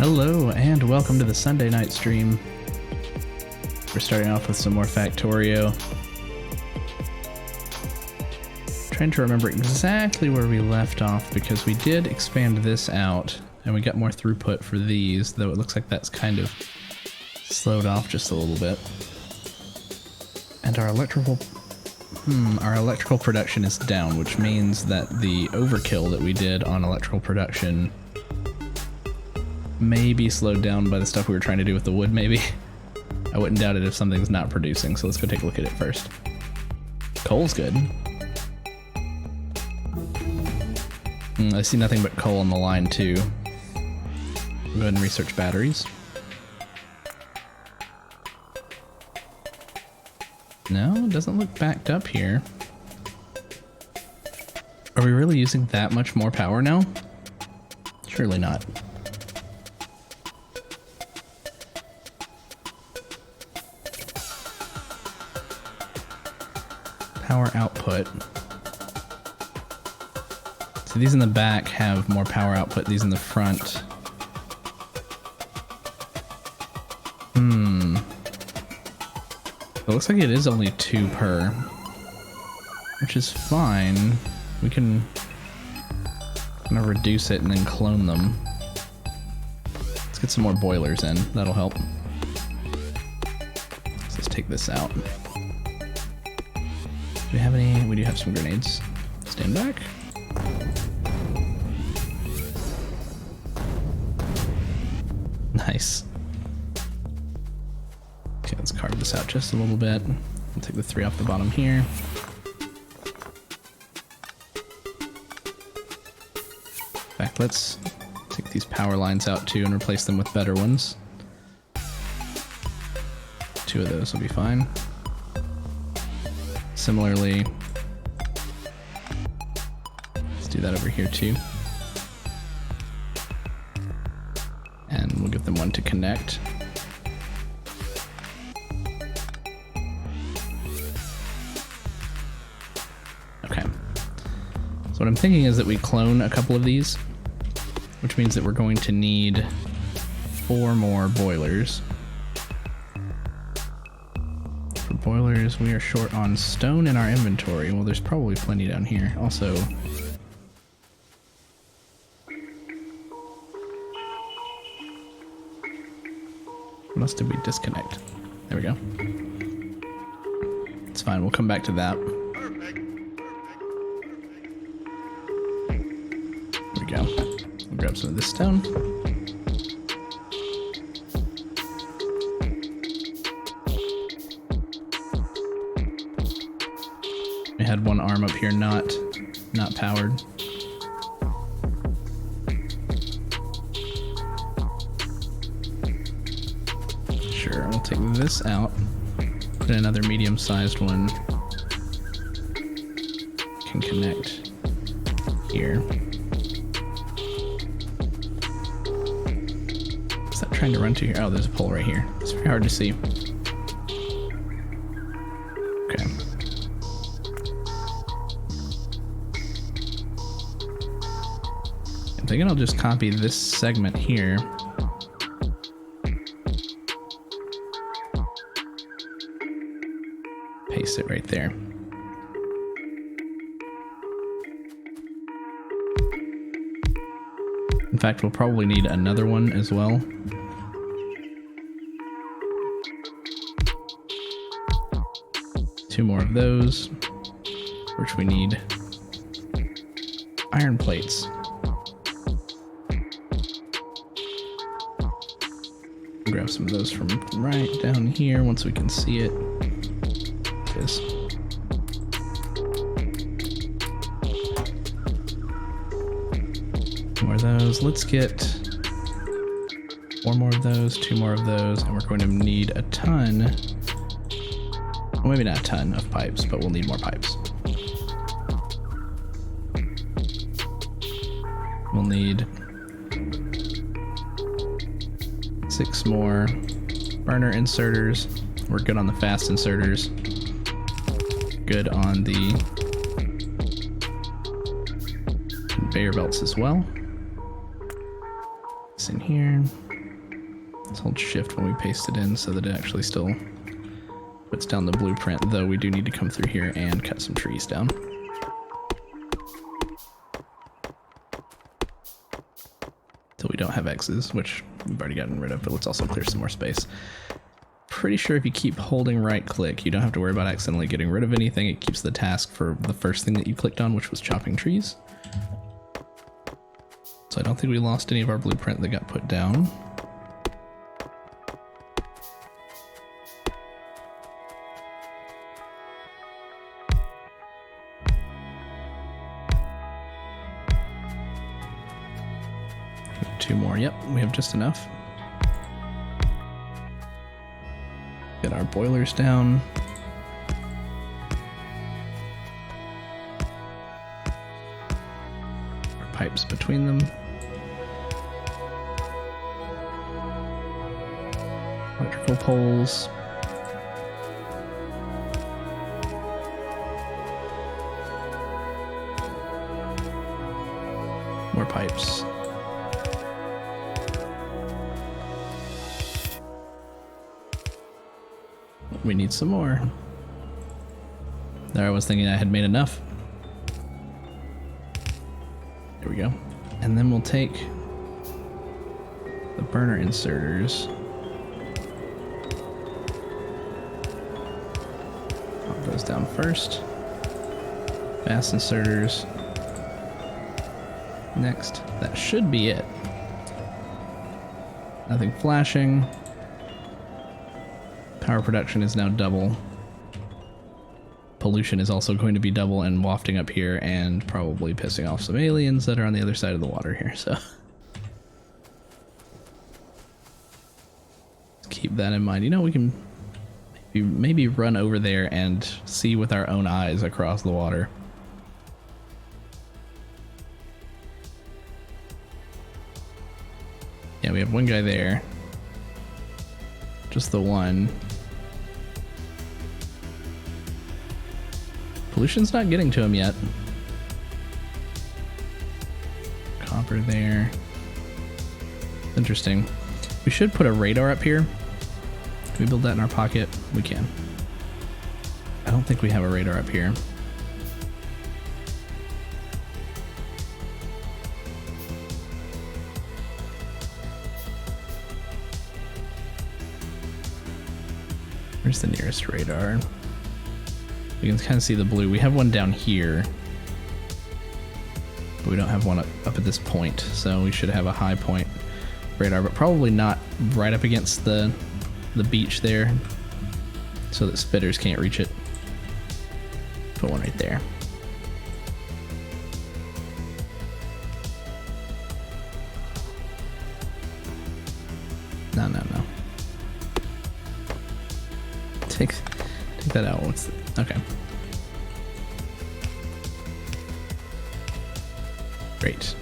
Hello and welcome to the Sunday night stream. We're starting off with some more Factorio. Trying to remember exactly where we left off because we did expand this out and we got more throughput for these, though it looks like that's kind of slowed off just a little bit. And our electrical production is down, which means that the overkill that we did on electrical production may be slowed down by the stuff we were trying to do with the wood, maybe. I wouldn't doubt it if something's not producing, so let's go take a look at it first. Coal's good. I see nothing but coal on the line too. Go ahead and research batteries. No, it doesn't look backed up here. Are we really using that much more power now? Surely not. Power output. So these in the back have more power output, these in the front. It looks like it is only 2 per, which is fine. We can kind of reduce it and then clone them. Let's get some more boilers in, that'll help. So let's take this out. Do we have any? We do have some grenades. Stand back. Nice. Okay, let's carve this out just a little bit. We'll take the 3 off the bottom here. In fact, let's take these power lines out too and replace them with better ones. 2 of those will be fine. Similarly, let's do that over here too. And we'll give them one to connect. Okay. So what I'm thinking is that we clone a couple of these, which means that we're going to need 4 more boilers. For boilers, we are short on stone in our inventory. Well, there's probably plenty down here. Also, what else did we disconnect? There we go. It's fine, we'll come back to that. There we go. We'll grab some of this stone. We had one arm up here not powered. Sure, we'll take this out. Put in another medium-sized one. Can connect here. Is that trying to run to here? Oh, there's a pole right here. It's very hard to see. Okay. I'm thinking I'll just copy this segment here. Paste it right there. In fact, we'll probably need another one as well. Two more of those, which we need iron plates. Grab some of those from right down here once we can see it. This. More of those. Let's get 4 more of those, 2 more of those, and we're going to need a ton. Well, maybe not a ton of pipes, but we'll need more pipes. We'll need 6 more burner inserters. We're good on the fast inserters. Good on the conveyor belts as well. This in here. Let's hold shift when we paste it in so that it actually still puts down the blueprint, though we do need to come through here and cut some trees down. Till we don't have X's, which we've already gotten rid of, but let's also clear some more space. Pretty sure if you keep holding right click, you don't have to worry about accidentally getting rid of anything. It keeps the task for the first thing that you clicked on, which was chopping trees. So I don't think we lost any of our blueprint that got put down. Two more, yep, we have just enough. Get our boilers down. Our pipes between them. Electrical poles. More pipes. We need some more. There, I was thinking I had made enough. There we go. And then we'll take the burner inserters. Pop those down first. Fast inserters. Next. That should be it. Nothing flashing. Power production is now double. Pollution is also going to be double and wafting up here and probably pissing off some aliens that are on the other side of the water here, so. Keep that in mind. You know, we can maybe run over there and see with our own eyes across the water. Yeah, we have one guy there. Just the one. Pollution's not getting to him yet. Copper there. Interesting. We should put a radar up here. Can we build that in our pocket? We can. I don't think we have a radar up here. Where's the nearest radar? We can kind of see the blue. We have one down here, but we don't have one up at this point, so we should have a high point radar, but probably not right up against the beach there, so that spitters can't reach it. Put one right there. No. Take that out. Okay. Great.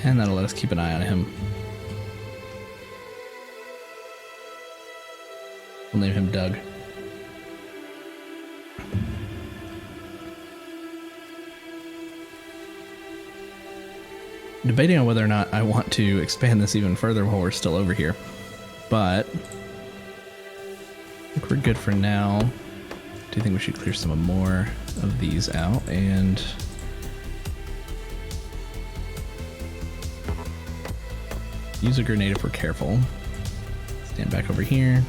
And that'll let us keep an eye on him. We'll name him Doug. Debating on whether or not I want to expand this even further while we're still over here, but I think we're good for now. Do you think we should clear some more of these out and use a grenade if we're careful? Stand back over here.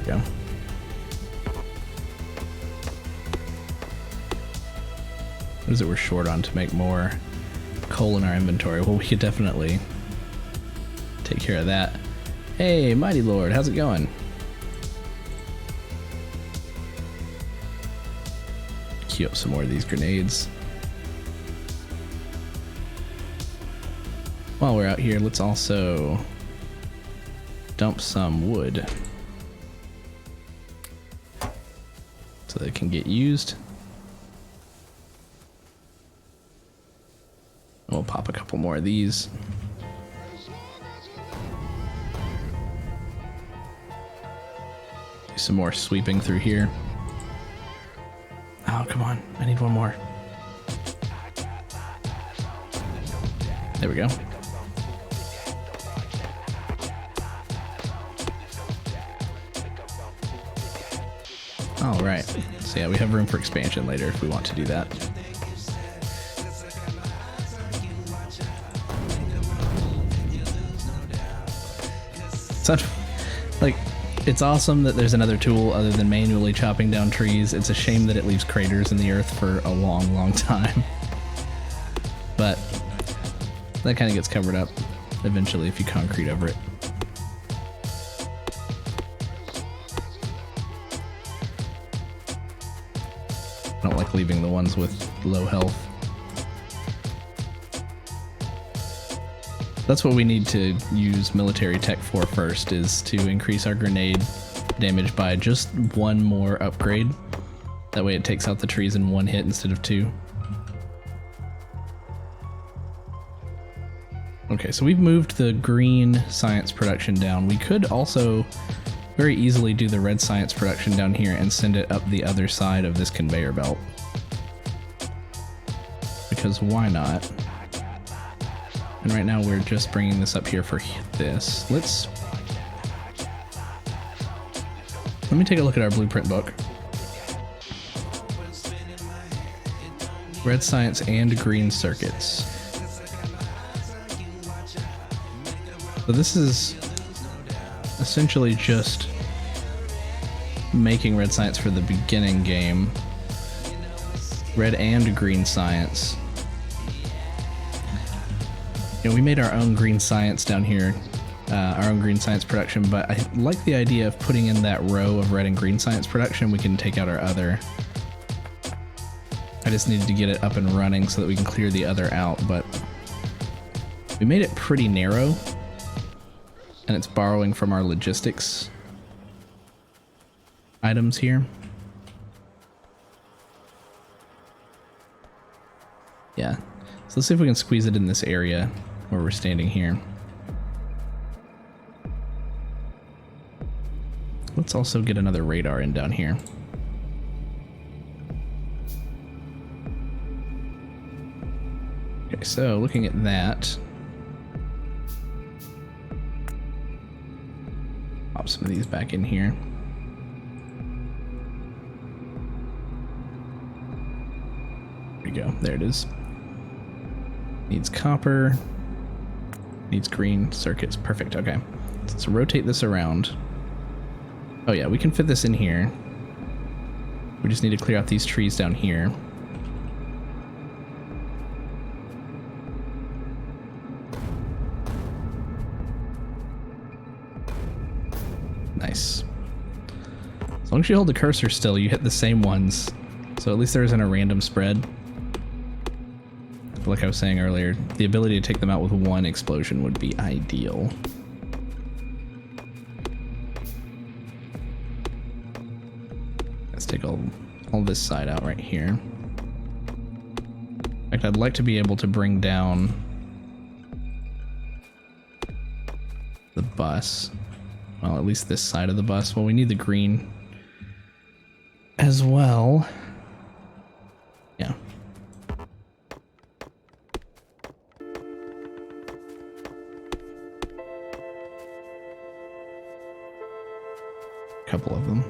Go. What is it we're short on to make more coal in our inventory? Well, we could definitely take care of that. Hey, Mighty Lord, how's it going? Queue up some more of these grenades. While we're out here, let's also dump some wood so they can get used. We'll pop a couple more of these. Do some more sweeping through here. Oh, come on. I need one more. There we go. All right. So yeah, we have room for expansion later if we want to do that. Like, it's awesome that there's another tool other than manually chopping down trees. It's a shame that it leaves craters in the earth for a long, long time. But that kind of gets covered up eventually if you concrete over it. I don't like leaving the ones with low health. That's what we need to use military tech for first, is to increase our grenade damage by just one more upgrade. That way it takes out the trees in one hit instead of two. Okay, so we've moved the green science production down. We could also very easily do the red science production down here and send it up the other side of this conveyor belt. Because why not? And right now we're just bringing this up here for this. Let me take a look at our blueprint book. Red science and green circuits. So this is essentially just making red science for the beginning game. Red and green science. You know, we made our own green science down here, our own green science production, but I like the idea of putting in that row of red and green science production. We can take out our other. I just needed to get it up and running so that we can clear the other out, but we made it pretty narrow, and it's borrowing from our logistics items here. Yeah, so let's see if we can squeeze it in this area where we're standing here. Let's also get another radar in down here. Okay, so looking at that, pop some of these back in here. There we go, there it is. Needs copper, needs green circuits, perfect, okay. So let's rotate this around. Oh yeah, we can fit this in here. We just need to clear out these trees down here. Nice. As long as you hold the cursor still, you hit the same ones. So at least there isn't a random spread. But like I was saying earlier, the ability to take them out with one explosion would be ideal. Let's take all this side out right here. In fact, I'd like to be able to bring down the bus. Well, at least this side of the bus. Well, we need the green as well. Yeah. Couple of them.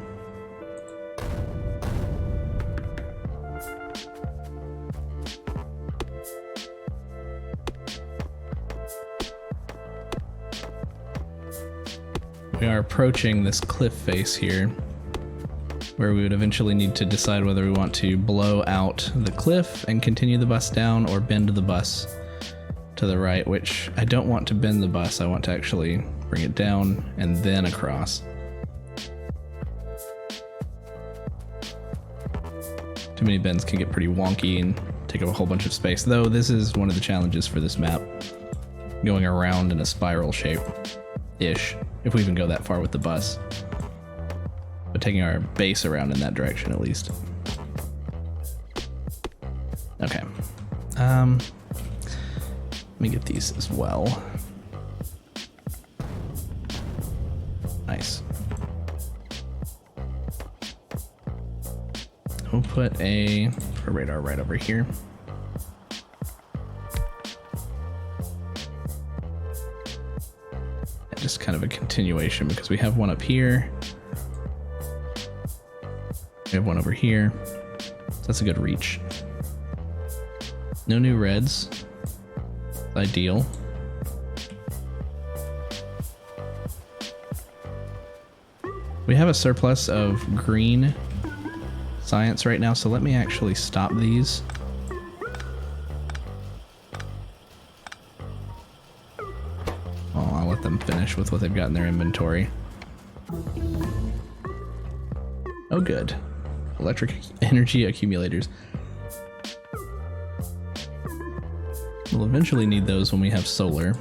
We are approaching this cliff face here, where we would eventually need to decide whether we want to blow out the cliff and continue the bus down or bend the bus to the right, which I don't want to bend the bus. I want to actually bring it down and then across. Too many bends can get pretty wonky and take up a whole bunch of space, though this is one of the challenges for this map, going around in a spiral shape-ish. If we even go that far with the bus. But taking our base around in that direction at least. Okay. Let me get these as well. put a radar right over here. And just kind of a continuation because we have one up here. We have one over here. So that's a good reach. No new reds. Ideal. We have a surplus of green science right now, so let me actually stop these. Oh, I'll let them finish with what they've got in their inventory. Oh, good. Electric energy accumulators. We'll eventually need those when we have solar.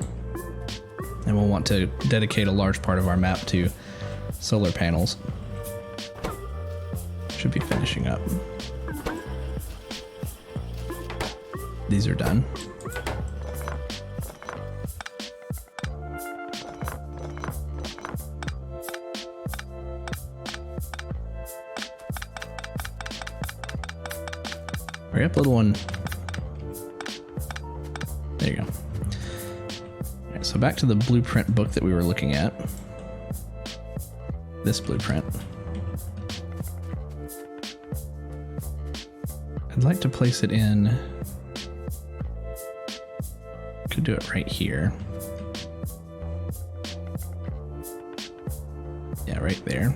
And we'll want to dedicate a large part of our map to solar panels. Should be finishing up. These are done. Hurry up, little one. There you go. All right, so back to the blueprint book that we were looking at. This blueprint. I'd like to place it in. Could do it right here. Yeah, right there.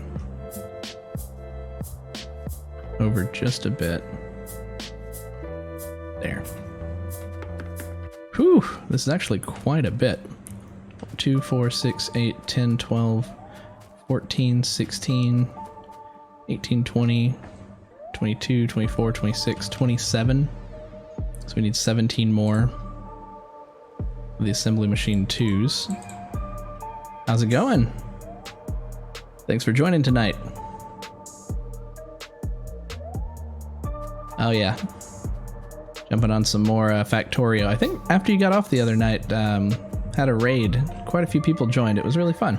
Over just a bit. There. Whew, this is actually quite a bit. 2, 4, 6, 8, 10, 12, 14, 16, 18, 20, 22, 24, 26, 27. So we need 17 more of the assembly machine 2s. How's it going? Thanks for joining tonight. Oh yeah. Jumping on some more Factorio. I think after you got off the other night, had a raid. Quite a few people joined. It was really fun.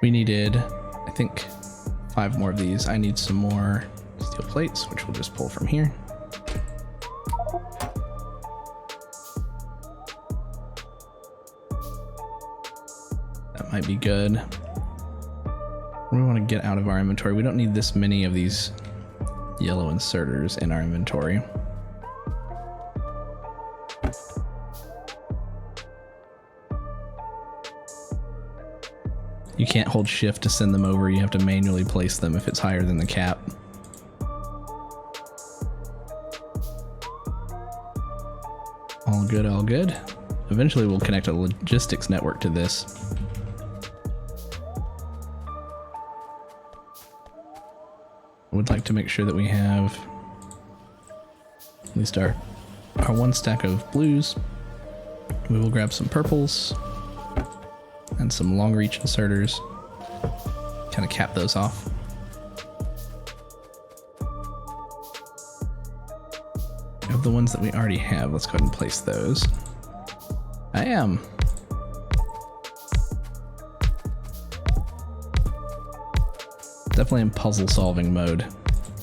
We needed, I think, 5 more of these. I need some more steel plates, which we'll just pull from here. That might be good. We want to get out of our inventory. We don't need this many of these yellow inserters in our inventory. You can't hold shift to send them over. You have to manually place them if it's higher than the cap. All good, all good. Eventually we'll connect a logistics network to this. I would like to make sure that we have at least our one stack of blues. We will grab some purples and some long reach inserters. Kind of cap those off. Of the ones that we already have, let's go ahead and place those. I am. Definitely in puzzle solving mode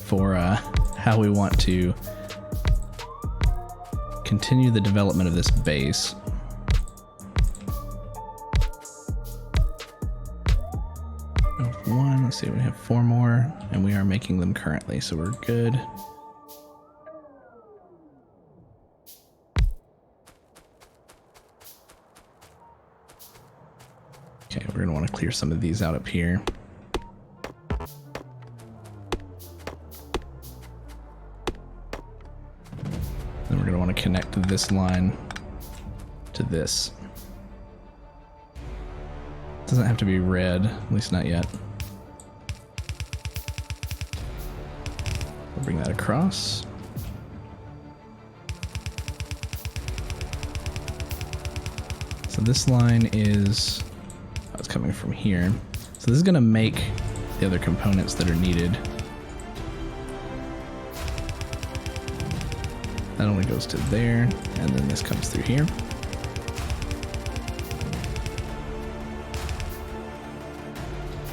for how we want to continue the development of this base. One, let's see, we have 4 more and we are making them currently, so we're good. Okay, we're gonna want to clear some of these out up here. Then we're going to want to connect this line to this. Doesn't have to be red, at least not yet. We'll bring that across. So this line is, oh, it's coming from here. So this is going to make the other components that are needed. That only goes to there, and then this comes through here.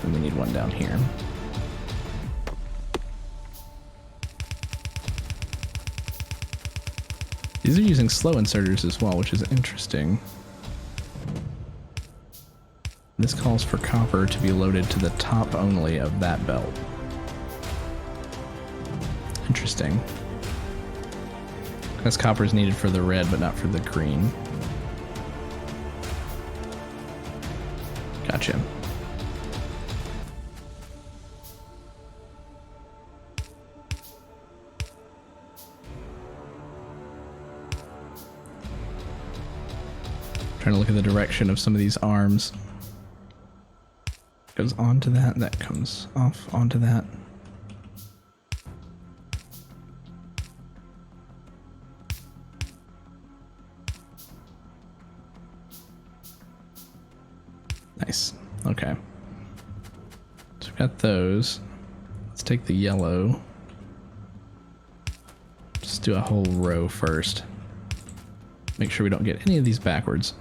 and we need one down here. These are using slow inserters as well, which is interesting. This calls for copper to be loaded to the top only of that belt. Interesting. Because copper is needed for the red, but not for the green. Gotcha. Trying to look at the direction of some of these arms. Goes onto that, that comes off onto that. Nice. Okay. So we've got those. Let's take the yellow. Just do a whole row first. Make sure we don't get any of these backwards.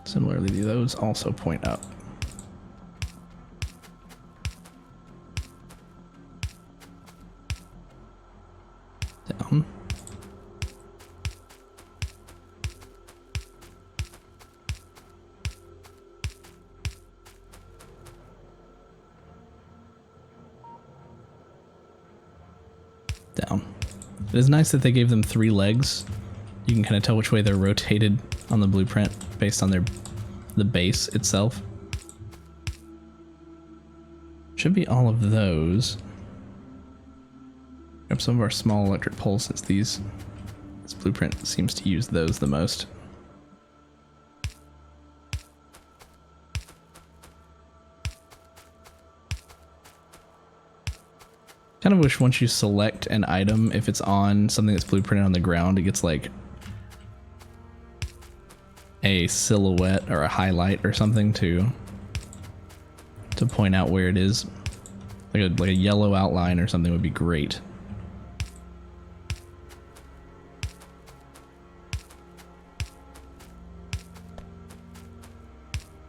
Similarly, those also point up. Down. Down. It is nice that they gave them 3 legs. You can kind of tell which way they're rotated on the blueprint based on the base itself. Should be all of those. Grab some of our small electric poles since this blueprint seems to use those the most. Kind of wish once you select an item, if it's on something that's blueprinted on the ground, it gets like a silhouette or a highlight or something to point out where it is. Like a yellow outline or something would be great.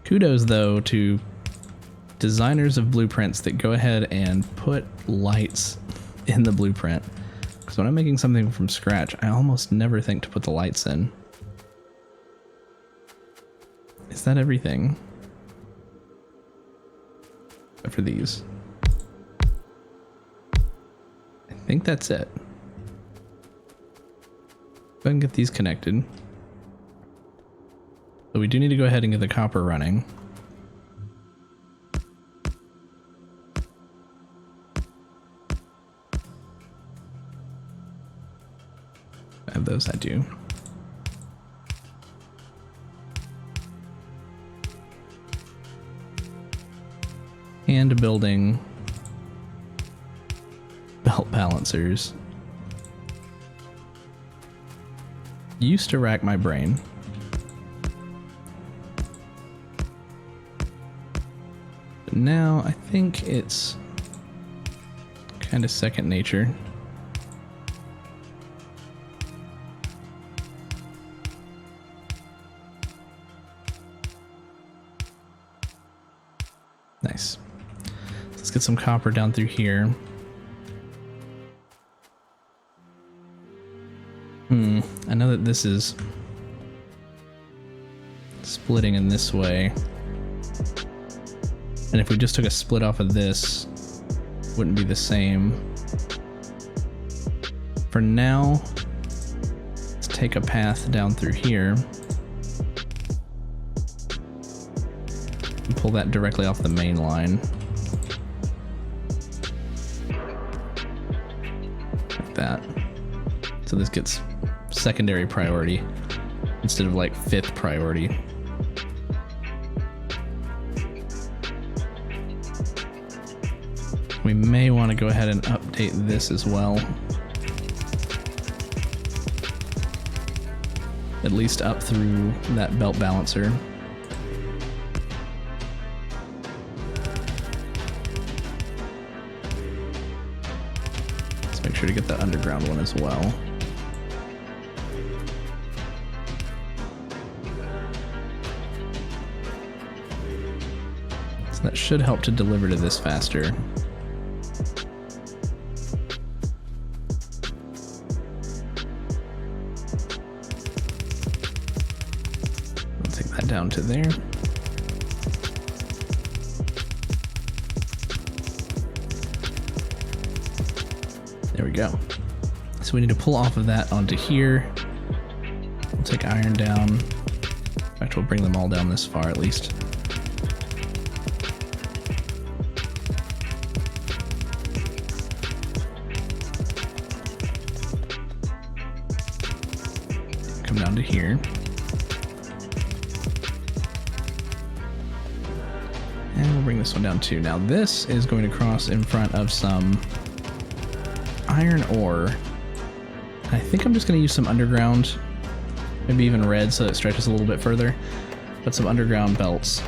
Kudos though to designers of blueprints that go ahead and put lights in the blueprint. Because when I'm making something from scratch, I almost never think to put the lights in. Is that everything? Except for these. I think that's it. Go ahead and get these connected. But we do need to go ahead and get the copper running. I have those, I do. And building belt balancers. Used to rack my brain. But now I think it's kind of second nature. Nice. Let's get some copper down through here. I know that this is splitting in this way. And if we just took a split off of this, it wouldn't be the same. For now, let's take a path down through here. And pull that directly off the main line. Like that. So this gets secondary priority instead of like 5th priority. We may want to go ahead and update this as well. At least up through that belt balancer. Let's make sure to get the underground one as well. So that should help to deliver to this faster. We'll take that down to there. There we go. So we need to pull off of that onto here. We'll take iron down. In fact, we'll bring them all down this far at least. Come down to here. And we'll bring this one down too. Now this is going to cross in front of some iron ore. I think I'm just going to use some underground, maybe even red so it stretches a little bit further, but some underground belts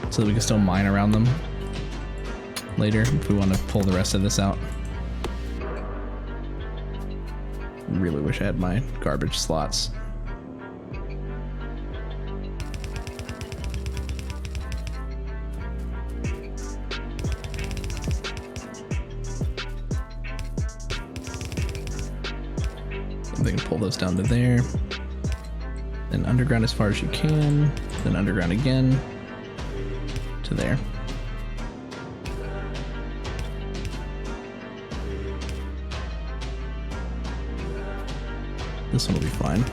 so that we can still mine around them later if we want to pull the rest of this out. Really wish I had my garbage slots. They can pull those down to there. Then underground as far as you can. Then underground again to there. This one will be fine.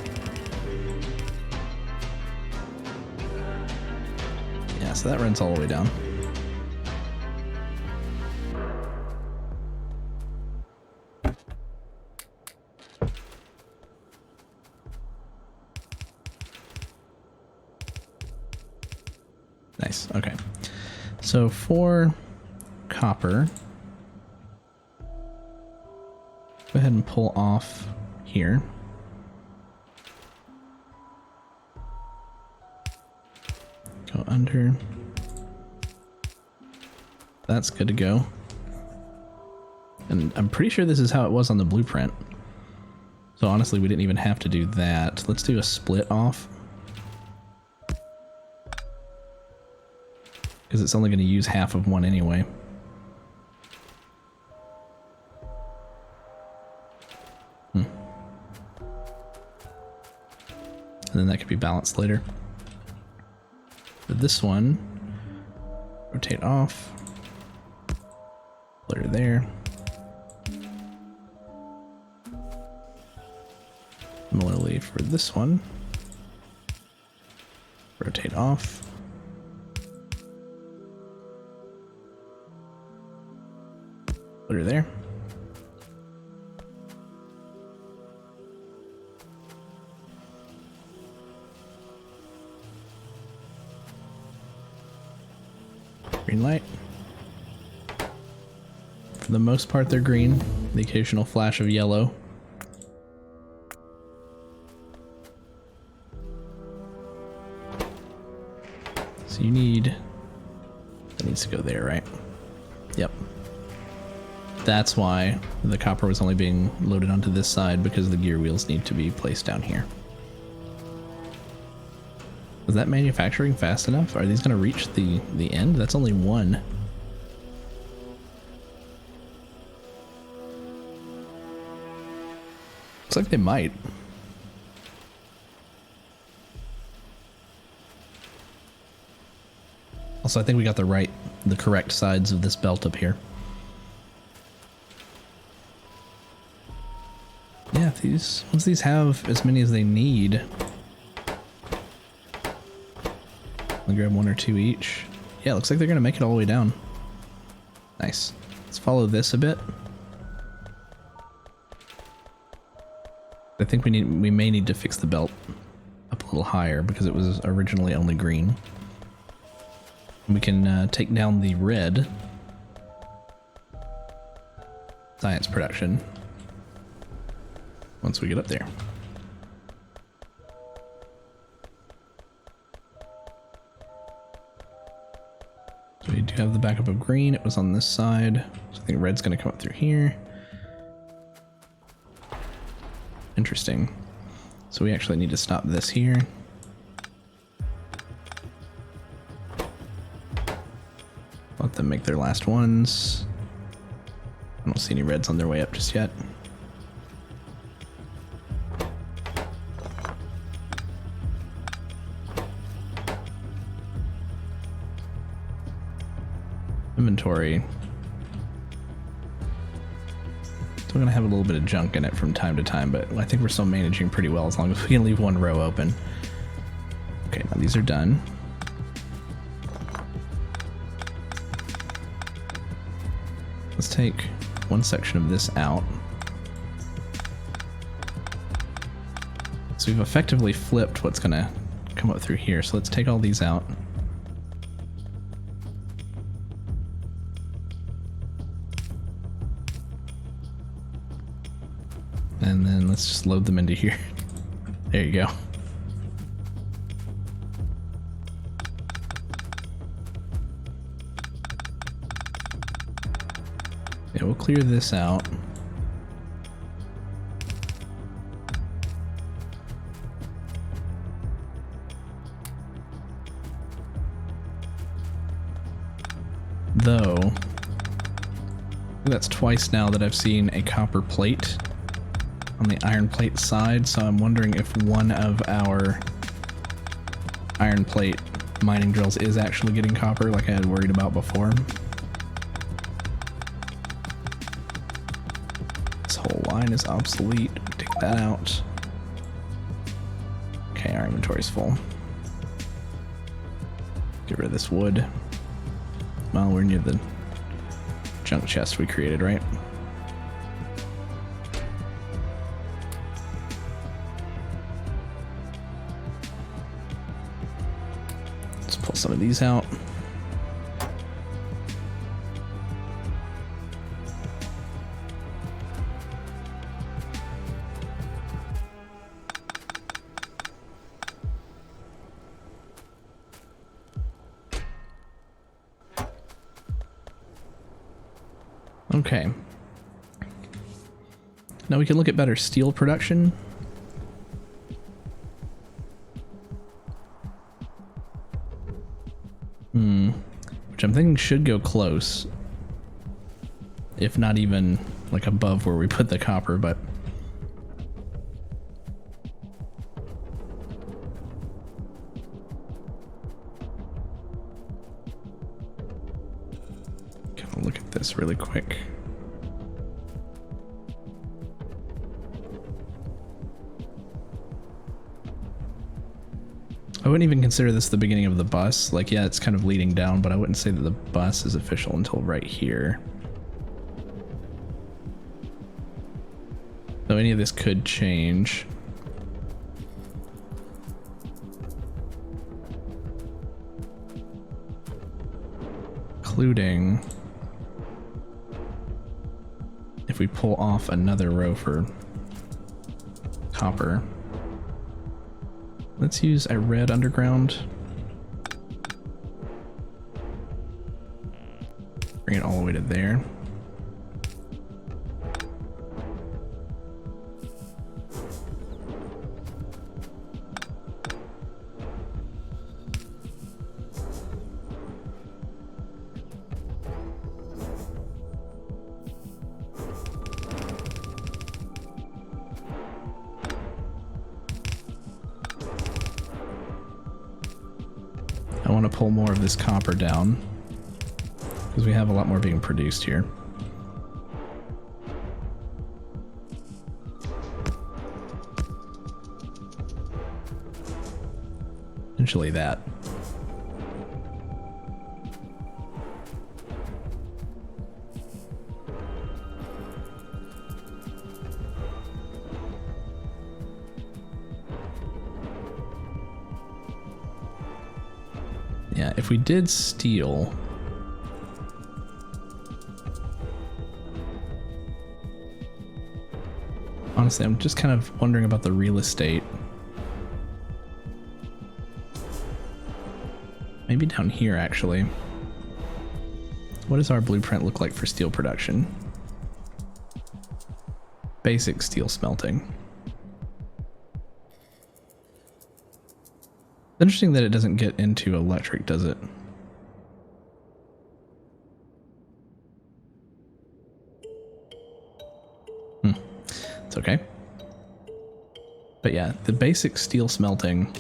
Yeah, so that runs all the way down. Nice, okay. So for copper, go ahead and pull off here. Go under. That's good to go. And I'm pretty sure this is how it was on the blueprint. So honestly, we didn't even have to do that. Let's do a split off. Because it's only going to use half of one anyway. And then that could be balanced later. For this one, rotate off, put her there. Similarly for this one, rotate off. Put her there. Green light. For the most part, they're green. The occasional flash of yellow. So you need... That needs to go there, right? Yep. That's why the copper was only being loaded onto this side, because the gear wheels need to be placed down here. Was that manufacturing fast enough? Are these going to reach the end? That's only one. Looks like they might. Also, I think we got the correct sides of this belt up here. Yeah, once these have as many as they need, I'll grab one or two each. Yeah, looks like they're gonna make it all the way down. Nice. Let's follow this a bit. I think we may need to fix the belt up a little higher because it was originally only green. We can take down the red science production once we get up there. So we do have the backup of green. It was on this side. So I think red's going to come up through here. Interesting. So we actually need to stop this here. Let them make their last ones. I don't see any reds on their way up just yet. Inventory. Still gonna have a little bit of junk in it from time to time, but I think we're still managing pretty well as long as we can leave one row open. Okay, now these are done. Let's take one section of this out. So we've effectively flipped what's gonna come up through here. So let's take all these out. And then let's just load them into here. There you go. Yeah, we'll clear this out. Though, that's twice now that I've seen a copper plate on the iron plate side, so I'm wondering if one of our iron plate mining drills is actually getting copper like I had worried about before. This whole line is obsolete. Take that out. Okay, our inventory's full. Get rid of this wood. Well, we're near the junk chest we created, right? Let's pull some of these out. Okay. Now we can look at better steel production. Which I'm thinking should go close. If not even like above where we put the copper, but look at this really quick. I wouldn't even consider this the beginning of the bus. Like, yeah, it's kind of leading down, but I wouldn't say that the bus is official until right here. So any of this could change. Including if we pull off another row for copper. Let's use a red underground. Bring it all the way to there. I want to pull more of this copper down because we have a lot more being produced here. Essentially that. Yeah, if we did steel, honestly, I'm just kind of wondering about the real estate. Maybe down here, actually. What does our blueprint look like for steel production? Basic steel smelting. Interesting that it doesn't get into electric, does it? okay. But yeah, the basic steel smelting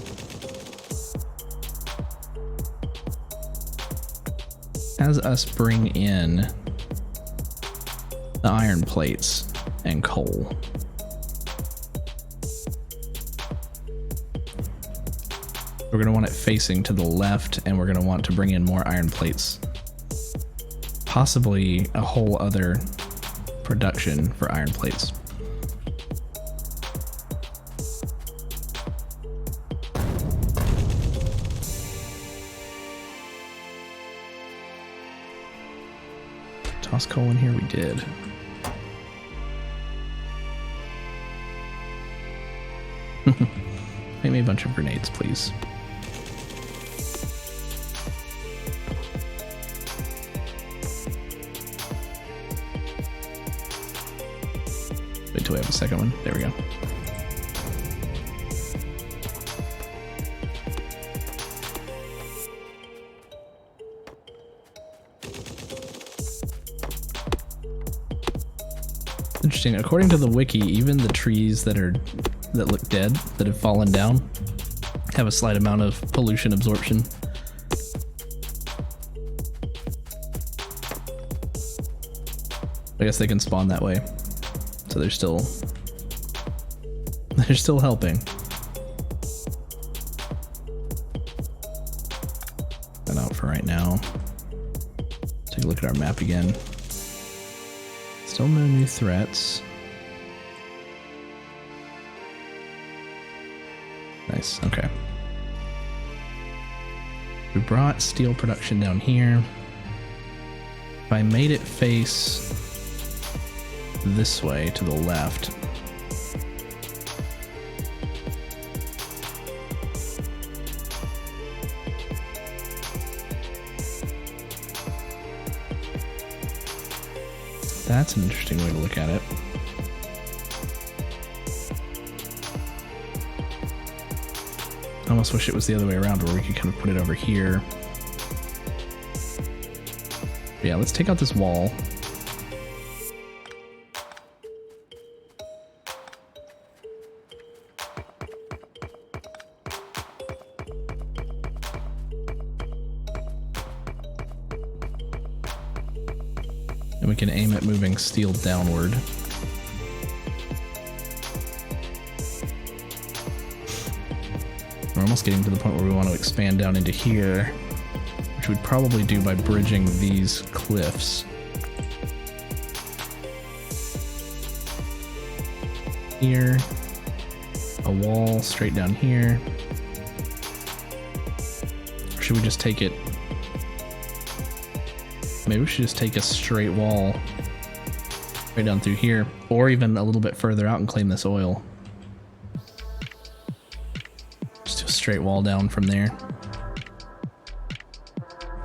has us bring in the iron plates and coal. We're going to want it facing to the left, and we're going to want to bring in more iron plates. Possibly a whole other production for iron plates. Toss coal in here, we did. Make me a bunch of grenades, please. Wait till we have a second one. There we go. Interesting. According to the wiki, even the trees that look dead, that have fallen down, have a slight amount of pollution absorption. I guess they can spawn that way. So they're still helping. That out for right now. Take a look at our map again. Still no new threats. Nice, okay. We brought steel production down here. If I made it face this way to the left, that's an interesting way to look at it. I almost wish it was the other way around, where we could kind of put it over here. But yeah, let's take out this wall. And we can aim at moving steel downward. We're almost getting to the point where we want to expand down into here, which we'd probably do by bridging these cliffs. Here, a wall straight down here. Or should we just take it? Maybe we should just take a straight wall right down through here, or even a little bit further out and claim this oil. Just do a straight wall down from there,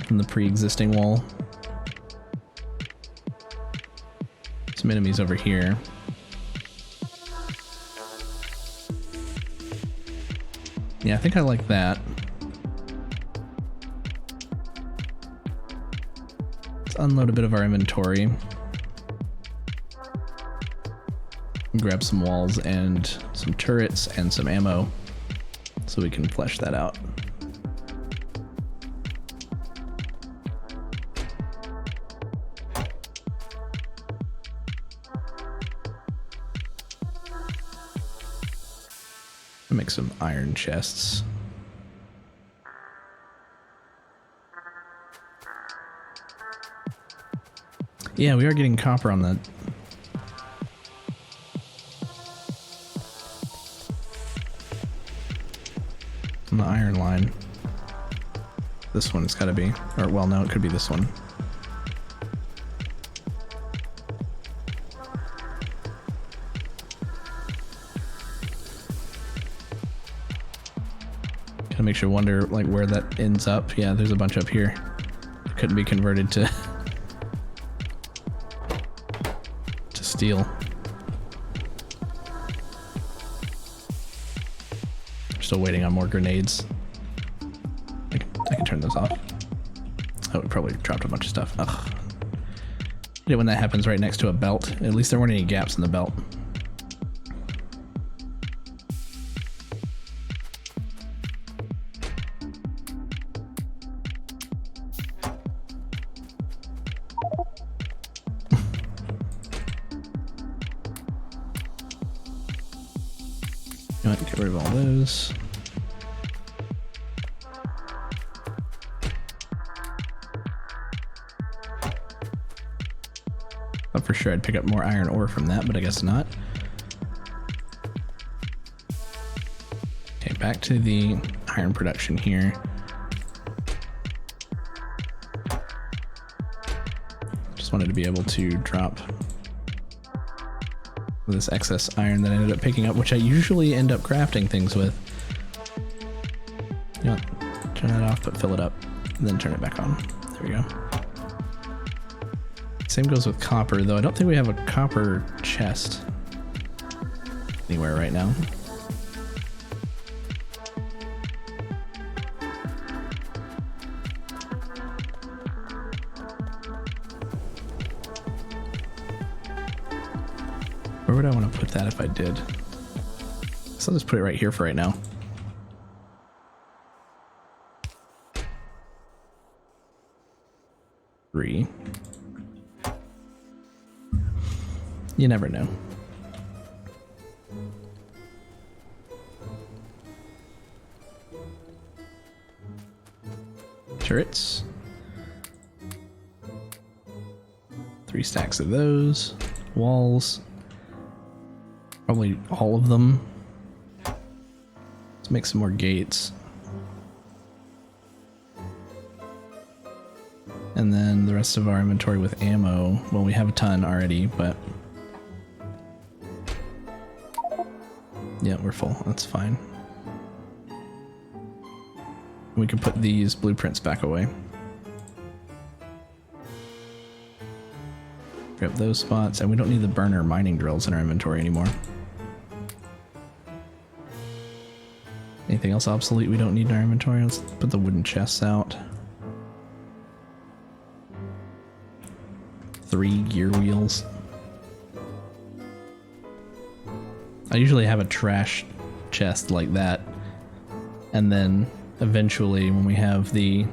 from the pre-existing wall. Some enemies over here. Yeah, I think I like that. Unload a bit of our inventory. Grab some walls and some turrets and some ammo so we can flesh that out. Make some iron chests. Yeah, we are getting copper on that. On the iron line. This one's gotta be. Or, well, no, it could be this one. Gotta make sure, wonder, like, where that ends up. Yeah, there's a bunch up here. Couldn't be converted to steel. We're still waiting on more grenades. I can turn those off. Oh, we probably dropped a bunch of stuff. Ugh. Yeah, when that happens right next to a belt. At least there weren't any gaps in the belt. You know what, get rid of all those. Thought for sure I'd pick up more iron ore from that, but I guess not. Okay, back to the iron production here. Just wanted to be able to drop this excess iron that I ended up picking up, which I usually end up crafting things with. You know, turn that off, but fill it up, and then turn it back on. There we go. Same goes with copper, though I don't think we have a copper chest anywhere right now. Where would I want to put that if I did? So I'll just put it right here for right now. Three. You never know. Turrets. 3 stacks of those. Walls. Probably all of them. Let's make some more gates. And then the rest of our inventory with ammo. Well, we have a ton already, but yeah, we're full. That's fine. We can put these blueprints back away. Grab those spots, and we don't need the burner mining drills in our inventory anymore. Anything else obsolete we don't need in our inventory? Let's put the wooden chests out. 3 gear wheels. I usually have a trash chest like that, and then eventually when we have the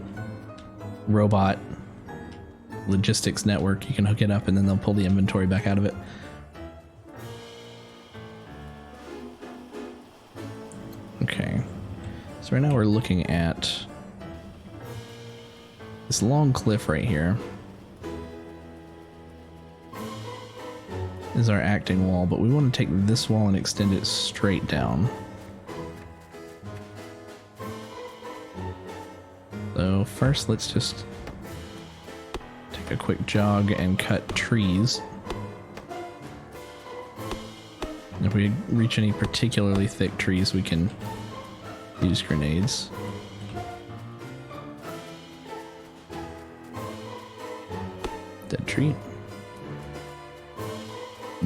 robot logistics network, you can hook it up and then they'll pull the inventory back out of it. Okay, so right now we're looking at this long cliff right here. Is our acting wall, but we want to take this wall and extend it straight down. So first let's just take a quick jog and cut trees. If we reach any particularly thick trees, we can use grenades. Dead tree.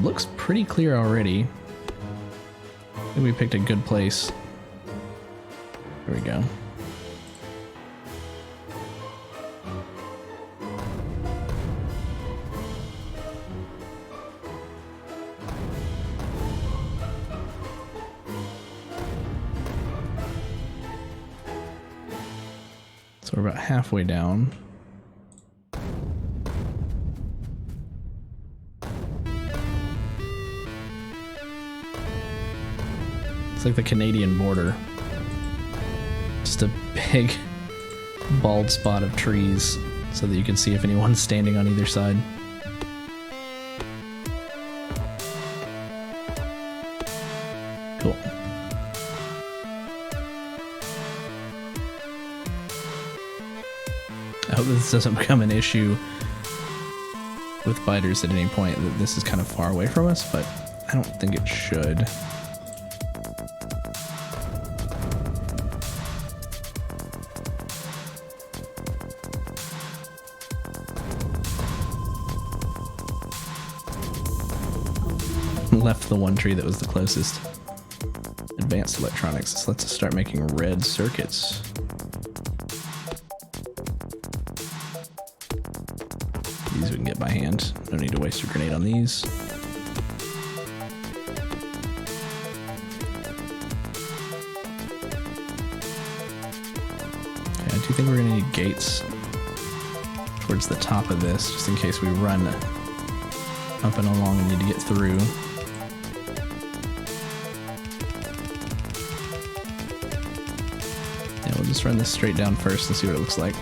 Looks pretty clear already. I think we picked a good place. There we go. So we're about halfway down. Like the Canadian border. Just a big bald spot of trees so that you can see if anyone's standing on either side. Cool. I hope this doesn't become an issue with biters at any point, that this is kind of far away from us, but I don't think it should. Left the one tree that was the closest. Advanced electronics. This lets us start making red circuits. These we can get by hand. No need to waste a grenade on these. Okay, I do think we're gonna need gates towards the top of this, just in case we run up and along and need to get through. We'll just run this straight down first and see what it looks like.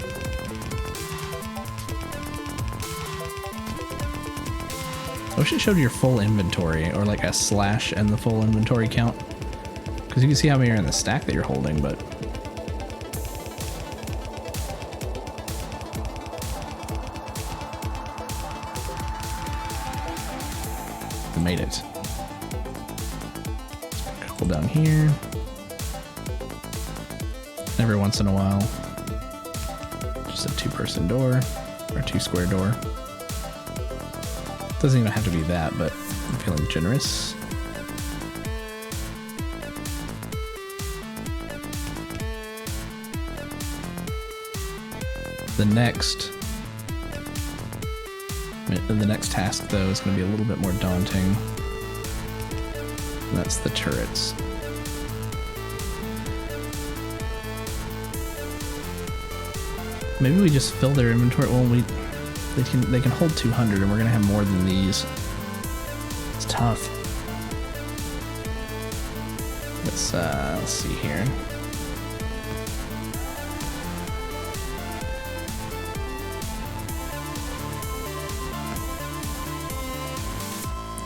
I wish it showed your full inventory, or like a slash and the full inventory count. Because you can see how many are in the stack that you're holding, but... we made it. A couple down here. Every once in a while. Just a 2-person door, or 2-square door. Doesn't even have to be that, but I'm feeling generous. The next task, though, is going to be a little bit more daunting. And that's the turrets. Maybe we just fill their inventory. Well, they can hold 200, and we're gonna have more than these. It's tough. Let's see here.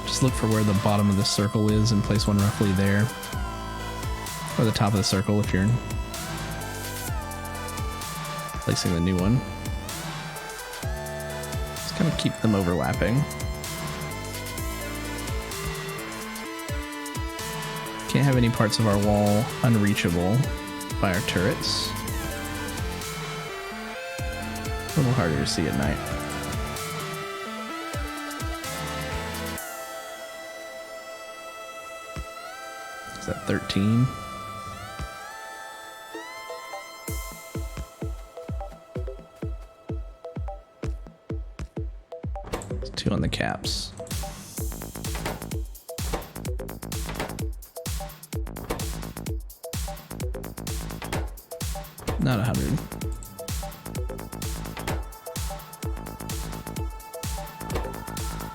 Just look for where the bottom of the circle is and place one roughly there, or the top of the circle if you're placing the new one. Just kind of keep them overlapping. Can't have any parts of our wall unreachable by our turrets. A little harder to see at night. Is that 13? Two on the caps. Not 100.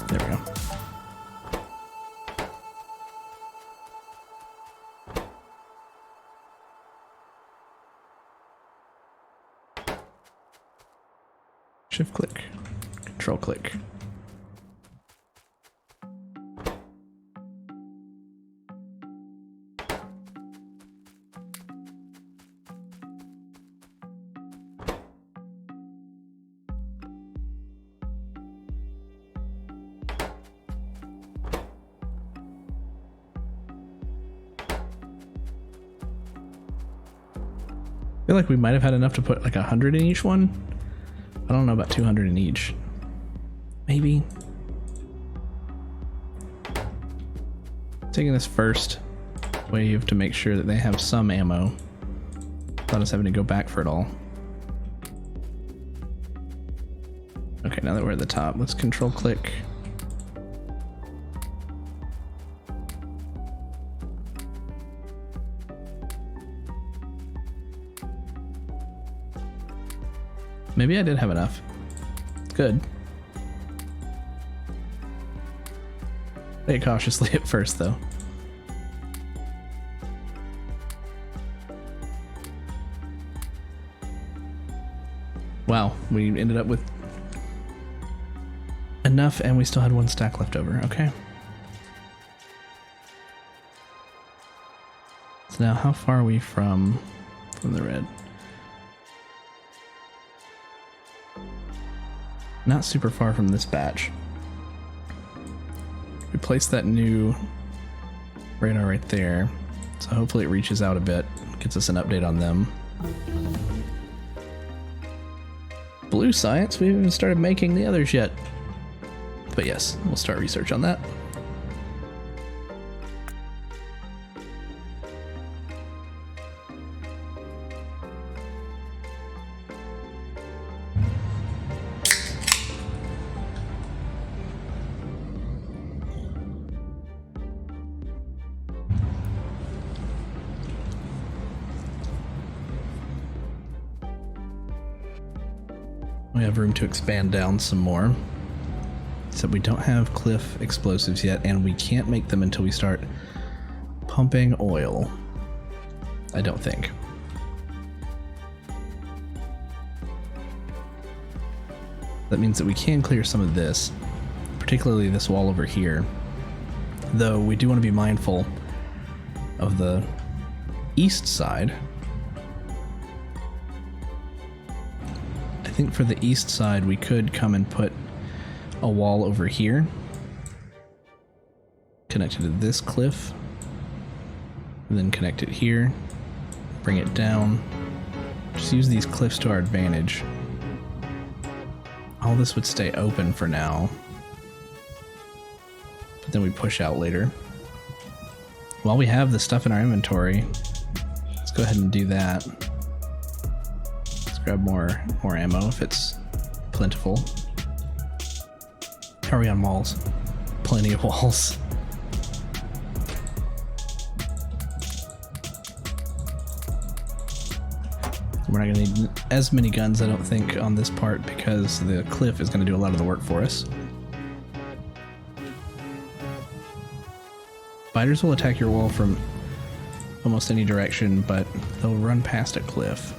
There we go. Shift click, control click. I feel like we might have had enough to put like 100 in each one. I don't know about 200 in each. Maybe. Taking this first wave to make sure that they have some ammo without us having to go back for it all. Okay, now that we're at the top, let's control click. Maybe I did have enough. Good. Play it cautiously at first, though. Wow, we ended up with enough, and we still had one stack left over. Okay. So now, how far are we from the red? Not super far from this batch. We placed that new radar right there, so hopefully it reaches out a bit, gets us an update on them. Blue science, we haven't even started making the others yet. But yes, we'll start research on that. We have room to expand down some more. So we don't have cliff explosives yet, and we can't make them until we start pumping oil. I don't think. That means that we can clear some of this, particularly this wall over here. Though we do want to be mindful of the east side. I think for the east side we could come and put a wall over here, connected to this cliff, and then connect it here, bring it down. Just use these cliffs to our advantage. All this would stay open for now, but then we push out later. While we have the stuff in our inventory, let's go ahead and do that. Let's grab more ammo if it's plentiful. How are we on walls? Plenty of walls. We're not going to need as many guns, I don't think, on this part because the cliff is going to do a lot of the work for us. Spiders will attack your wall from almost any direction, but they'll run past a cliff.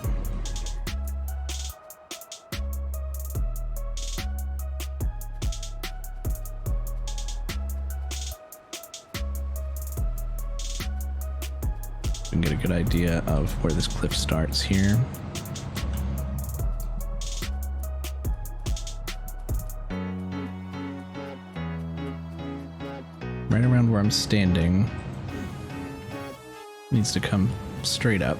We can get a good idea of where this cliff starts here. Right around where I'm standing. Needs to come straight up.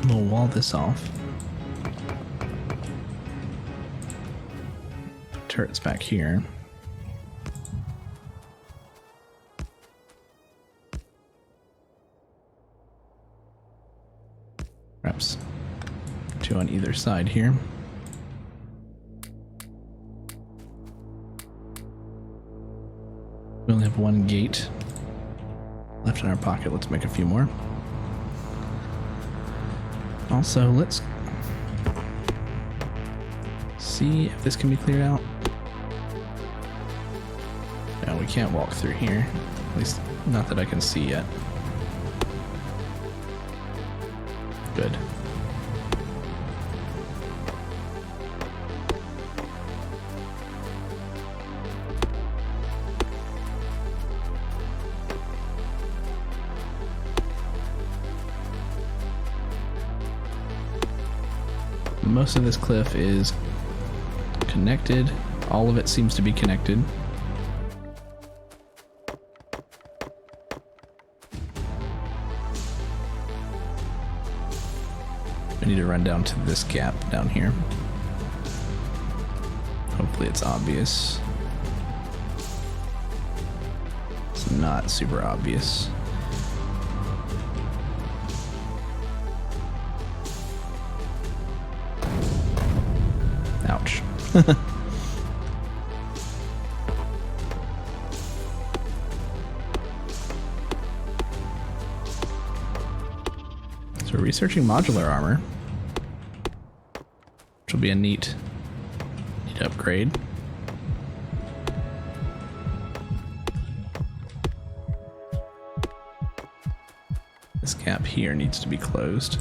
We'll wall this off. Turret's back here. Perhaps two on either side here. We only have one gate left in our pocket. Let's make a few more. Also, let's see if this can be cleared out. No, we can't walk through here. At least, not that I can see yet. Good. Most of this cliff is connected. All of it seems to be connected. I need to run down to this gap down here. Hopefully it's obvious. It's not super obvious. Ouch. So we're researching modular armor, which will be a neat upgrade. This gap here needs to be closed.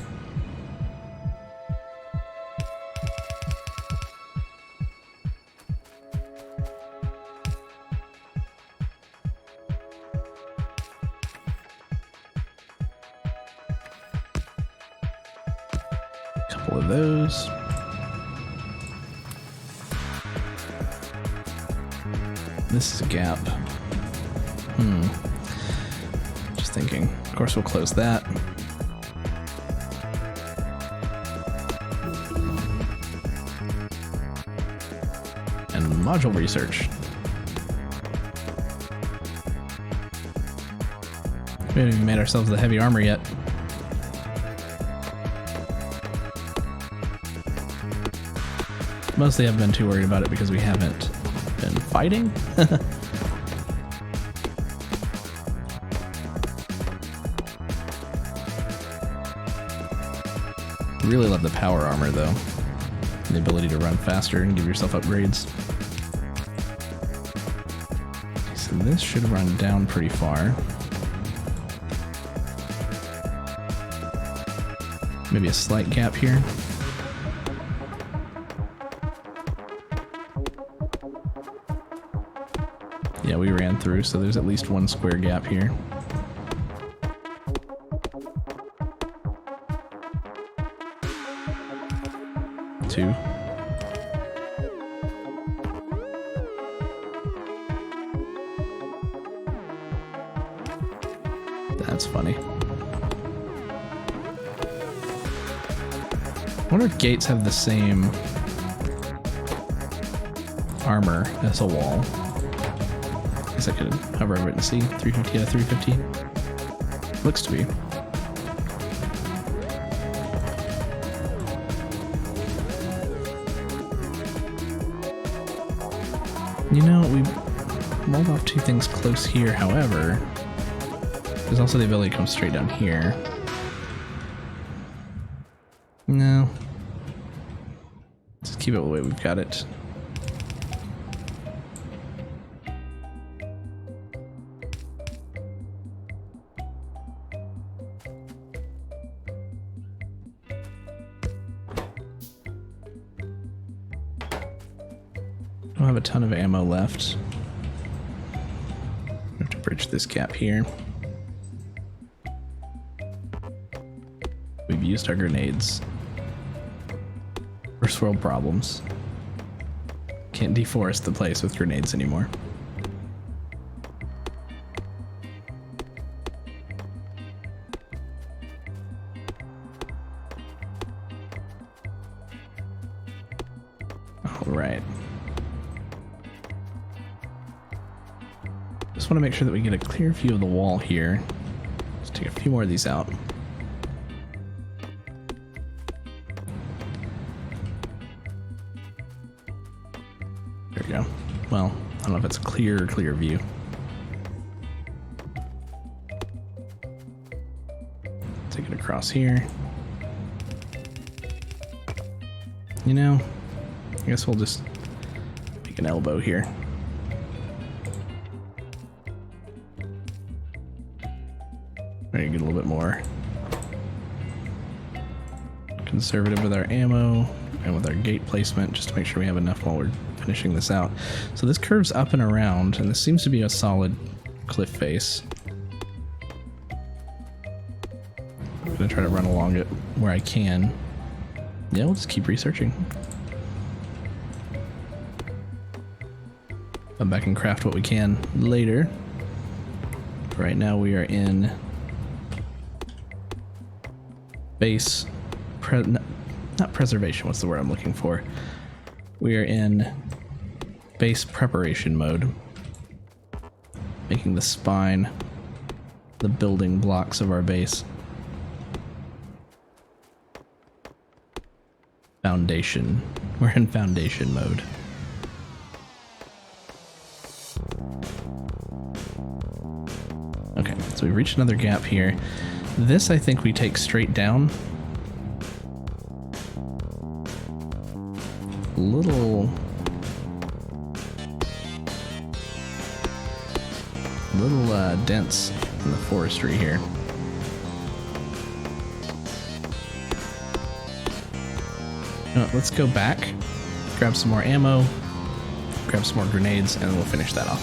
Couple of those. This is a gap. Just thinking. Of course, we'll close that. And module research. We haven't even made ourselves the heavy armor yet. Mostly haven't been too worried about it because we haven't been fighting. Really love the power armor though. And the ability to run faster and give yourself upgrades. Okay, so this should run down pretty far. Maybe a slight gap here. Yeah, we ran through, so there's at least one square gap here. Two. That's funny. I wonder if gates have the same armor as a wall. I guess I could hover over it and see. 350 out of 350. Looks to be. You know, we rolled off two things close here, however, there's also the ability to come straight down here. No. Just keep it the way we've got it. I don't have a ton of ammo left. I have to bridge this gap here. We've used our grenades. First world problems. Can't deforest the place with grenades anymore. All right. Just want to make sure that we get a clear view of the wall here. Let's take a few more of these out. There we go. Well, I don't know if it's a clear view. Take it across here. You know, I guess we'll just make an elbow here. Maybe get a little bit more conservative with our ammo and with our gate placement, just to make sure we have enough while we're finishing this out. So this curves up and around, and this seems to be a solid cliff face. I'm gonna try to run along it where I can. Yeah, we'll just keep researching. Come back and craft what we can later. Right now we are in base, not preservation, what's the word I'm looking for? We are in base preparation mode, making the spine, the building blocks of our base. Foundation. We're in foundation mode. Okay, so we reached another gap here. This I think we take straight down. Little dense in the forestry here. Let's go back, grab some more ammo, grab some more grenades, and then we'll finish that off.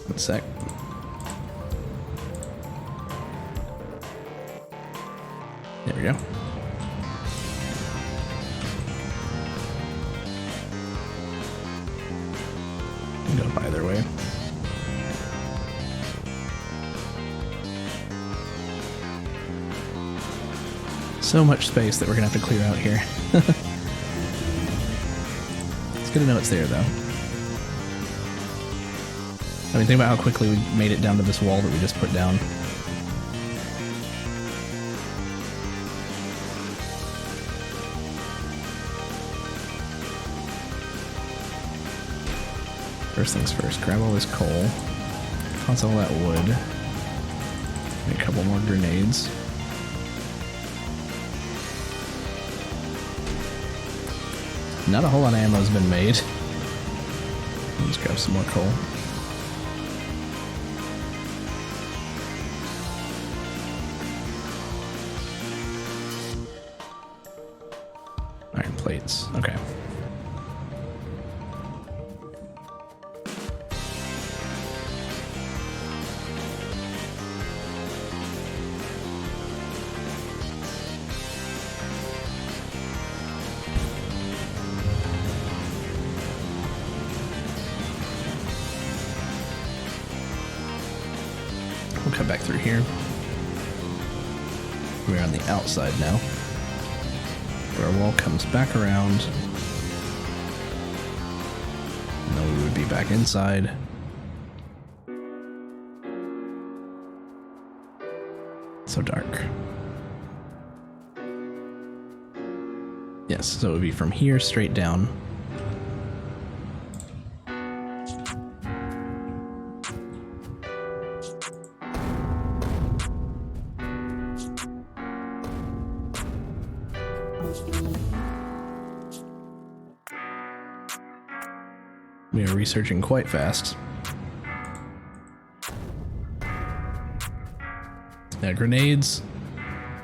One sec. There we go. Go up either way. So much space that we're gonna have to clear out here. It's good to know it's there, though. I mean, think about how quickly we made it down to this wall that we just put down. first things first, grab all this coal, toss all that wood, make a couple more grenades. Not a whole lot of ammo has been made. Let's grab some more coal. Iron plates, okay. We'll cut back through here. We're on the outside now. Our wall comes back around. And then we would be back inside. So dark. Yes, so it would be from here straight down. We are researching quite fast. Yeah, grenades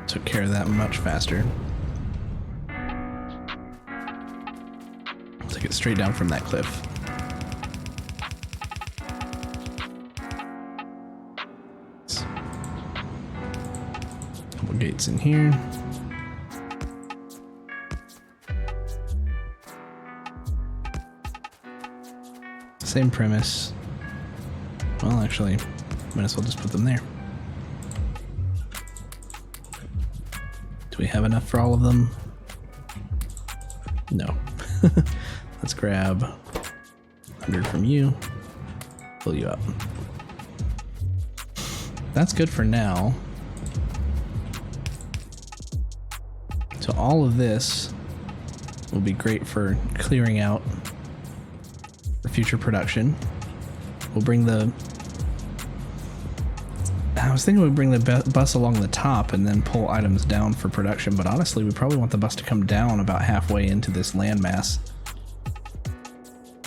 took care of that much faster. Take it straight down from that cliff. Couple gates in here. Same premise. Well, actually, might as well just put them there. Do we have enough for all of them? No. Let's grab 100 from you. Fill you up. That's good for now. So all of this will be great for clearing out for future production. We'll bring the... I was thinking we'd bring the bus along the top and then pull items down for production, but honestly we probably want the bus to come down about halfway into this landmass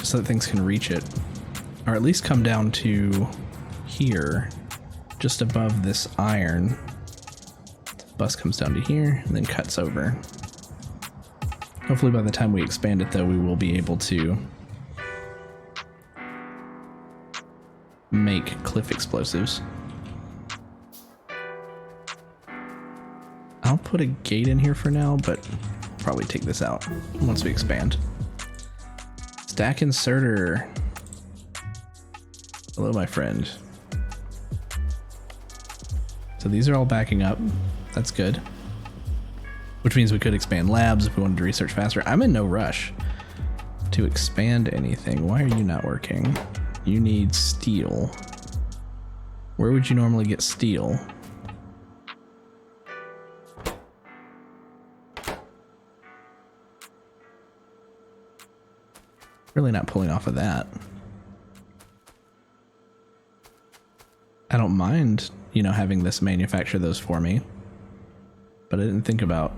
so that things can reach it. Or at least come down to here, just above this iron. Bus comes down to here and then cuts over. Hopefully by the time we expand it though, we will be able to make cliff explosives. I'll put a gate in here for now, but probably take this out once we expand. Stack inserter. Hello, my friend. So these are all backing up. That's good. Which means we could expand labs if we wanted to research faster. I'm in no rush to expand anything. Why are you not working? You need steel. Where would you normally get steel? Really not pulling off of that. I don't mind, you know, having this manufacture those for me, but I didn't think about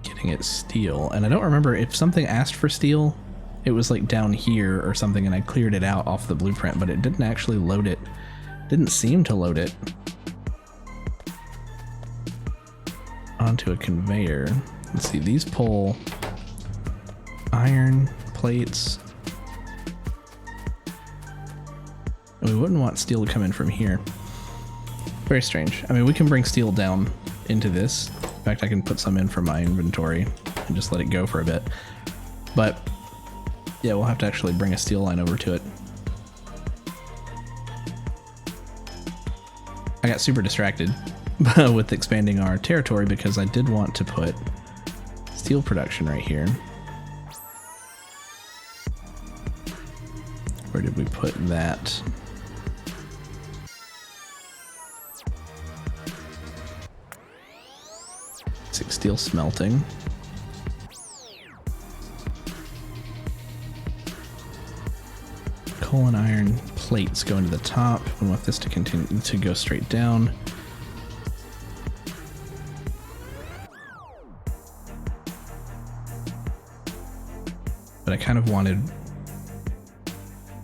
getting it steel. And I don't remember if something asked for steel. It was like down here or something and I cleared it out off the blueprint, but it didn't actually load it. Didn't seem to load it onto a conveyor. Let's see, these pull iron plates. And we wouldn't want steel to come in from here. Very strange. I mean, we can bring steel down into this. In fact, I can put some in from my inventory and just let it go for a bit. But yeah, we'll have to actually bring a steel line over to it. I got super distracted with expanding our territory because I did want to put steel production right here. Where did we put that? Steel smelting. coal and iron plates go into the top. We want this to continue to go straight down. But I kind of wanted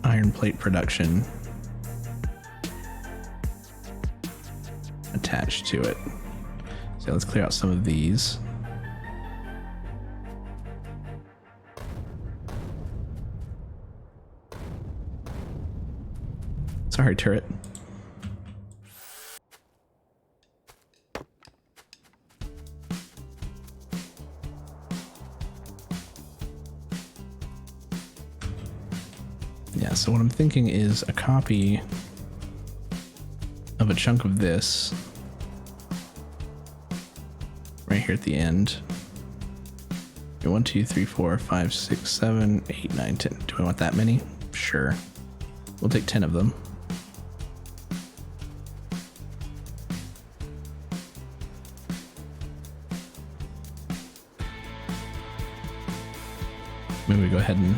iron plate production attached to it. So let's clear out some of these. Sorry, turret. Yeah, so what I'm thinking is a copy of a chunk of this right here at the end. 1, 2, 3, 4, 5, 6, 7, 8, 9, 10. Do I want that many? Sure. We'll take 10 of them. Maybe we go ahead and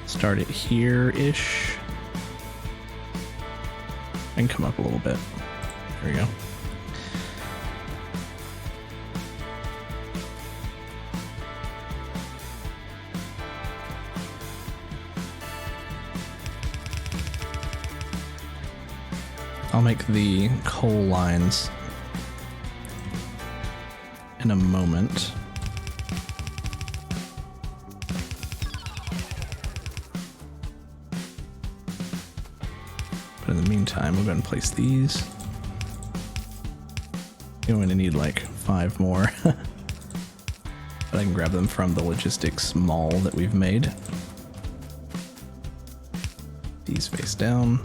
start it here-ish. I can come up a little bit. There we go. I'll make the coal lines in a moment. But in the meantime, we'll go ahead and place these. You're going to need like 5 more. But I can grab them from the logistics mall that we've made. These face down.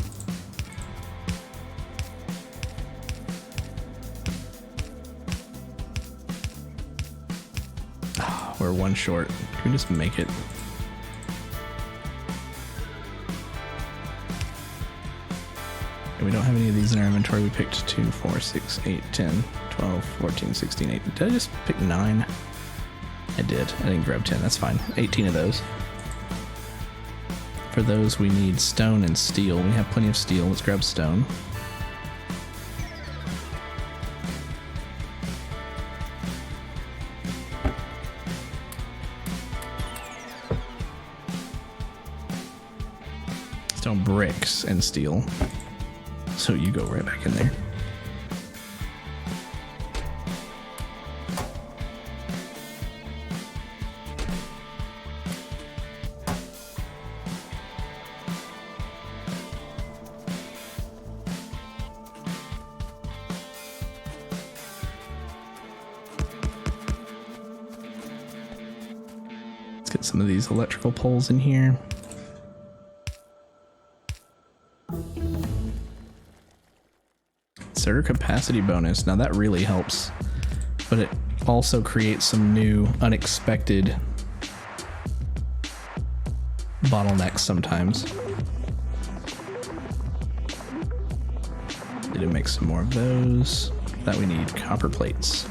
We're 1 short. Can we just make it? And we don't have any of these in our inventory. We picked 2, 4, 6, 8, 10, 12, 14, 16, 18. Did I just pick 9? I did. I didn't grab 10. That's fine. 18 of those. For those, we need stone and steel. We have plenty of steel. Let's grab stone. Stone bricks and steel. So you go right back in there. Let's get some of these electrical poles in here. Inserter capacity bonus. Now that really helps, but it also creates some new unexpected bottlenecks sometimes. Need to make some more of those. For that we need copper plates.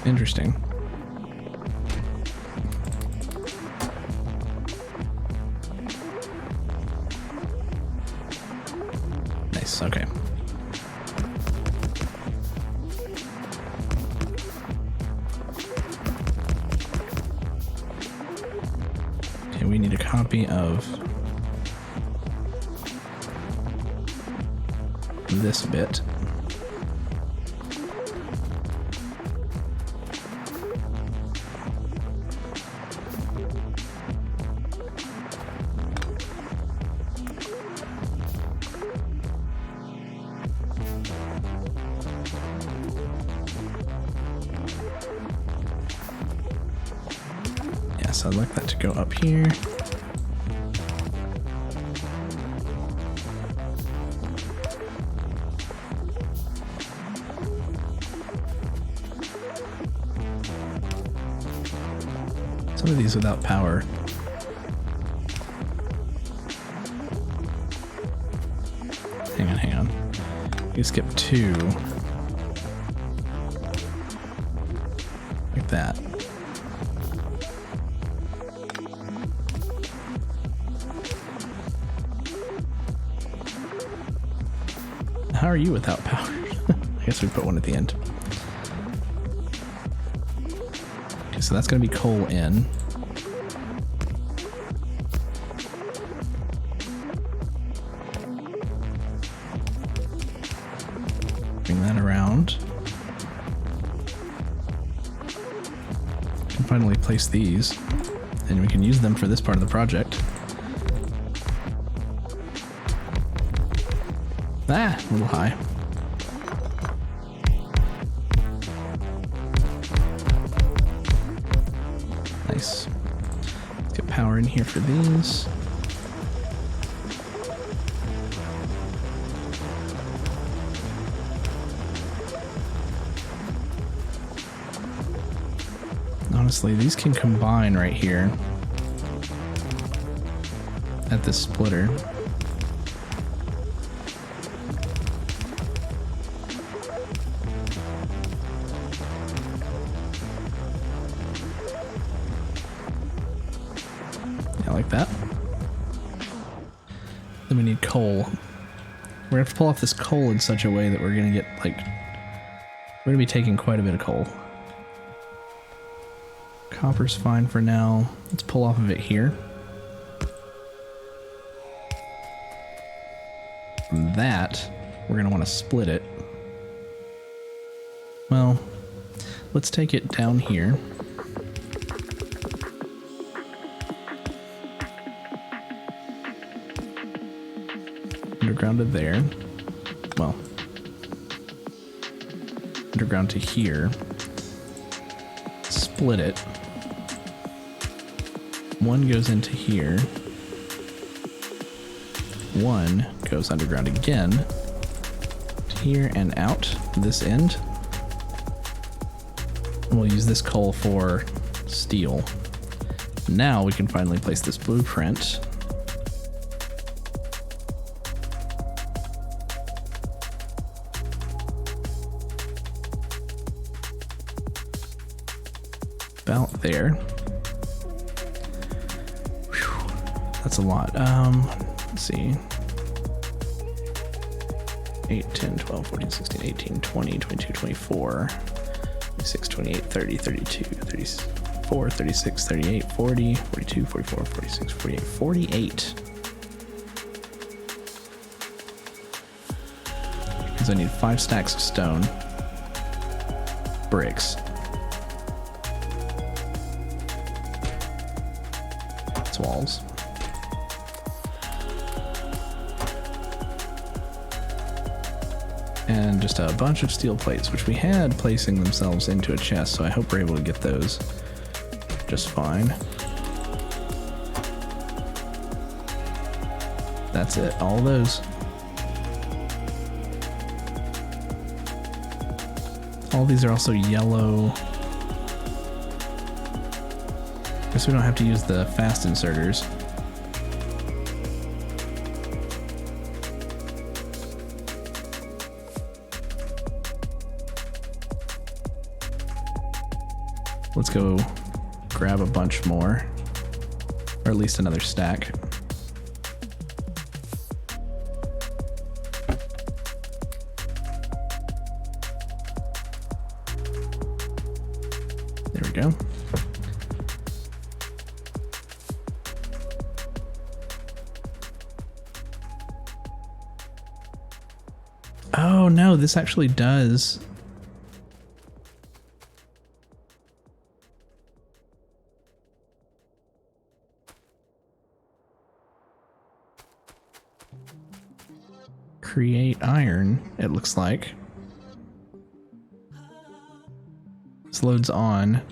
Interesting. Okay. Okay, we need a copy of this bit. So I'd like that to go up here. Some of these without power. Hang on. We skip 2. Like that. How are you without power? I guess we put one at the end. Okay, so that's going to be coal in. Bring that around. Can finally place these, and we can use them for this part of the project. Ah, a little high. Nice. Let's get power in here for these. Honestly, these can combine right here at this splitter. Like that. Then we need coal. We're gonna have to pull off this coal in such a way that we're gonna get, like, we're gonna be taking quite a bit of coal. Copper's fine for now. Let's pull off of it here. From that, we're gonna want to split it. Well, let's take it down here. Underground to there. Well, underground to here. Split it. One goes into here. One goes underground again. To here and out this end. And we'll use this coal for steel. Now we can finally place this blueprint. About there. Whew. That's a lot. Let's see. 8, 10, 12, 14, 16, 18, 20, 22, 24, 26, 28, 30, 32, 34, 36, 38, 40, 42, 44, 46, 48, 48. Because I need 5 stacks of stone. Bricks. Walls. And just a bunch of steel plates, which we had placing themselves into a chest, so I hope we're able to get those just fine. That's it, all those. All these are also yellow. Guess we don't have to use the fast inserters. Let's go grab a bunch more, or at least another stack. There we go. Oh no, this actually does. Create iron, it looks like. This loads on.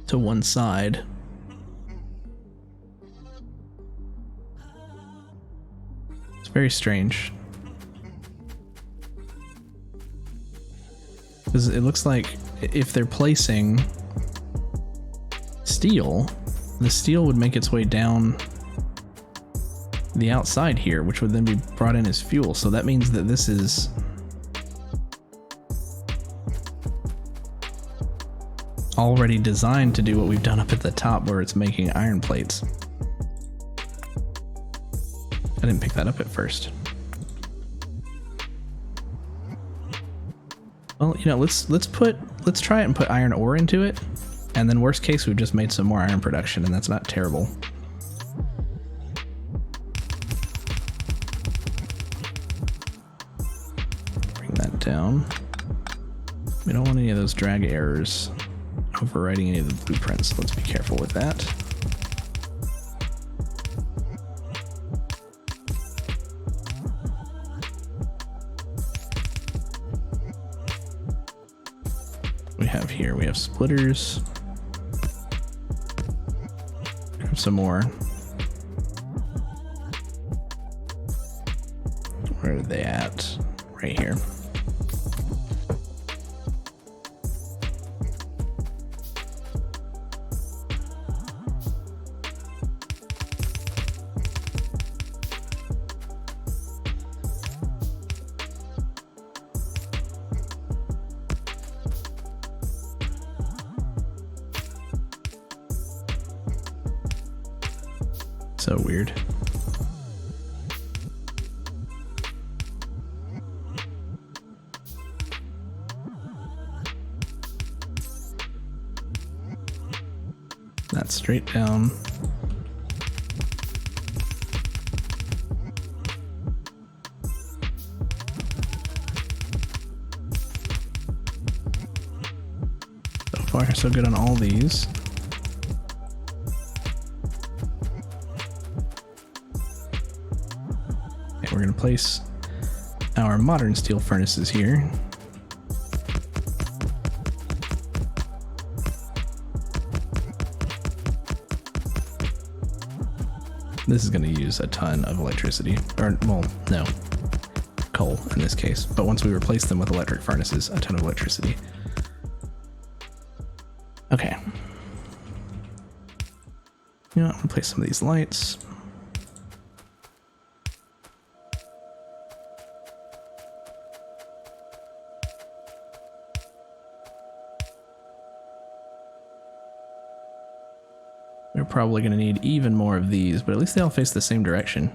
To one side. Very strange. Because it looks like if they're placing steel, the steel would make its way down the outside here, which would then be brought in as fuel. So that means that this is already designed to do what we've done up at the top where it's making iron plates. I didn't pick that up at first. Well, you know, let's try it and put iron ore into it, and then worst case we've just made some more iron production, and that's not terrible. Bring that down. We don't want any of those drag errors overwriting any of the blueprints. Let's be careful with that. We have splitters. We have some more. Where are they at? Right here. So weird. That's straight down. So far, so good on all these. We're going to place our modern steel furnaces here. This is going to use a ton of electricity, or, well, no, coal in this case. But once we replace them with electric furnaces, a ton of electricity. Okay. You know, I'm going to place some of these lights. We're probably going to need even more of these, but at least they all face the same direction.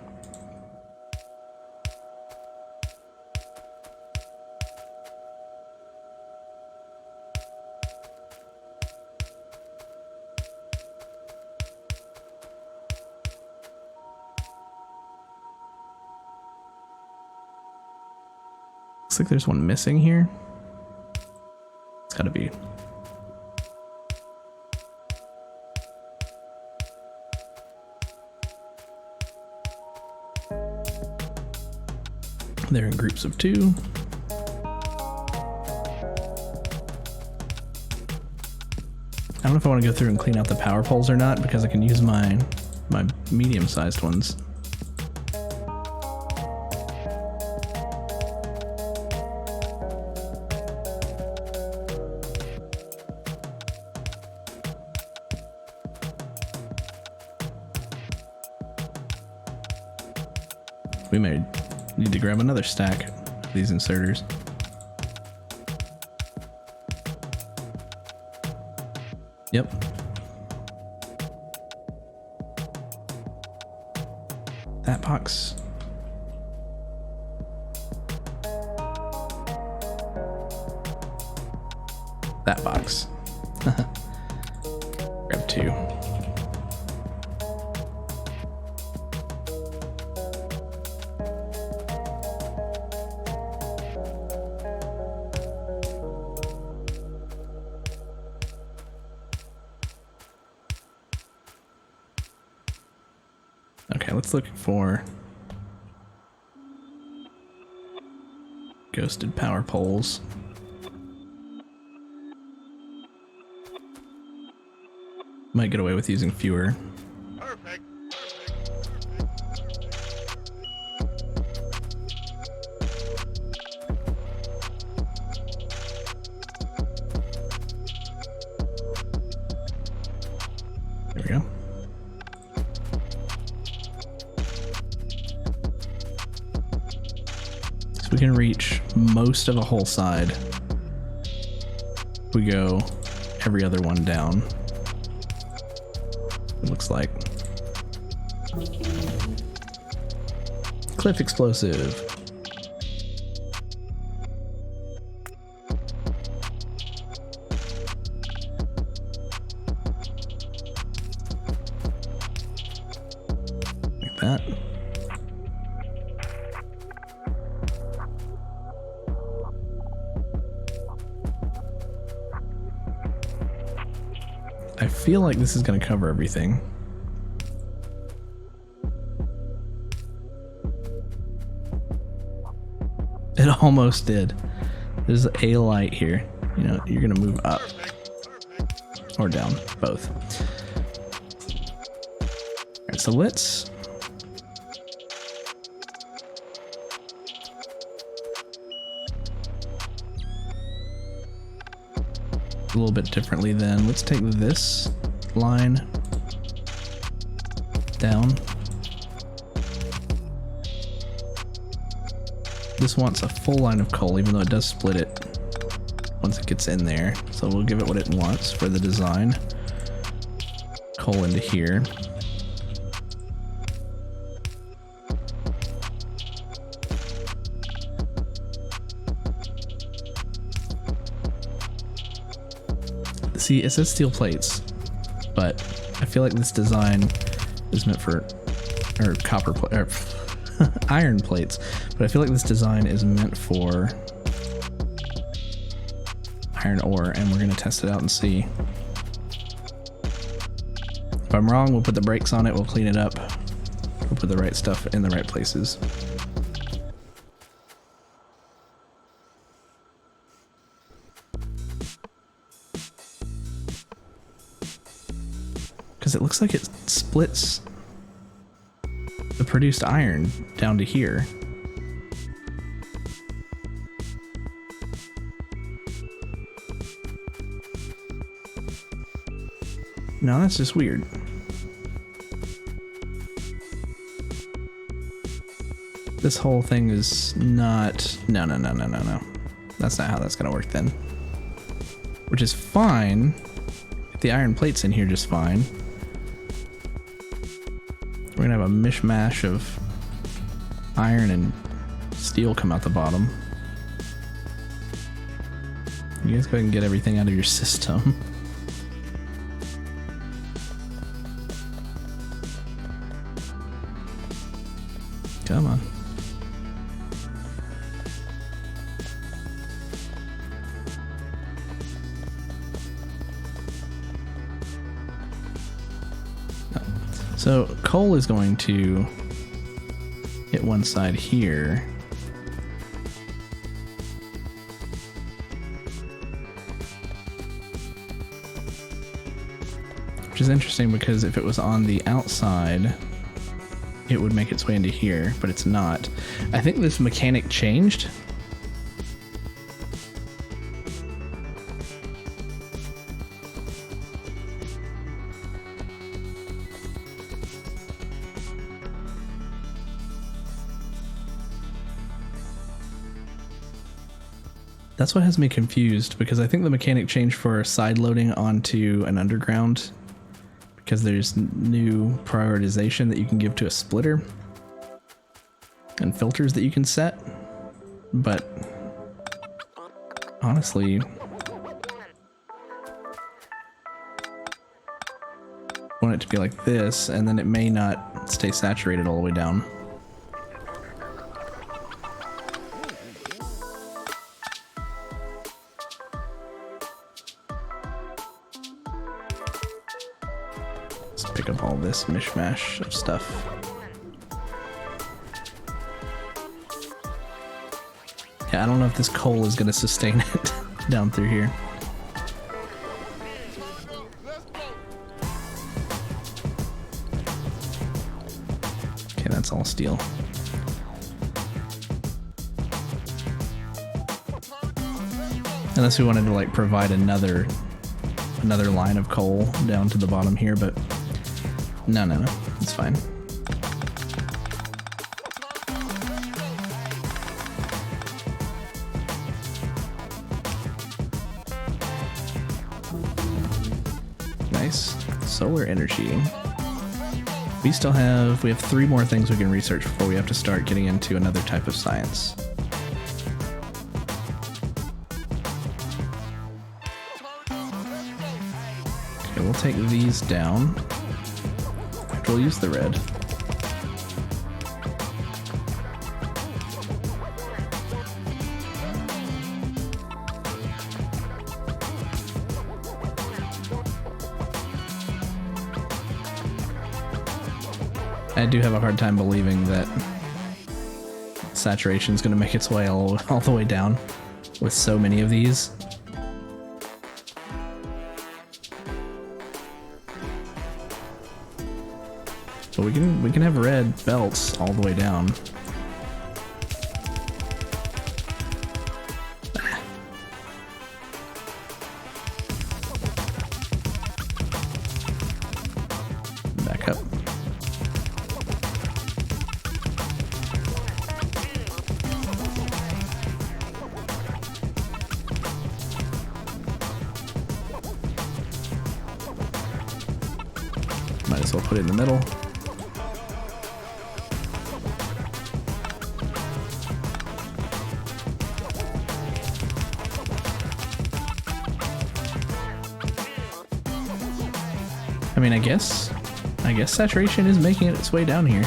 Looks like there's one missing here. It's got to be. They're in groups of 2. I don't know if I want to go through and clean out the power poles or not, because I can use my medium-sized ones. We may need to grab another stack of these inserters. Yep. That box. That box. Grab 2. Okay, let's look for ghosted power poles. Might get away with using fewer. Perfect. There we go. We can reach most of a whole side. We go every other one down. It looks like. Cliff explosive. Like that. I feel like this is going to cover everything. It almost did. There's a light here. You know, you're going to move up or down, both. All right, so let's a little bit differently then. Let's take this line down. This wants a full line of coal, even though it does split it once it gets in there. So we'll give it what it wants for the design. Coal into here. See, it says steel plates, but I feel like this design is meant for, or copper plate, or iron plates, but I feel like this design is meant for iron ore, and we're going to test it out and see. If I'm wrong, we'll put the brakes on it, we'll clean it up, we'll put the right stuff in the right places. Because it looks like it splits the produced iron down to here. No, that's just weird. This whole thing is not... No. That's not how that's gonna work then. Which is fine. If the iron plate's in here just fine. We're gonna have a mishmash of iron and steel come out the bottom. You guys go ahead and get everything out of your system. Come on. So coal is going to hit one side here. Which is interesting because if it was on the outside, it would make its way into here, but it's not. I think this mechanic changed. That's what has me confused, because I think the mechanic changed for side loading onto an underground, because there's new prioritization that you can give to a splitter and filters that you can set. But honestly, I want it to be like this, and then it may not stay saturated all the way down. Pick up all this mishmash of stuff. Yeah, I don't know if this coal is going to sustain it down through here. Okay, that's all steel. Unless we wanted to like provide another line of coal down to the bottom here, but no, it's fine. Nice. Solar energy. We have 3 more things we can research before we have to start getting into another type of science. Okay, we'll take these down. We'll use the red. I do have a hard time believing that saturation is going to make its way all the way down with so many of these. But we can have red belts all the way down. Back up. Might as well put it in the middle. I mean, I guess saturation is making it its way down here.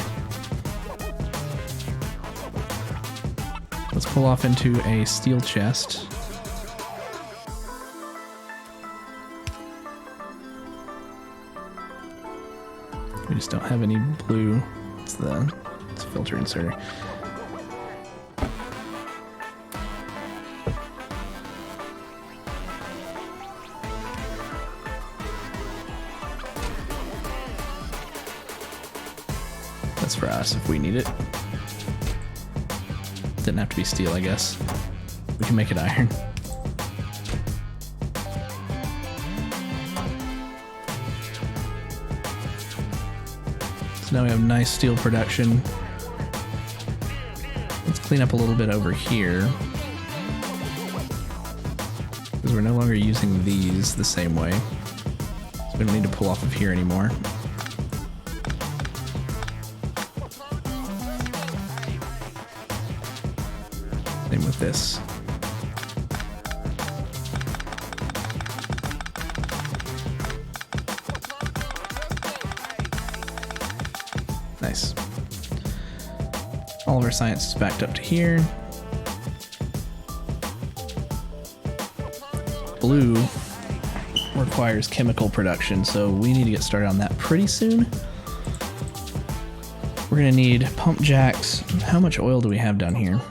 Let's pull off into a steel chest. We just don't have any blue. It's a filter inserter. That's for us if we need it. Didn't have to be steel, I guess. We can make it iron. So now we have nice steel production. Let's clean up a little bit over here, because we're no longer using these the same way. So we don't need to pull off of here anymore. Same with this. Nice. All of our science is backed up to here. Blue requires chemical production, so we need to get started on that pretty soon. We're gonna need pump jacks. How much oil do we have down here?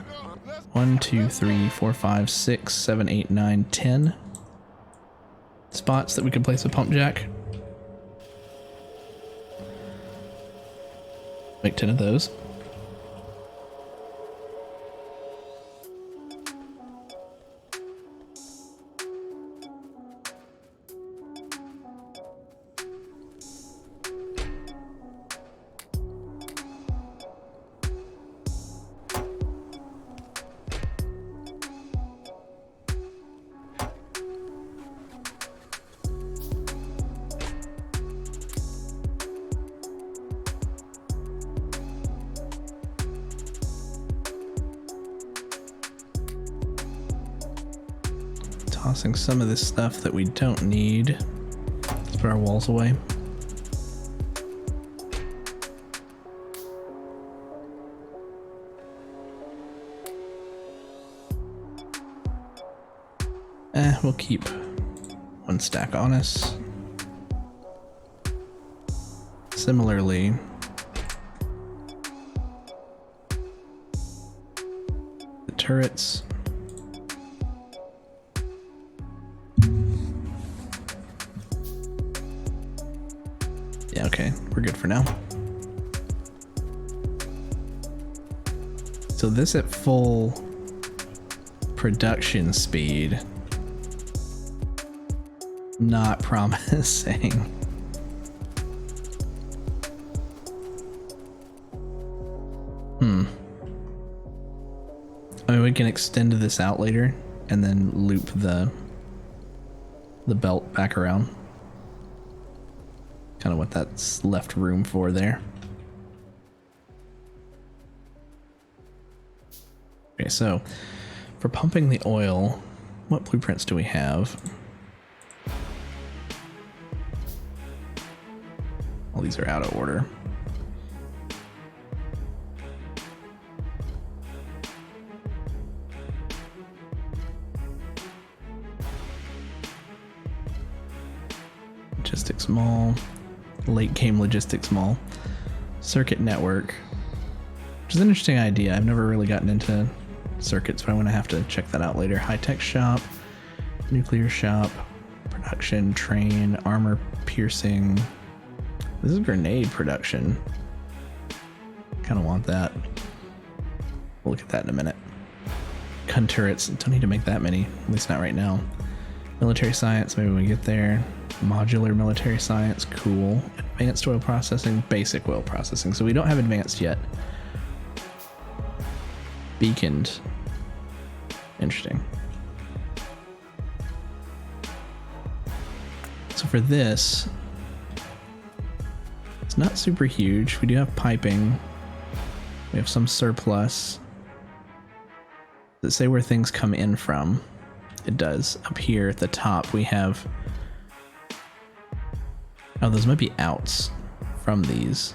1, 2, 3, 4, 5, 6, 7, 8, 9, 10 spots that we can place a pump jack. Make 10 of those. Tossing some of this stuff that we don't need. Let's put our walls away. We'll keep 1 stack on us. Similarly, the turrets. Yeah, okay, we're good for now. So this at full production speed, not promising. I mean, we can extend this out later and then loop the belt back around. Kind of what that's left room for there. Okay, so for pumping the oil, what blueprints do we have? All these are out of order. Logistics Mall, late game Logistics Mall, Circuit Network, which is an interesting idea. I've never really gotten into circuits, but I'm going to have to check that out later. High-tech shop, nuclear shop, production, train, armor piercing. This is grenade production. Kind of want that. We'll look at that in a minute. Gun turrets, don't need to make that many, at least not right now. Military science, maybe when we get there. Modular military science, cool. Advanced oil processing, basic oil processing. So we don't have advanced yet. Beaconed. Interesting. So for this, it's not super huge. We do have piping. We have some surplus. Does it say where things come in from? It does. Up here at the top we have... Oh, those might be outs from these,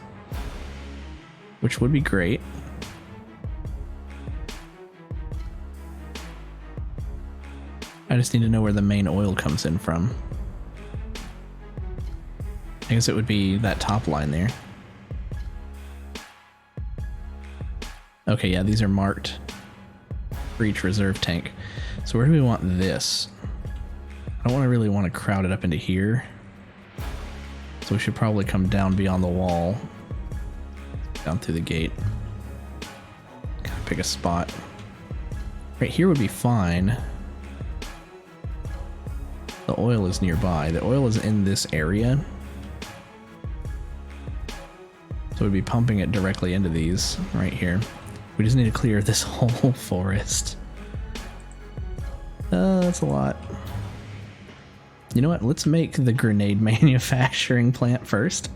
which would be great. I just need to know where the main oil comes in from. I guess it would be that top line there. Okay, yeah, these are marked for each reserve tank. So where do we want this? I don't really want to crowd it up into here. So we should probably come down beyond the wall. Down through the gate. Kind of pick a spot. Right here would be fine. The oil is nearby. The oil is in this area. So we'd be pumping it directly into these right here. We just need to clear this whole forest. That's a lot. You know what? Let's make the grenade manufacturing plant first.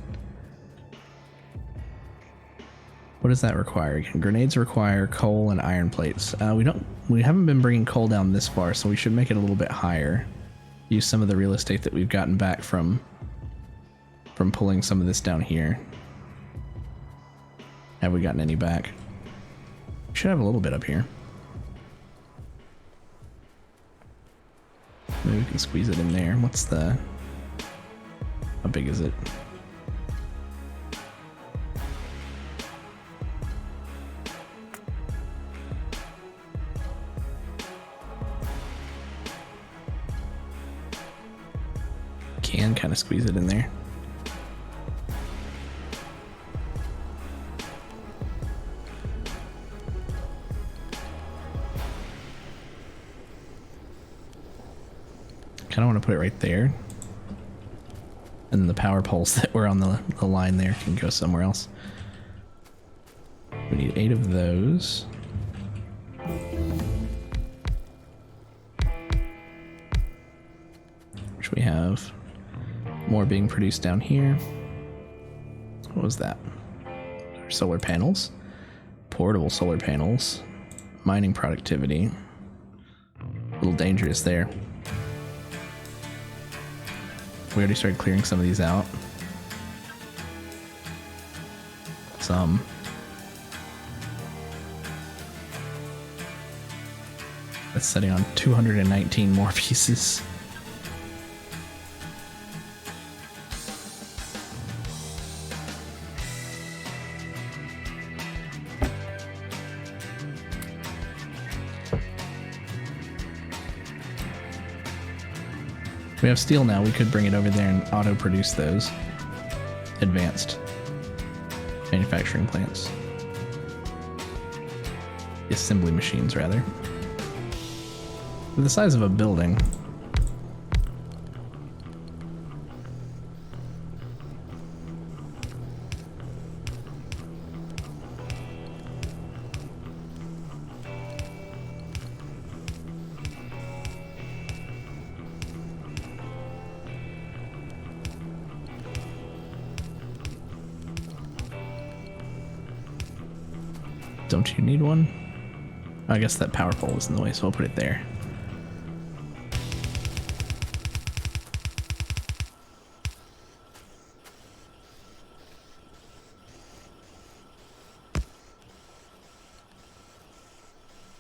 What does that require again? Grenades require coal and iron plates. We haven't been bringing coal down this far, so we should make it a little bit higher. Use some of the real estate that we've gotten back from pulling some of this down here. Have we gotten any back? We should have a little bit up here. Maybe we can squeeze it in there. What's the... How big is it? Can kind of squeeze it in there. Kind of want to put it right there. And the power poles that were on the line there can go somewhere else. We need 8 of those. Which we have more being produced down here. What was that? Our solar panels. Portable solar panels. Mining productivity. A little dangerous there. We already started clearing some of these out. Some. That's setting on 219 more pieces. We have steel now, we could bring it over there and auto-produce those. Advanced manufacturing plants. Assembly machines, rather. The size of a building. Don't you need one? I guess that power pole was in the way, so I'll put it there.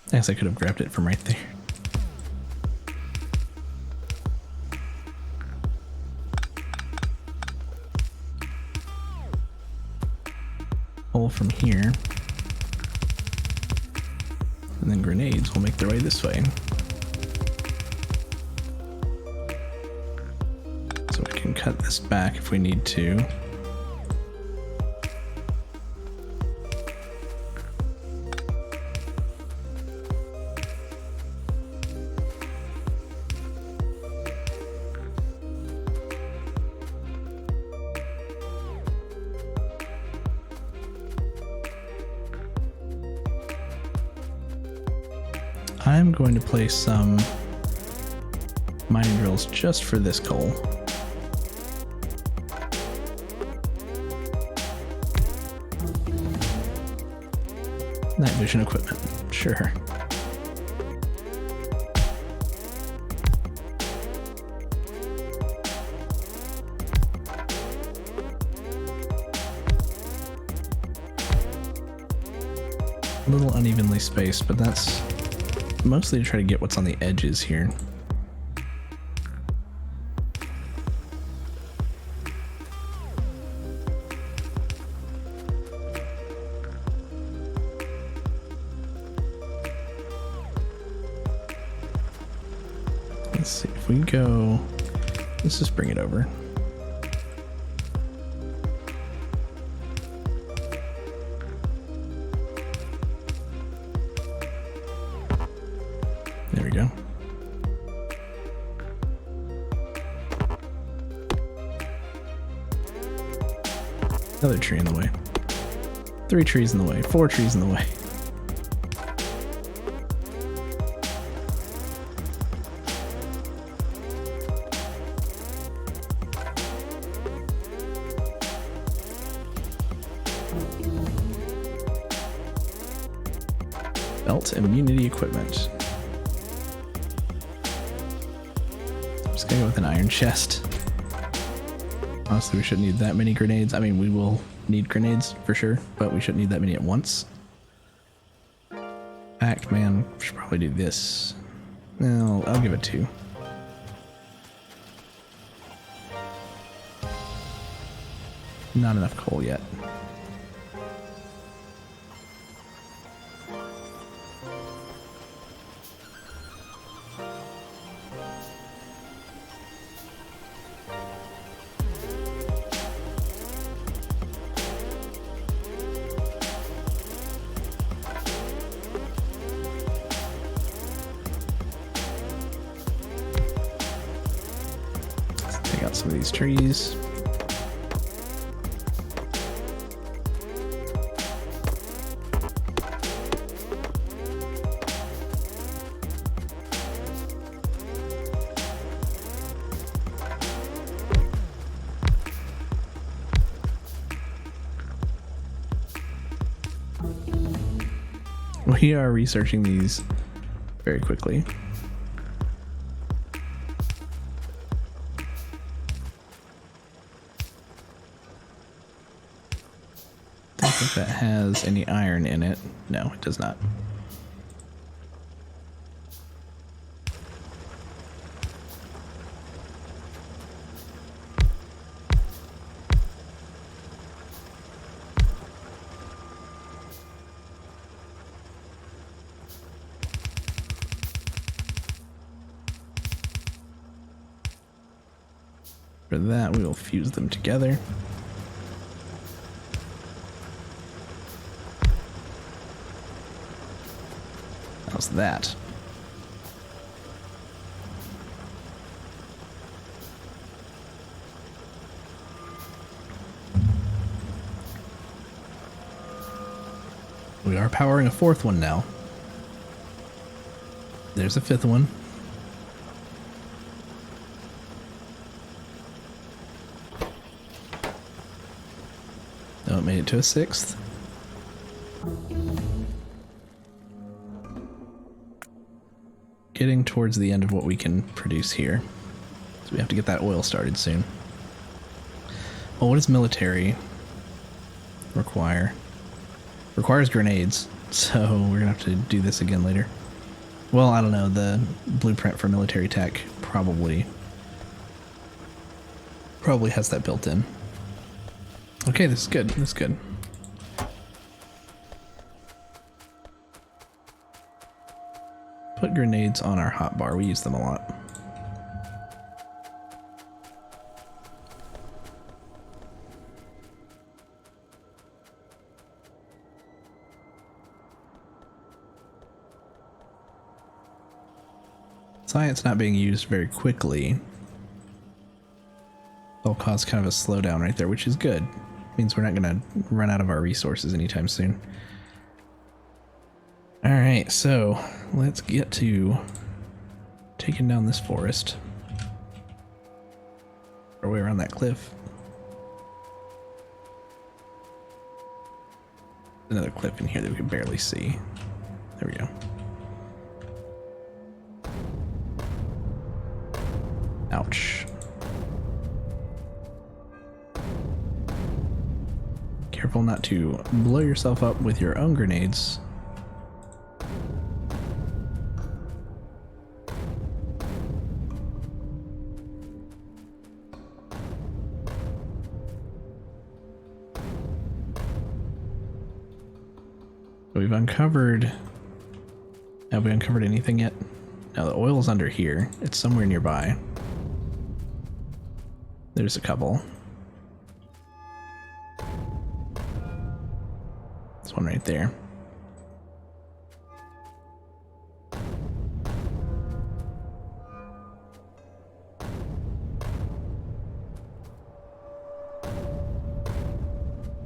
I guess I could have grabbed it from right there. Hole from here. And then grenades will make their way this way. So we can cut this back if we need to. I'm going to place some mining drills just for this coal. Night vision equipment, sure. A little unevenly spaced, but that's mostly to try to get what's on the edges here. Let's see if we go, let's just bring it over. There we go. Another tree in the way. 3 trees in the way. 4 trees in the way. Belt immunity equipment. Just gonna go with an iron chest. Honestly, we shouldn't need that many grenades. I mean, we will need grenades for sure, but we shouldn't need that many at once. Man, we should probably do this. No, I'll give it 2. Not enough coal yet. Take out some of these trees. We are researching these very quickly. Don't think that has any iron in it. No, it does not. For that, we will fuse them together. How's that? We are powering a 4th one now. There's a 5th one. Oh, it made it to a 6th. getting towards the end of what we can produce here. So we have to get that oil started soon. Oh, what does military require? Requires grenades, so we're gonna have to do this again later. Well, I don't know, the blueprint for military tech probably has that built in. Okay, this is good, this is good. Put grenades on our hotbar, we use them a lot. Science not being used very quickly will cause kind of a slowdown right there, which is good. Means we're not going to run out of our resources anytime soon. Alright, so let's get to taking down this forest. Our way around that cliff. Another cliff in here that we can barely see. There we go. Ouch. Careful not to blow yourself up with your own grenades. We've uncovered... Have we uncovered anything yet? No, the oil's under here. It's somewhere nearby. There's a couple. There's one right there.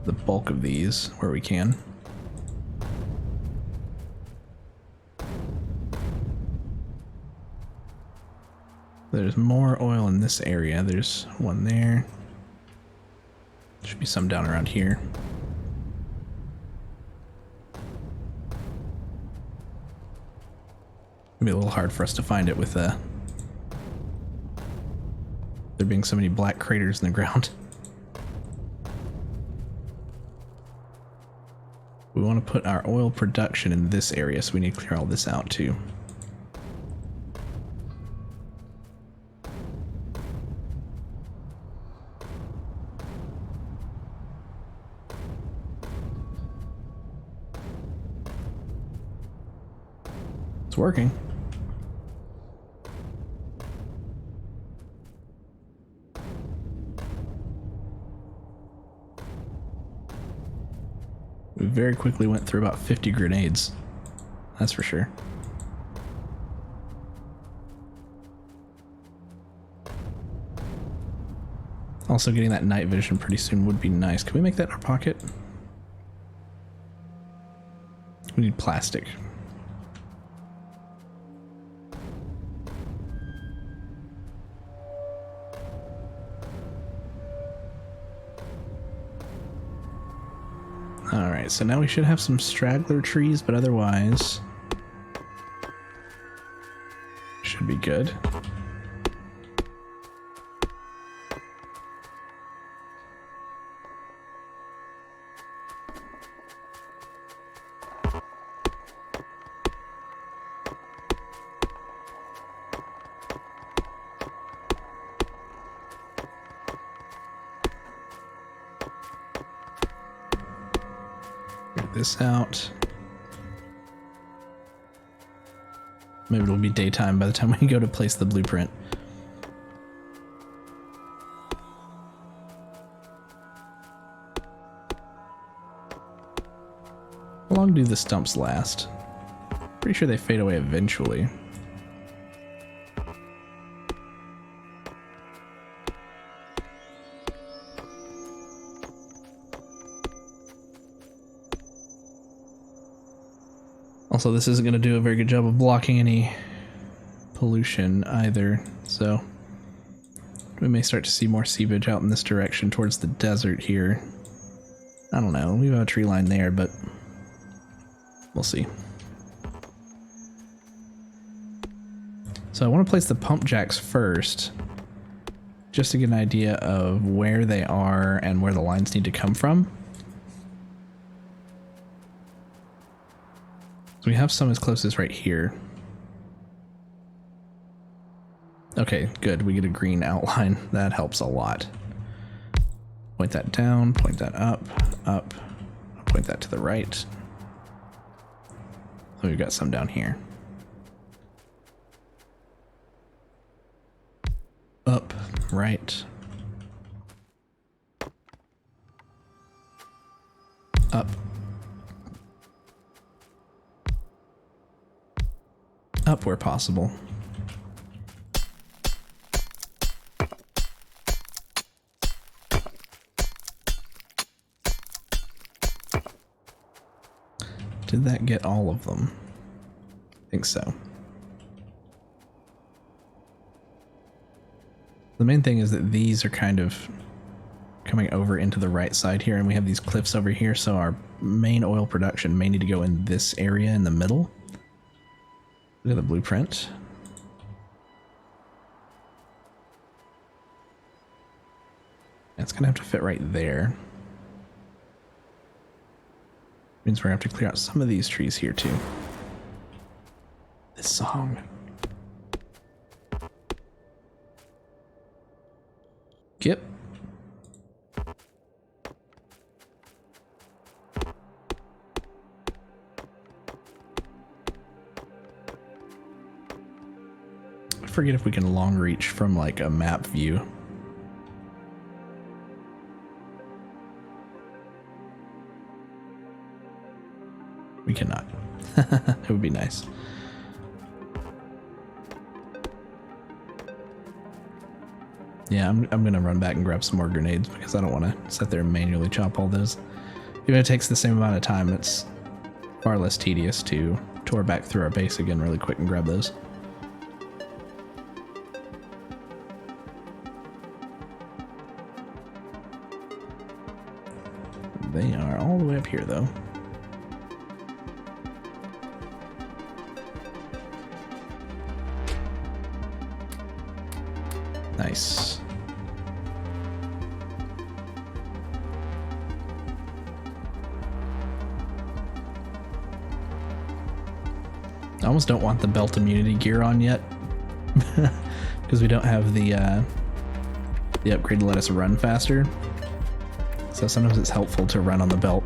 The bulk of these where we can. There's more oil in this area. There's one there. Should be some down around here. It'll be a little hard for us to find it with there being so many black craters in the ground. We want to put our oil production in this area, so we need to clear all this out too. It's working. We very quickly went through about 50 grenades. That's for sure. Also, getting that night vision pretty soon would be nice. Can we make that in our pocket? We need plastic. Alright, so now we should have some straggler trees, but otherwise should be good. This out. Maybe it'll be daytime by the time we go to place the blueprint. How long do the stumps last? Pretty sure they fade away eventually. Also, this isn't going to do a very good job of blocking any pollution either, so we may start to see more seepage out in this direction towards the desert here. I don't know, we have a tree line there, but we'll see. So I want to place the pump jacks first, just to get an idea of where they are and where the lines need to come from. So we have some as close as right here. Okay, good. We get a green outline. That helps a lot. Point that down, point that up, up, point that to the right. So we've got some down here. Up, right. Up. Up where possible. Did that get all of them? I think so. The main thing is that these are kind of coming over into the right side here, and we have these cliffs over here, so our main oil production may need to go in this area in the middle. Look at the blueprint. It's gonna have to fit right there. Means we're gonna have to clear out some of these trees here too. This song. Yep. I forget if we can long reach from like a map view. We cannot. It would be nice. Yeah, I'm gonna run back and grab some more grenades because I don't want to sit there and manually chop all those. Even if it takes the same amount of time, it's far less tedious to tour back through our base again really quick and grab those. They are all the way up here though. Nice. I almost don't want the belt immunity gear on yet because we don't have the upgrade to let us run faster. So sometimes it's helpful to run on the belt.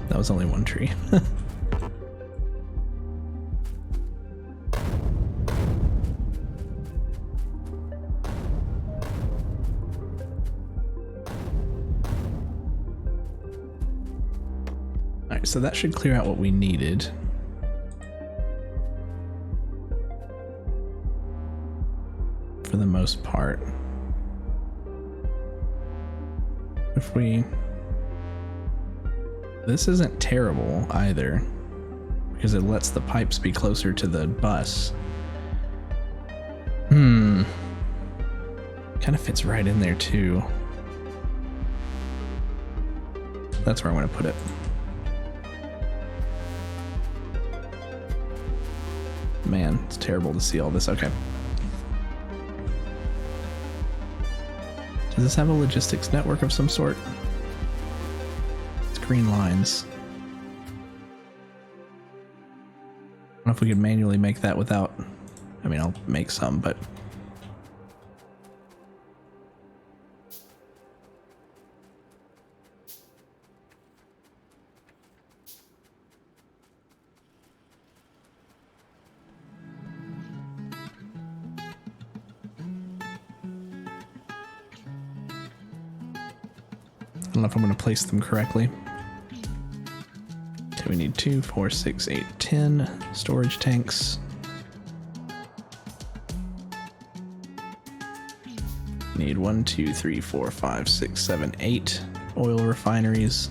That was only one tree. Alright, so that should clear out what we needed. For the most part. If we... This isn't terrible either, because it lets the pipes be closer to the bus. Kind of fits right in there too. That's where I'm going to put it. Man, it's terrible to see all this. Okay. Does this have a logistics network of some sort? Green lines. I don't know if we could manually make that without... I mean, I'll make some, but... I don't know if I'm going to place them correctly. Okay, we need 2, 4, 6, 8, 10 storage tanks. Need 1, 2, 3, 4, 5, 6, 7, 8 oil refineries.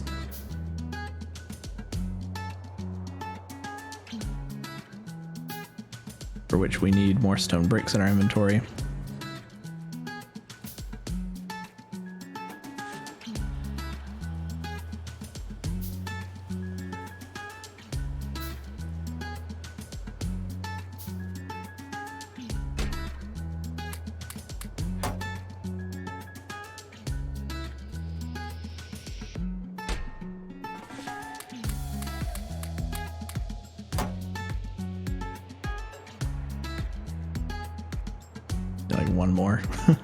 For which we need more stone bricks in our inventory. Like one more. I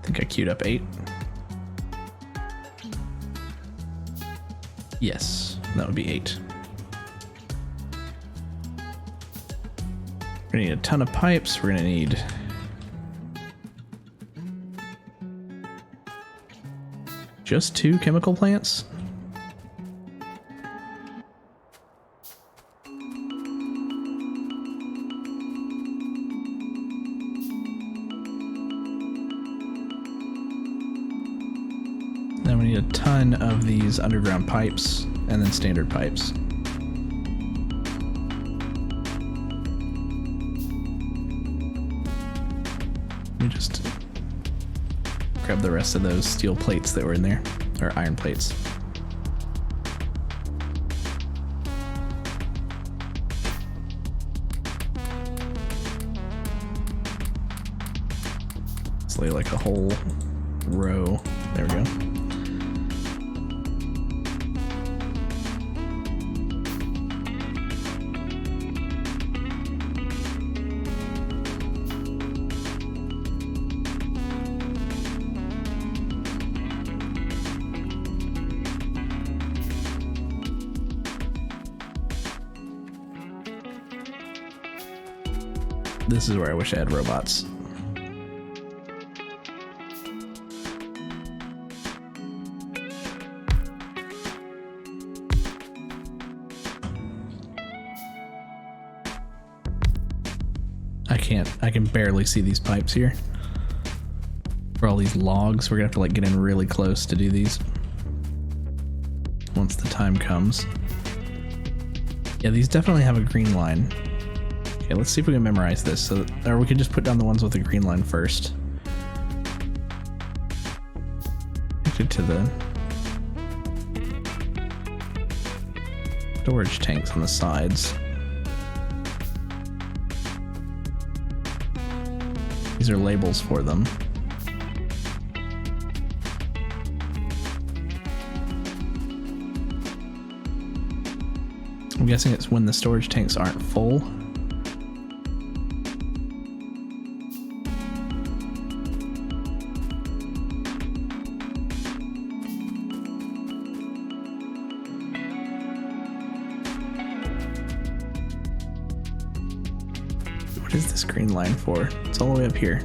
think I queued up 8. Yes, that would be 8. We're gonna need a ton of pipes. We're gonna need just 2 chemical plants. Then we need a ton of these underground pipes and then standard pipes. Let me just grab the rest of those steel plates that were in there, or iron plates. Let's lay like a whole row. There we go. This is where I wish I had robots. I can barely see these pipes here. For all these logs, we're gonna have to like get in really close to do these. Once the time comes. Yeah, these definitely have a green line. Okay, let's see if we can memorize this. So, or we could just put down the ones with the green line first. Connected to the storage tanks on the sides. These are labels for them. I'm guessing it's when the storage tanks aren't full. What is this green line for? It's all the way up here.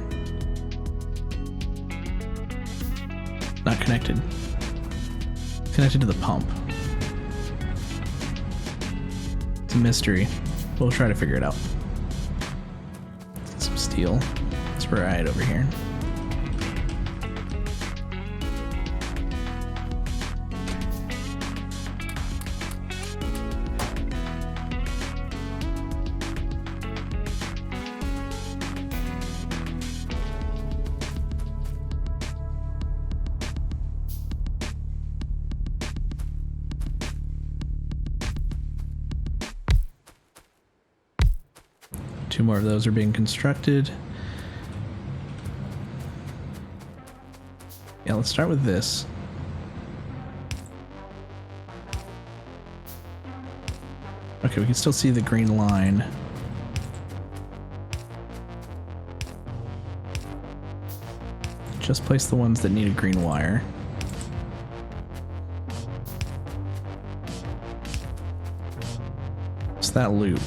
Not connected. Connected to the pump. It's a mystery. We'll try to figure it out. Some steel. That's right over here. Two more of those are being constructed. Yeah, let's start with this. Okay, we can still see the green line. Just place the ones that need a green wire. It's that loop.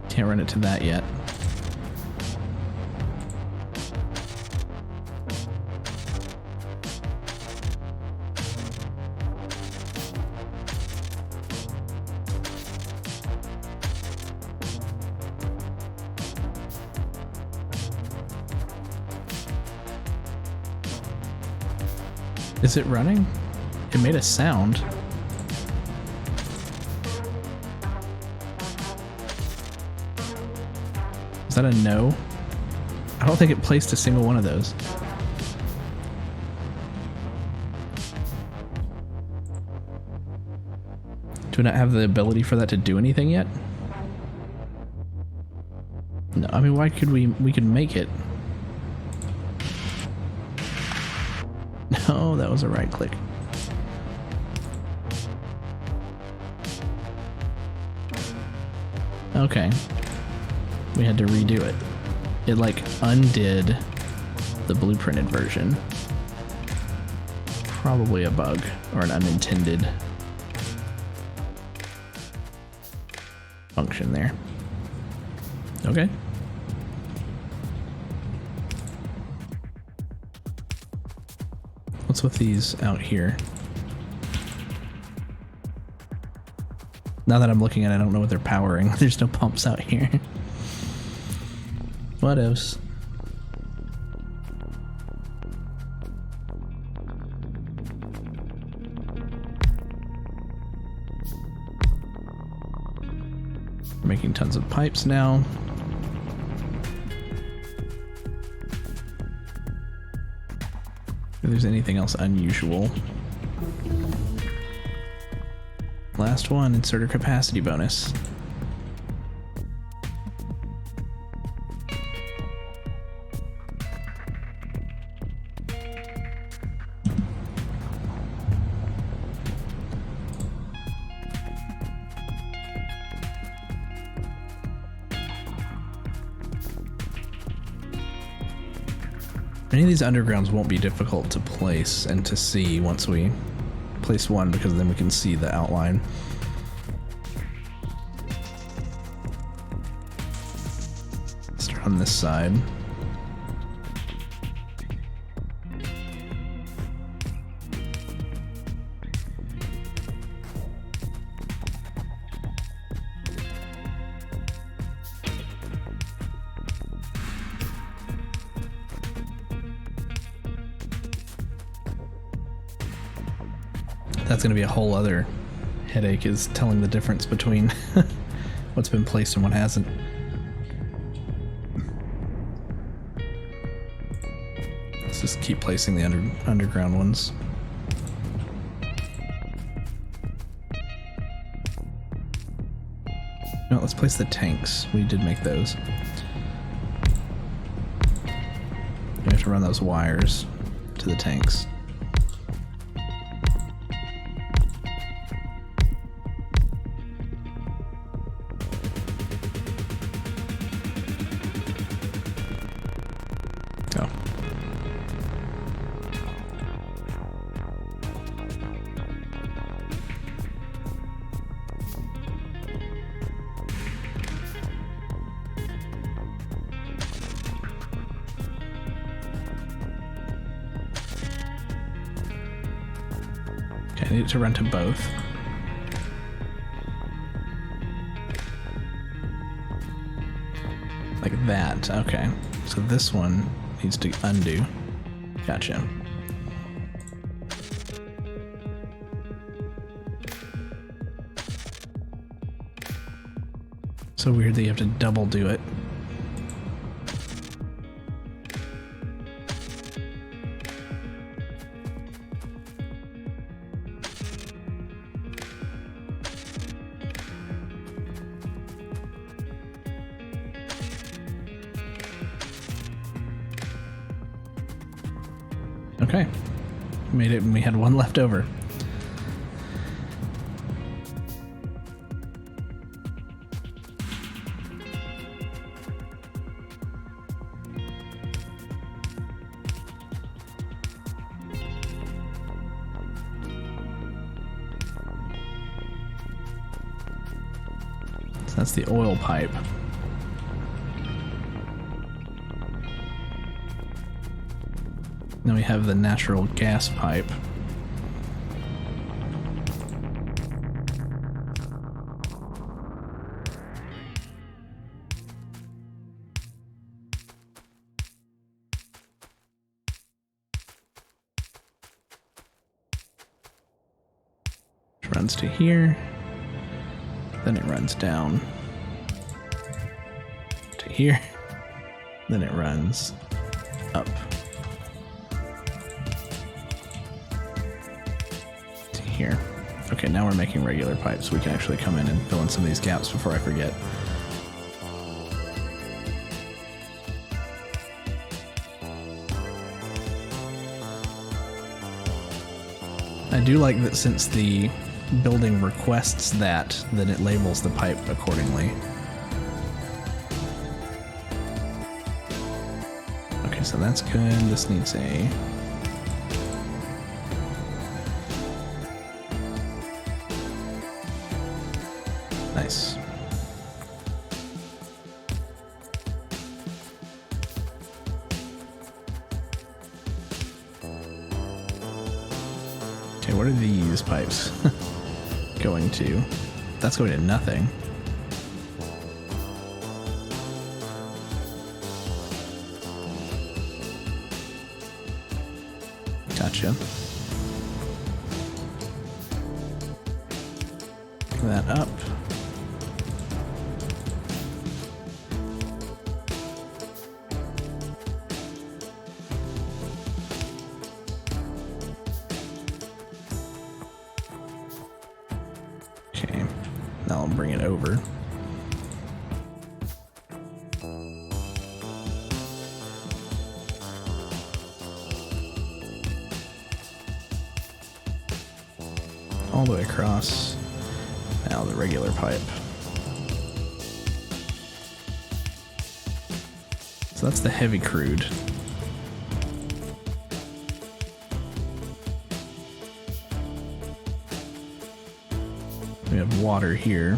Can't run it to that yet. Is it running? It made a sound. Is that a no? I don't think it placed a single one of those. Do we not have the ability for that to do anything yet? No, I mean, why could we could make it. No, that was a right click. Okay. We had to redo it. It like undid the blueprinted version. Probably a bug or an unintended function there. Okay. What's with these out here? Now that I'm looking at it, I don't know what they're powering. There's no pumps out here. What else? We're making tons of pipes now. If there's anything else unusual. Last one, inserter capacity bonus. Any of these undergrounds won't be difficult to place and to see once we place one, because then we can see the outline. Start on this side. That's going to be a whole other headache, is telling the difference between what's been placed and what hasn't. Let's just keep placing the underground ones. No, let's place the tanks. We did make those. We have to run those wires to the tanks. I need to run to both. Like that, okay. So this one needs to undo. Gotcha. So weird that you have to double do it. Okay, made it, and we had one left over. So that's the oil pipe. Then we have the natural gas pipe. runs to here. Then it runs down to here. Then it runs up to here. Okay, now we're making regular pipes. We can actually come in and fill in some of these gaps before I forget. I do like that since the building requests that, then it labels the pipe accordingly. Okay, so that's good. This needs a... Nice. Okay, what are these pipes going to? That's going to nothing. Gotcha. That up. Okay, now I'll bring it over. All the way across. Now the regular pipe. So that's the heavy crude. We have water here.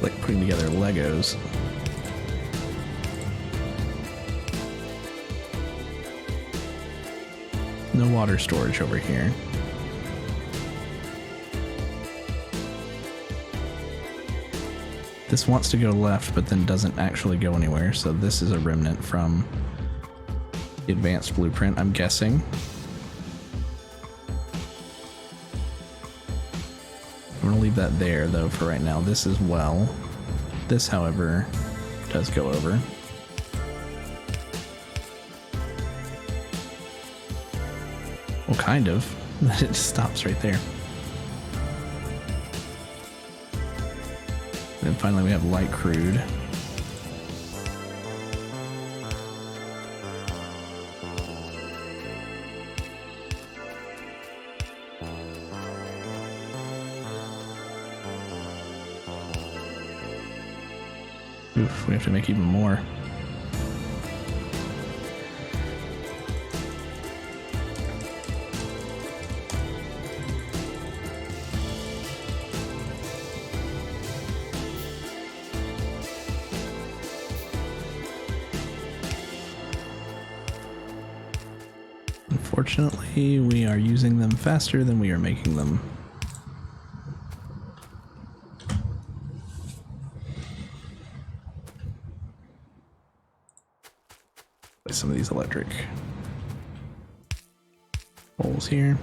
Like putting together Legos. No water storage over here. This wants to go left, but then doesn't actually go anywhere, so this is a remnant from the advanced blueprint, I'm guessing. I'm gonna leave that there, though, for right now. This as well. This, however, does go over. Well, kind of. It just stops right there. And then finally we have light crude. Oof, we have to make even more. Unfortunately, we are using them faster than we are making them. Place some of these electric poles here.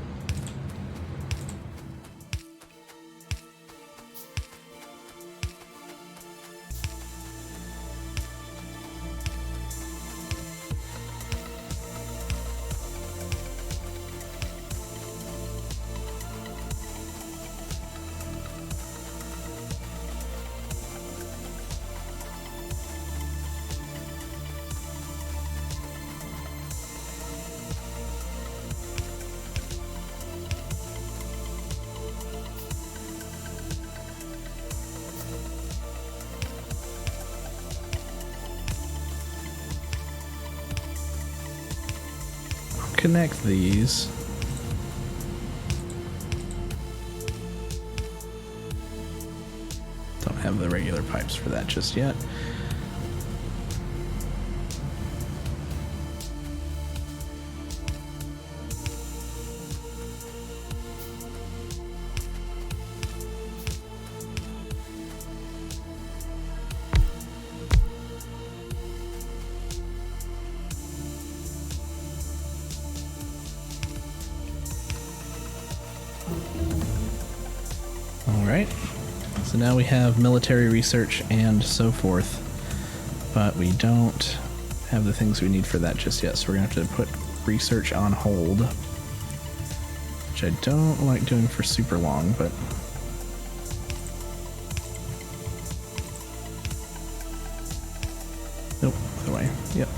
Connect these. Don't have the regular pipes for that just yet. So now we have military research and so forth, but we don't have the things we need for that just yet, so we're gonna have to put research on hold, which I don't like doing for super long, but nope, other way. Yep.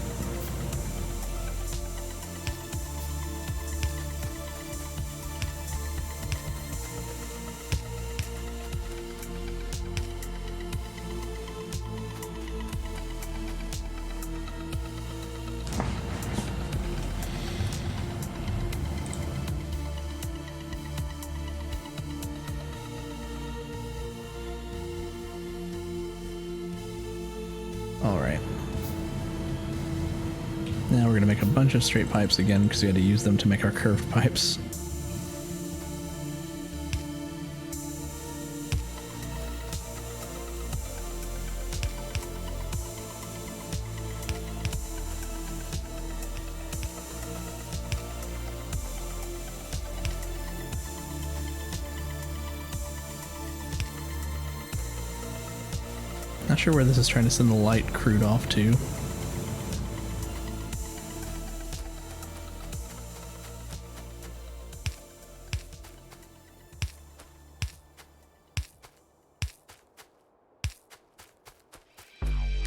Alright. Now we're going to make a bunch of straight pipes again because we had to use them to make our curved pipes. Not sure where this is trying to send the light crude off to.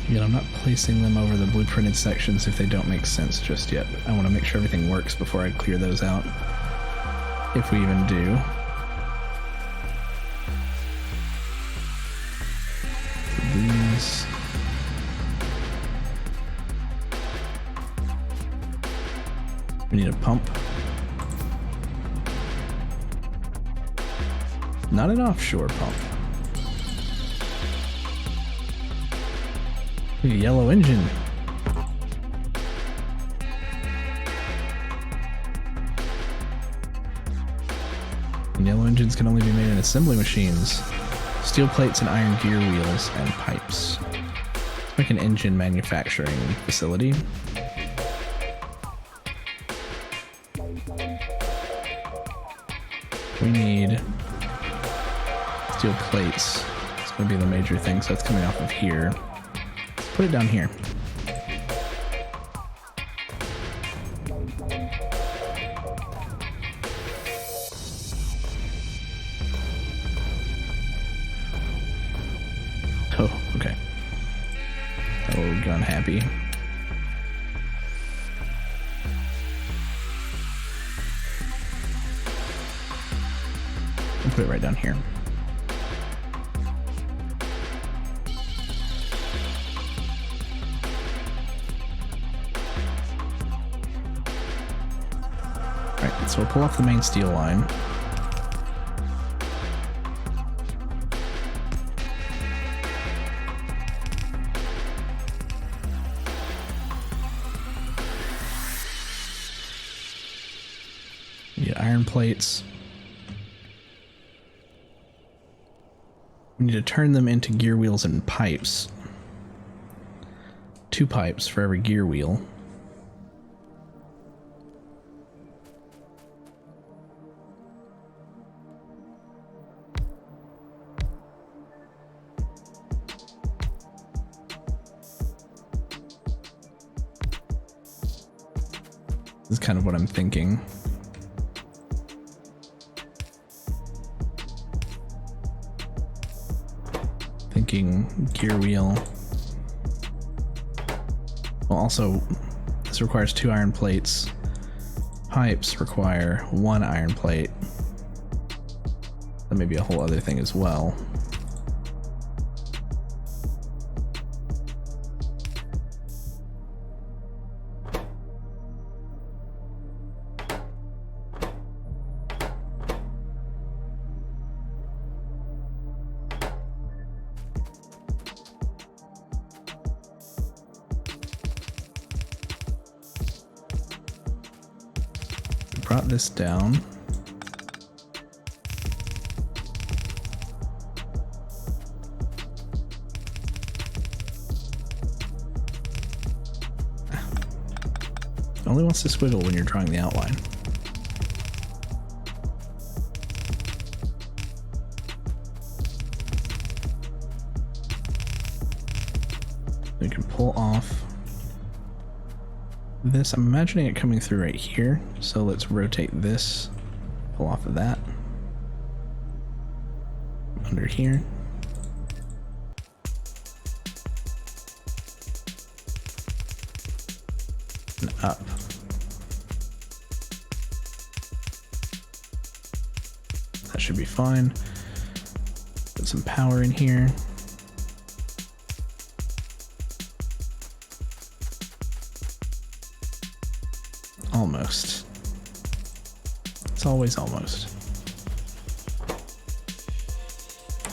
Yet I'm not placing them over the blueprinted sections if they don't make sense just yet. I want to make sure everything works before I clear those out. If we even do. These. We need a pump. Not an offshore pump. A yellow engine. And yellow engines can only be made in assembly machines. Steel plates and iron gear wheels and pipes. Let's make an engine manufacturing facility. We need steel plates. It's going to be the major thing, so that's coming off of here. Let's put it down here. Oh, okay. Oh, gun happy. I'll put it right down here. Alright, so we'll pull off the main steel line. Get iron plates. We need to turn them into gear wheels and pipes. 2 pipes for every gear wheel. This is kind of what I'm thinking. Gear wheel. Well, also, this requires 2 iron plates. Pipes require 1 iron plate. That may be a whole other thing as well. Brought this down. It only wants to squiggle when you're drawing the outline. we can pull off this. I'm imagining it coming through right here. So let's rotate this, pull off of that. Under here. And up. That should be fine. Put some power in here. Almost. It's always almost.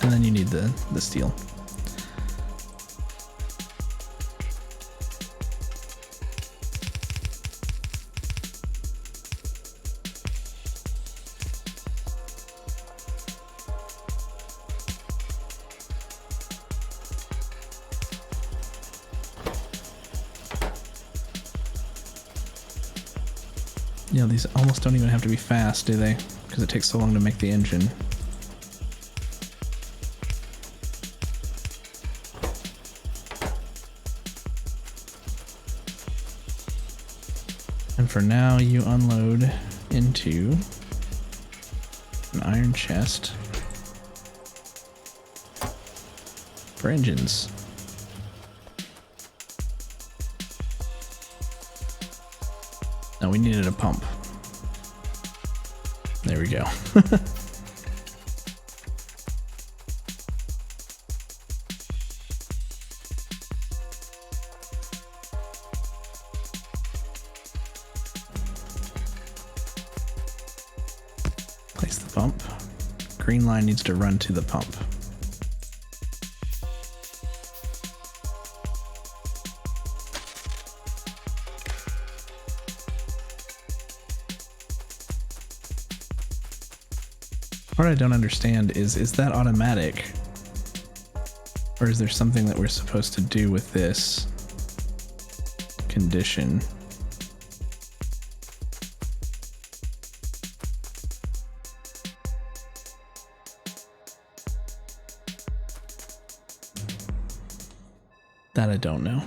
And then you need the steel. Yeah, these almost don't even have to be fast, do they? Because it takes so long to make the engine. And for now, you unload into an iron chest for engines. No, we needed a pump. There we go. Place the pump. Green line needs to run to the pump. What I don't understand is that automatic? Or is there something that we're supposed to do with this condition? That I don't know.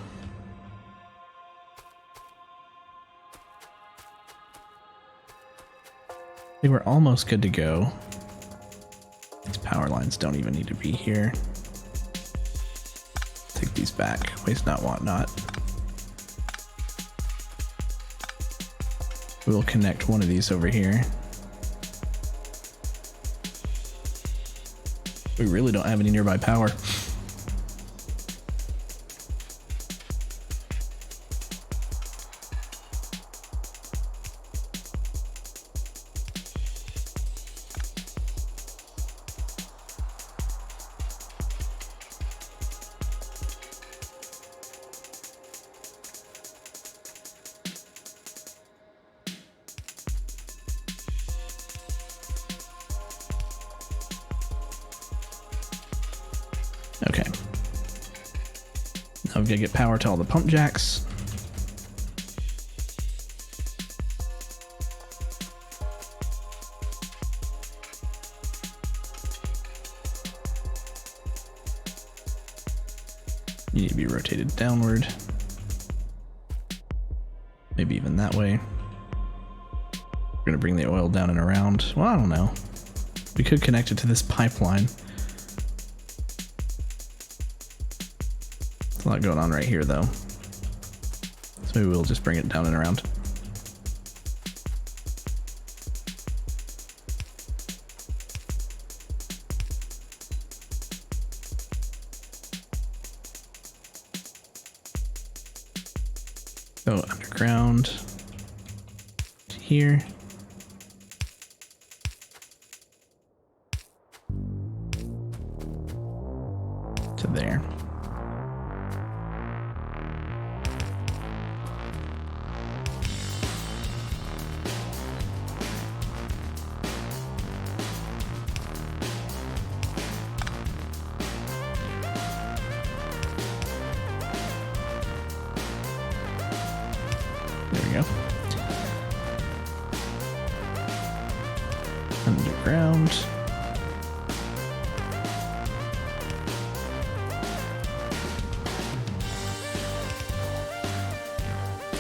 I think we're almost good to go. These power lines don't even need to be here. Take these back. Waste not, want not. We'll connect one of these over here. We really don't have any nearby power. Okay. Now we've got to get power to all the pump jacks. You need to be rotated downward. Maybe even that way. We're going to bring the oil down and around. Well, I don't know. We could connect it to this pipeline. A lot going on right here, though. So maybe we'll just bring it down and around. Go underground to here. To there. There we go. Underground.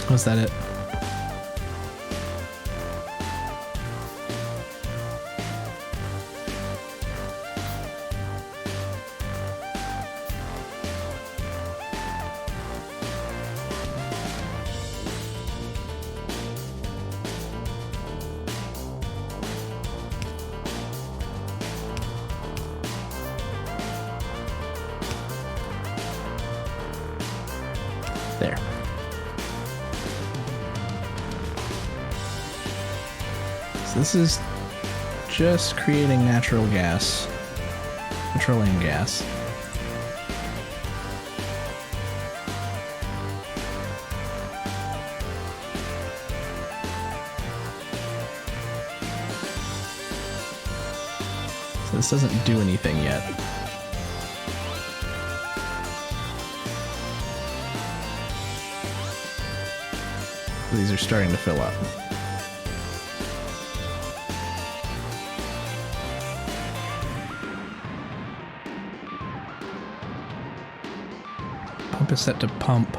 Was that it? There. So this is just creating natural gas, petroleum gas. So this doesn't do anything yet. These are starting to fill up. Pump is set to pump.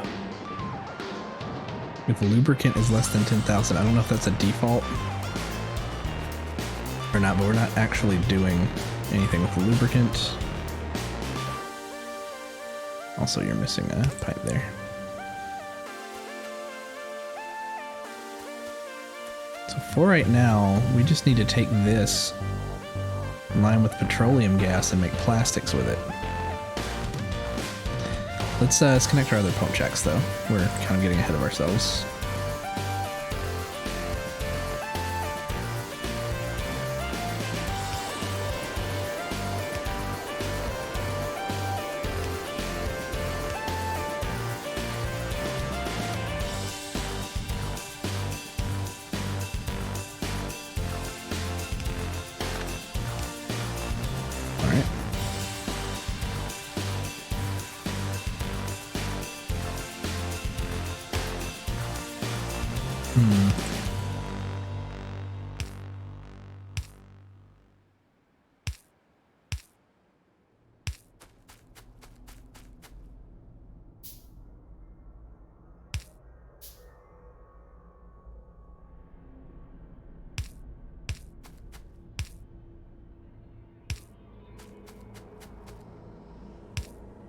If lubricant is less than 10,000, I don't know if that's a default or not, but we're not actually doing anything with the lubricant. Also, you're missing a pipe there. So for right now, we just need to take this in line with petroleum gas and make plastics with it. Let's connect our other pump jacks though. We're kind of getting ahead of ourselves.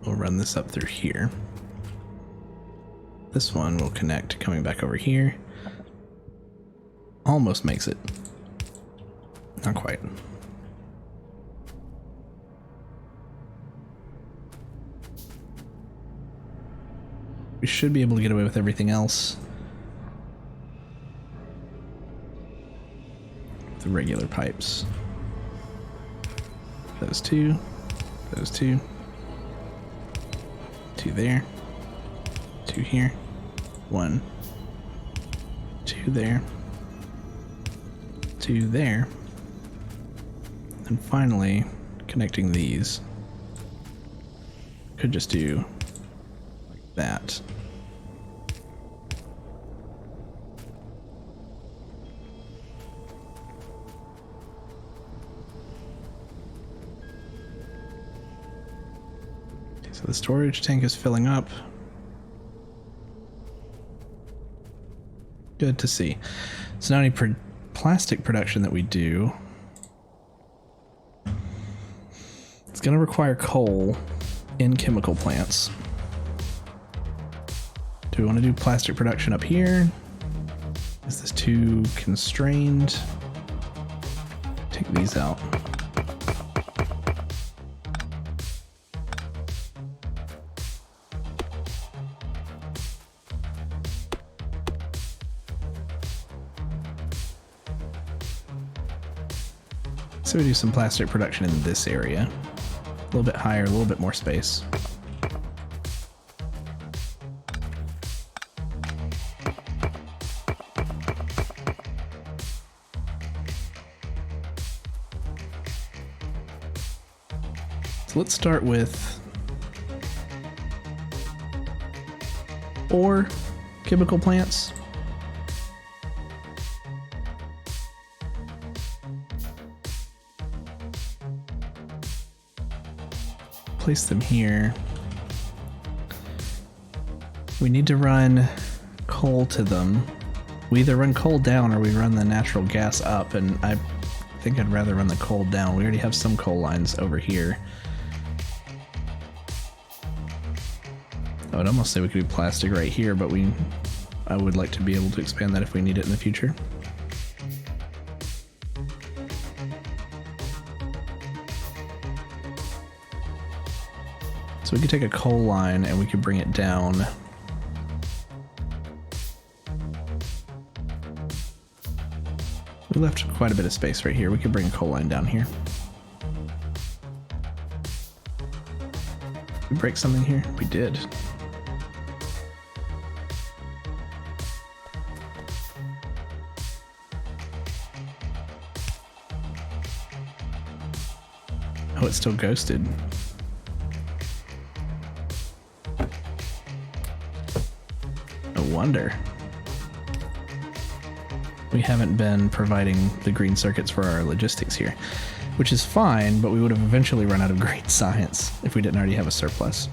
We'll run this up through here. This one will connect coming back over here. Almost makes it. Not quite. We should be able to get away with everything else. The regular pipes. Those two. Those two. Two there. Two here. One. Two there. Two there. And finally, connecting these. Could just do like that. So the storage tank is filling up. Good to see. So now any plastic production that we do, it's going to require coal in chemical plants. Do we want to do plastic production up here? Is this too constrained? Take these out. So we do some plastic production in this area. A little bit higher, a little bit more space. So let's start with ore chemical plants. Place them here. We need to run coal to them. We either run coal down or we run the natural gas up, and I think I'd rather run the coal down. We already have some coal lines over here. I would almost say we could do plastic right here, but I would like to be able to expand that if we need it in the future. So we could take a coal line and we could bring it down. We left quite a bit of space right here. We could bring a coal line down here. Did we break something here? We did. Oh, it's still ghosted. No wonder. We haven't been providing the green circuits for our logistics here, which is fine, but we would have eventually run out of green science if we didn't already have a surplus.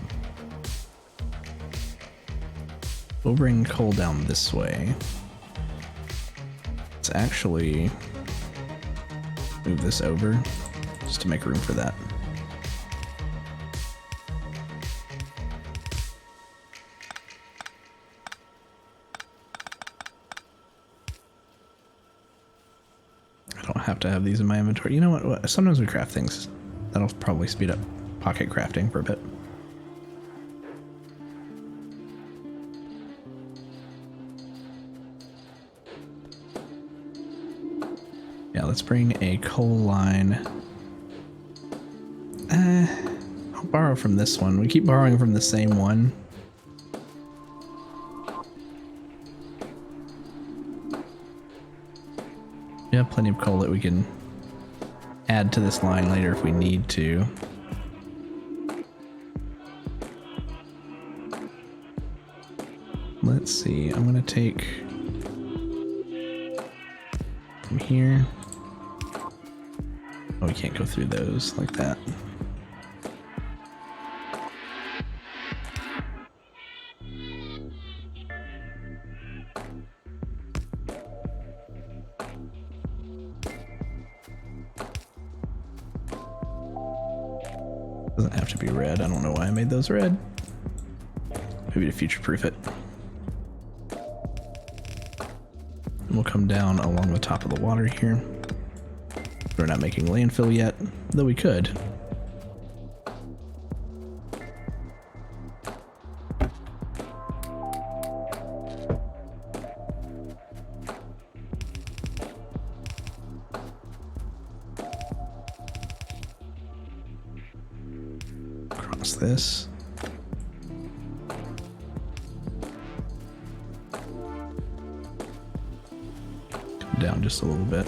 We'll bring coal down this way. Let's actually move this over just to make room for that. Have to have these in my inventory. You know what? Sometimes we craft things. That'll probably speed up pocket crafting for a bit. Yeah, let's bring a coal line. I'll borrow from this one. We keep borrowing from the same one. We have plenty of coal that we can add to this line later if we need to. Let's see, I'm gonna take from here. Oh, we can't go through those like that. Doesn't have to be red. I don't know why I made those red. Maybe to future-proof it. And we'll come down along the top of the water here. We're not making landfill yet, though we could. Cross this. Come down just a little bit.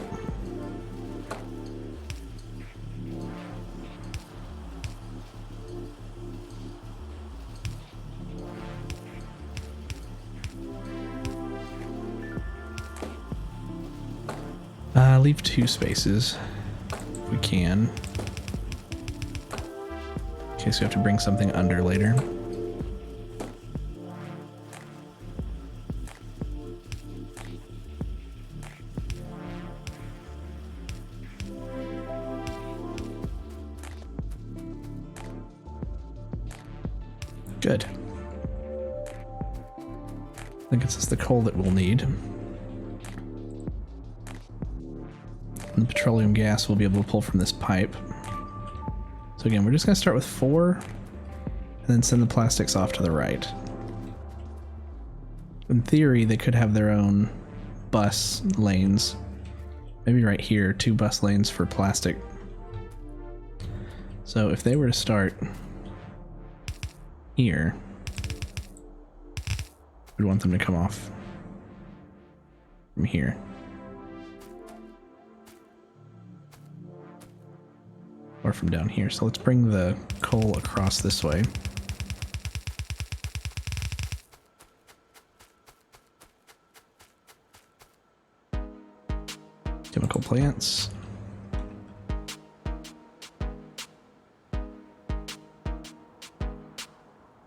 Leave 2 spaces if we can, in case we have to bring something under later. Good. I think it's just the coal that we'll need. And the petroleum gas we'll be able to pull from this pipe. So again, we're just going to start with 4 and then send the plastics off to the right. In theory, they could have their own bus lanes. Maybe right here, 2 bus lanes for plastic. So if they were to start here, we'd want them to come off from here. Or from down here. So let's bring the coal across this way. Chemical plants.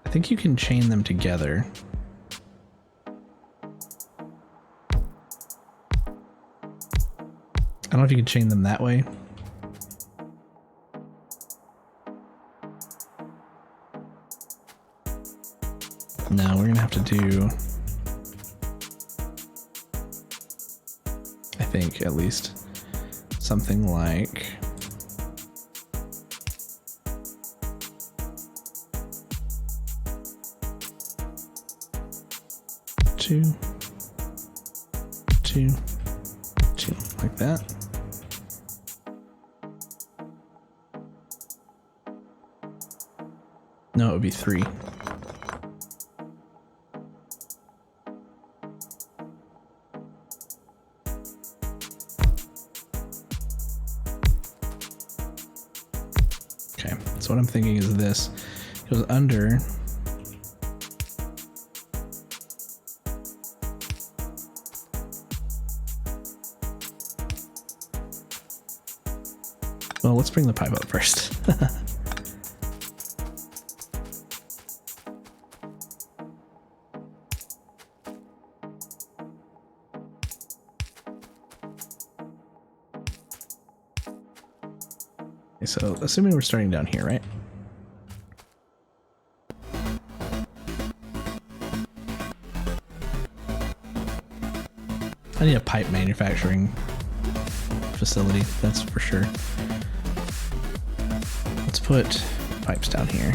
I think you can chain them together. don't know if you can chain them that way. No, we're gonna have to do, I think, at least something like two, like that. No, it would be 3. Okay, so what I'm thinking is this goes under. Well, let's bring the pipe up first. Okay, so assuming we're starting down here, right? I need a pipe manufacturing facility, that's for sure. Let's put pipes down here.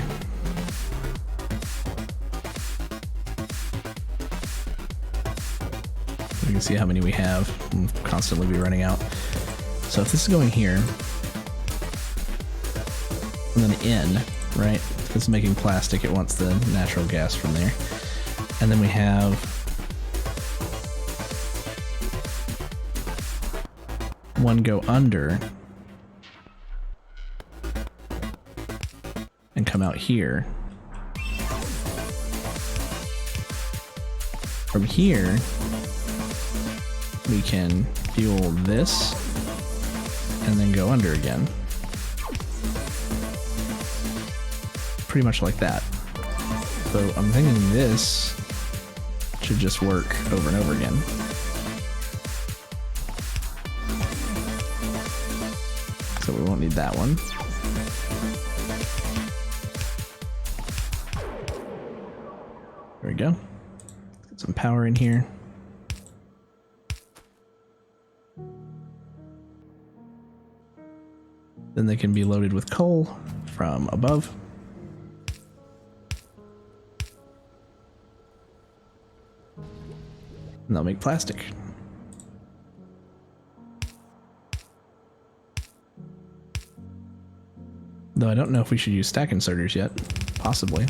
We can see how many we have. We'll constantly be running out. So if this is going here, and then in, right? If it's making plastic, it wants the natural gas from there. And then we have one go under and come out here. From here, we can fuel this and then go under again. Pretty much like that. So I'm thinking this should just work over and over again. So we won't need that one. There we go. Get some power in here. Then they can be loaded with coal from above. And they'll make plastic. Though I don't know if we should use stack inserters yet. Possibly.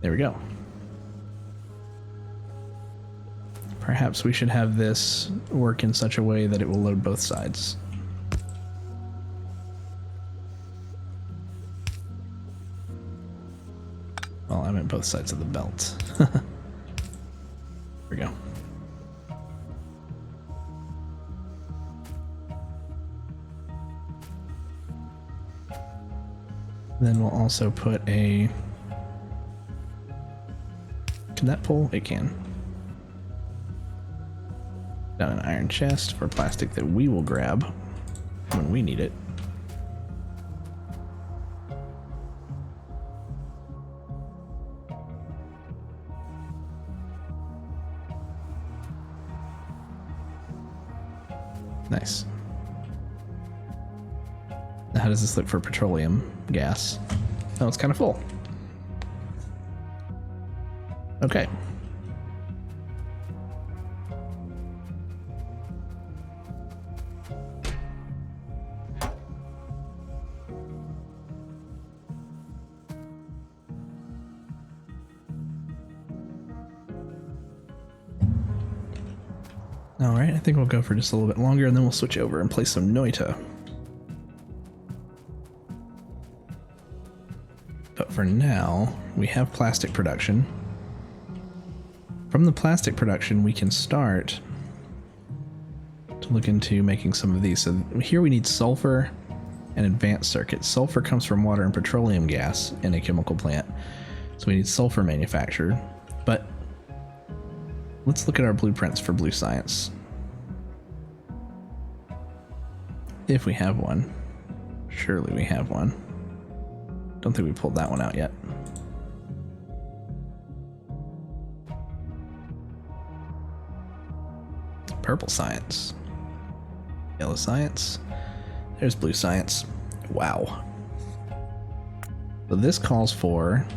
There we go. Perhaps we should have this work in such a way that it will load both sides. Well, I meant both sides of the belt. There we go. Then we'll also put a... Can that pull? It can. Down an iron chest for plastic that we will grab when we need it. Nice. Now how does this look for petroleum gas? Oh, it's kind of full. Okay. Alright, I think we'll go for just a little bit longer and then we'll switch over and play some Noita. But for now, we have plastic production. From the plastic production, we can start to look into making some of these. So here we need sulfur and advanced circuits. Sulfur comes from water and petroleum gas in a chemical plant. So we need sulfur manufactured, but let's look at our blueprints for blue science. If we have one. Surely we have one. Don't think we pulled that one out yet. Purple science. Yellow science. There's blue science. Wow. So this calls for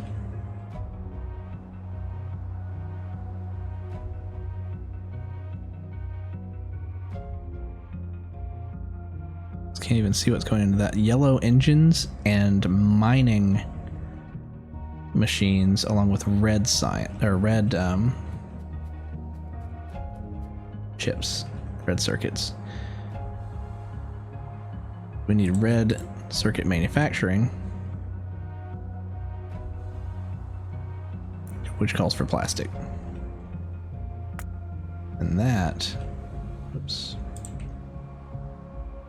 can't even see what's going into that. Yellow engines and mining machines, along with red science or red chips, red circuits. We need red circuit manufacturing, which calls for plastic. And that, oops,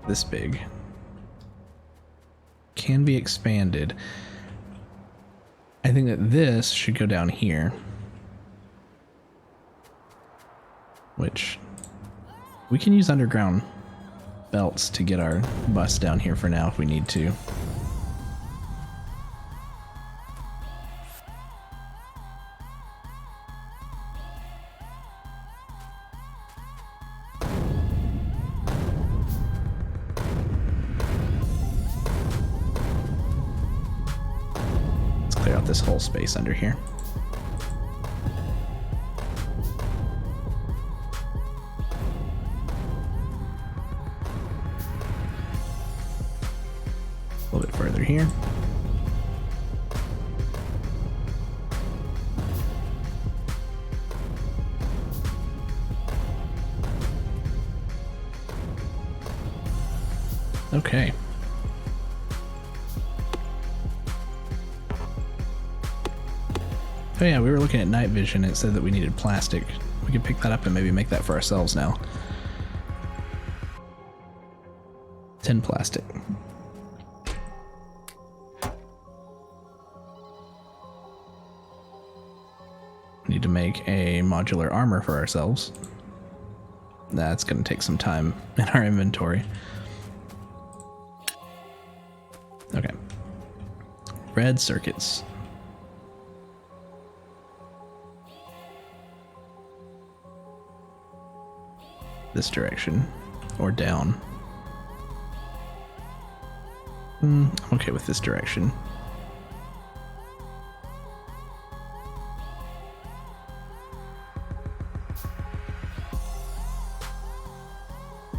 this big, can be expanded. I think that this should go down here, which we can use underground belts to get our bus down here for now if we need to. Clear out this whole space under here. A little bit further here. Okay. Oh yeah, we were looking at night vision. It said that we needed plastic. We could pick that up and maybe make that for ourselves now. 10 plastic. We need to make a modular armor for ourselves. That's going to take some time in our inventory. Okay. Red circuits. This direction or down. I'm okay with this direction.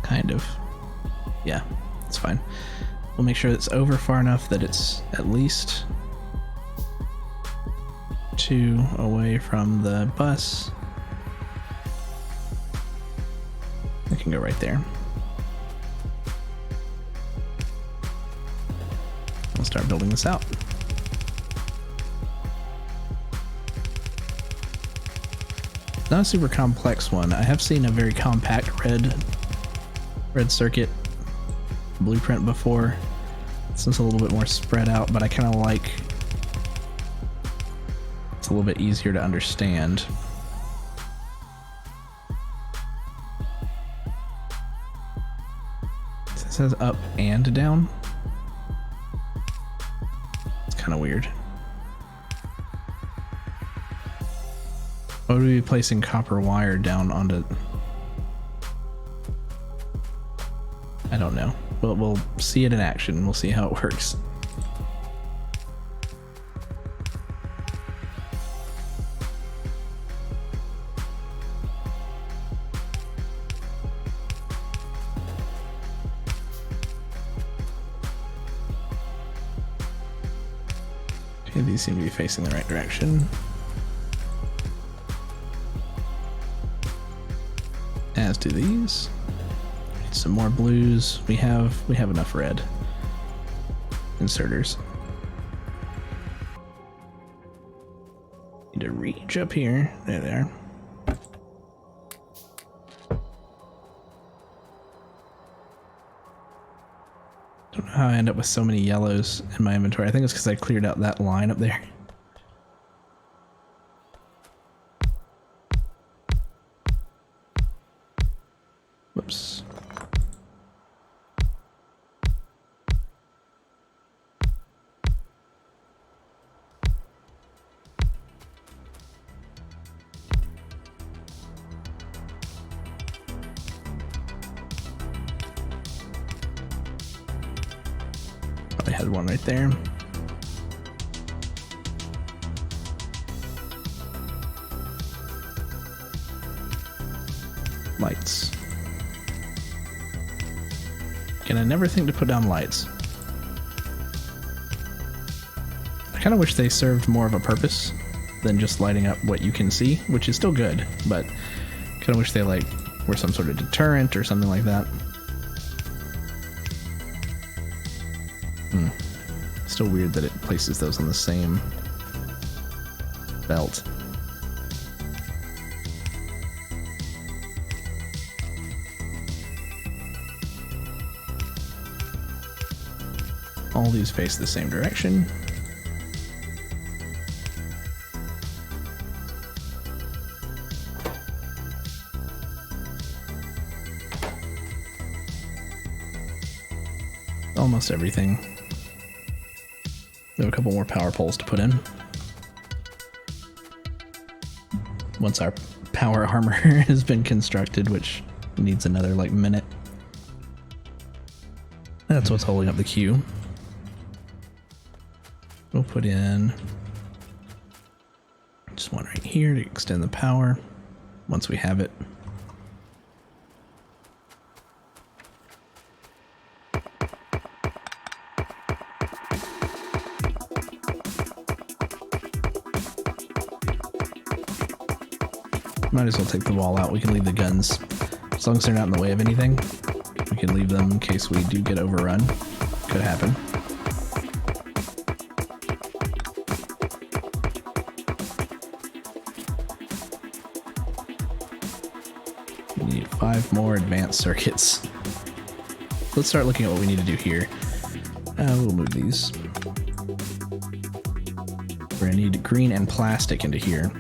Kind of. Yeah, it's fine. We'll make sure it's over far enough that it's at least 2 away from the bus. It can go right there. We'll start building this out. Not a super complex one. I have seen a very compact red circuit blueprint before. This one's a little bit more spread out, but I kind of like it's a little bit easier to understand. It says up and down. It's kind of weird. Why would we be placing copper wire down onto... I don't know. We'll see it in action. We'll see how it works. Okay, these seem to be facing the right direction. As do these. Need some more blues. We have enough red inserters. Need to reach up here. There they are. Don't know how I end up with so many yellows in my inventory. I think it's because I cleared out that line up there. They had one right there. Lights. Can I never think to put down lights? I kind of wish they served more of a purpose than just lighting up what you can see, which is still good, but kind of wish they like were some sort of deterrent or something like that. Still weird that it places those on the same belt. All these face the same direction. Almost everything. We have a couple more power poles to put in. Once our power armor has been constructed, which needs another like minute. That's what's holding up the queue. We'll put in just one right here to extend the power once we have it. Might as well take the wall out. We can leave the guns. As long as they're not in the way of anything, we can leave them in case we do get overrun. Could happen. We need 5 more advanced circuits. Let's start looking at what we need to do here. We'll move these. We're gonna need green and plastic into here.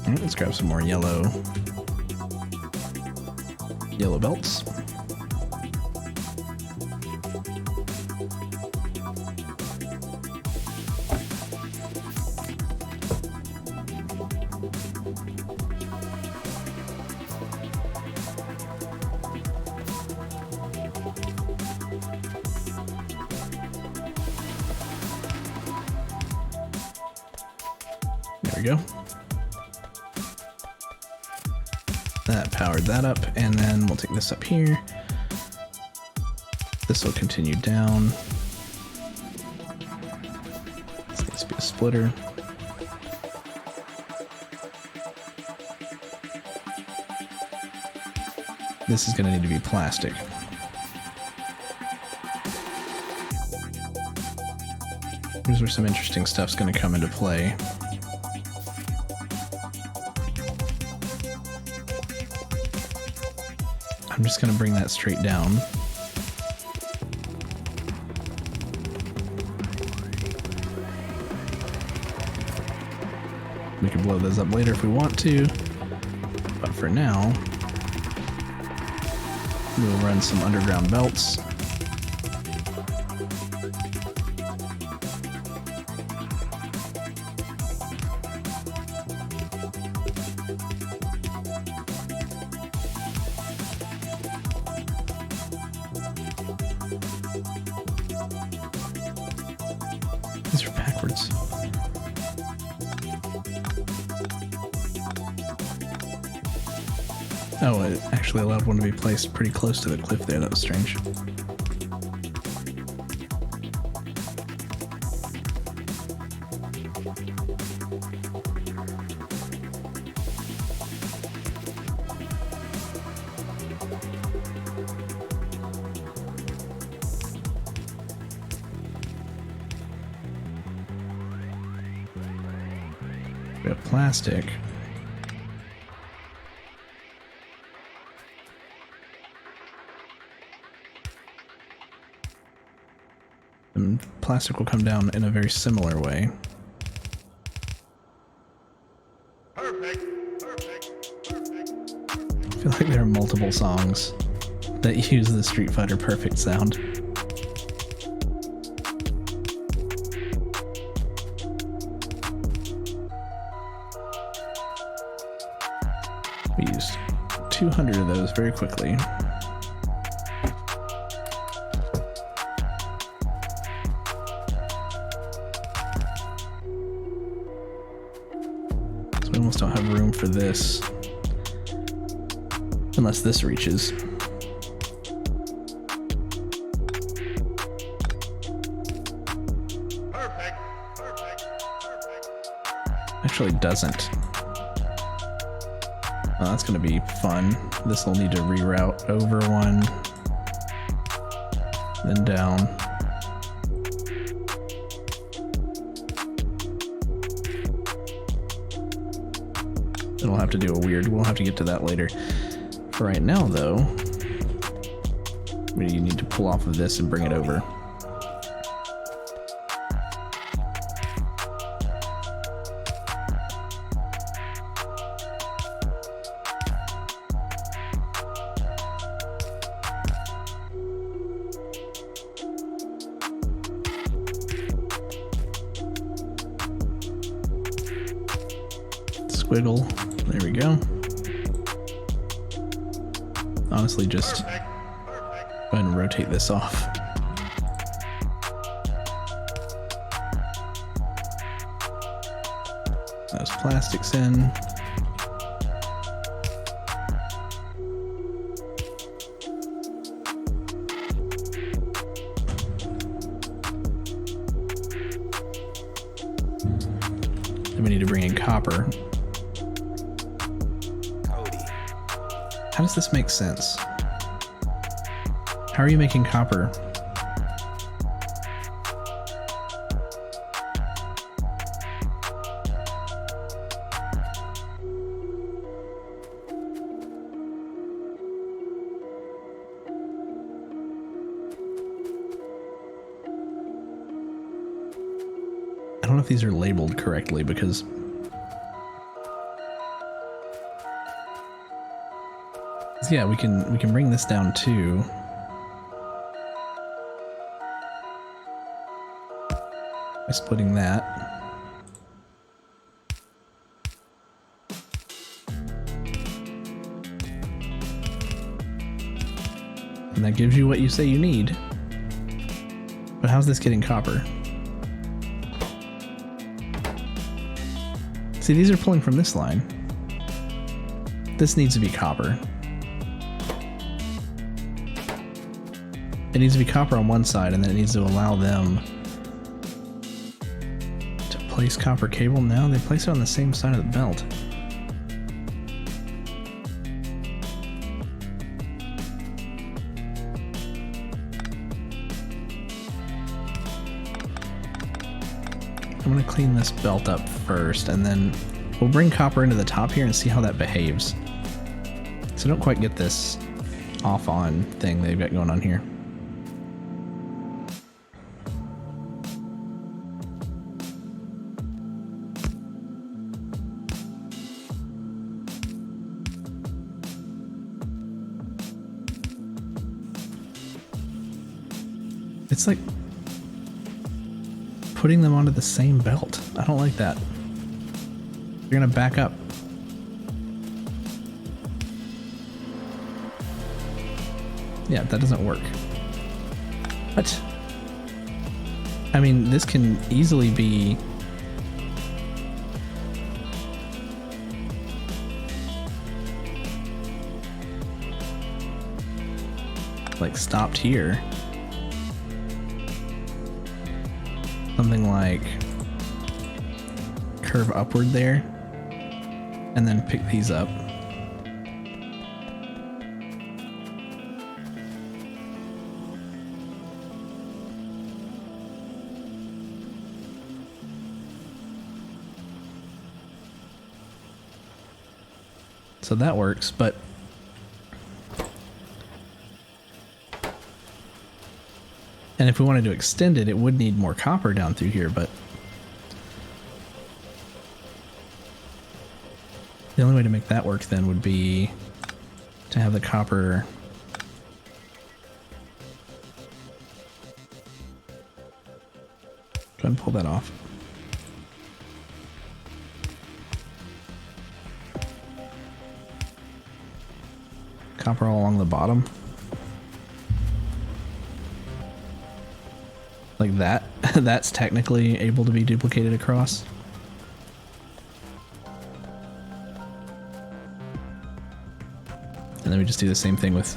Alright, let's grab some more yellow belts. There we go. That powered that up, and then we'll take this up here. This will continue down. This needs to be a splitter. This is going to need to be plastic. Here's where some interesting stuff's going to come into play. I'm just going to bring that straight down. We can blow those up later if we want to, but for now, we'll run some underground belts. These are backwards. Oh, it actually allowed one to be placed pretty close to the cliff there. That was strange. We have plastic. And plastic will come down in a very similar way. Perfect. Perfect. Perfect. I feel like there are multiple songs that use the Street Fighter Perfect sound. We used 200 of those very quickly. So we almost don't have room for this. Unless this reaches. Perfect. Actually doesn't. Oh, that's gonna be fun. This will need to reroute over one, then down. It'll have to do a weird, we'll have to get to that later. For right now though, we need to pull off of this and bring it over. Squiggle. There we go. Honestly, just go ahead and rotate this off. Those plastics in. Then we need to bring in copper. How does this make sense? How are you making copper? I don't know if these are labeled correctly because yeah, we can bring this down too. By splitting that. And that gives you what you say you need. But how's this getting copper? See, these are pulling from this line. This needs to be copper. It needs to be copper on one side, and then it needs to allow them to place copper cable. Now they place it on the same side of the belt. I'm going to clean this belt up first, and then we'll bring copper into the top here and see how that behaves. So don't quite get this off-on thing they've got going on here. It's like putting them onto the same belt. I don't like that. You're gonna back up. Yeah, that doesn't work. What? I mean, this can easily be like stopped here. Something like curve upward there and then pick these up. So that works, but and if we wanted to extend it, it would need more copper down through here, but the only way to make that work then would be to have the copper. Go ahead and pull that off. Copper all along the bottom. Like that. That's technically able to be duplicated across. And then we just do the same thing with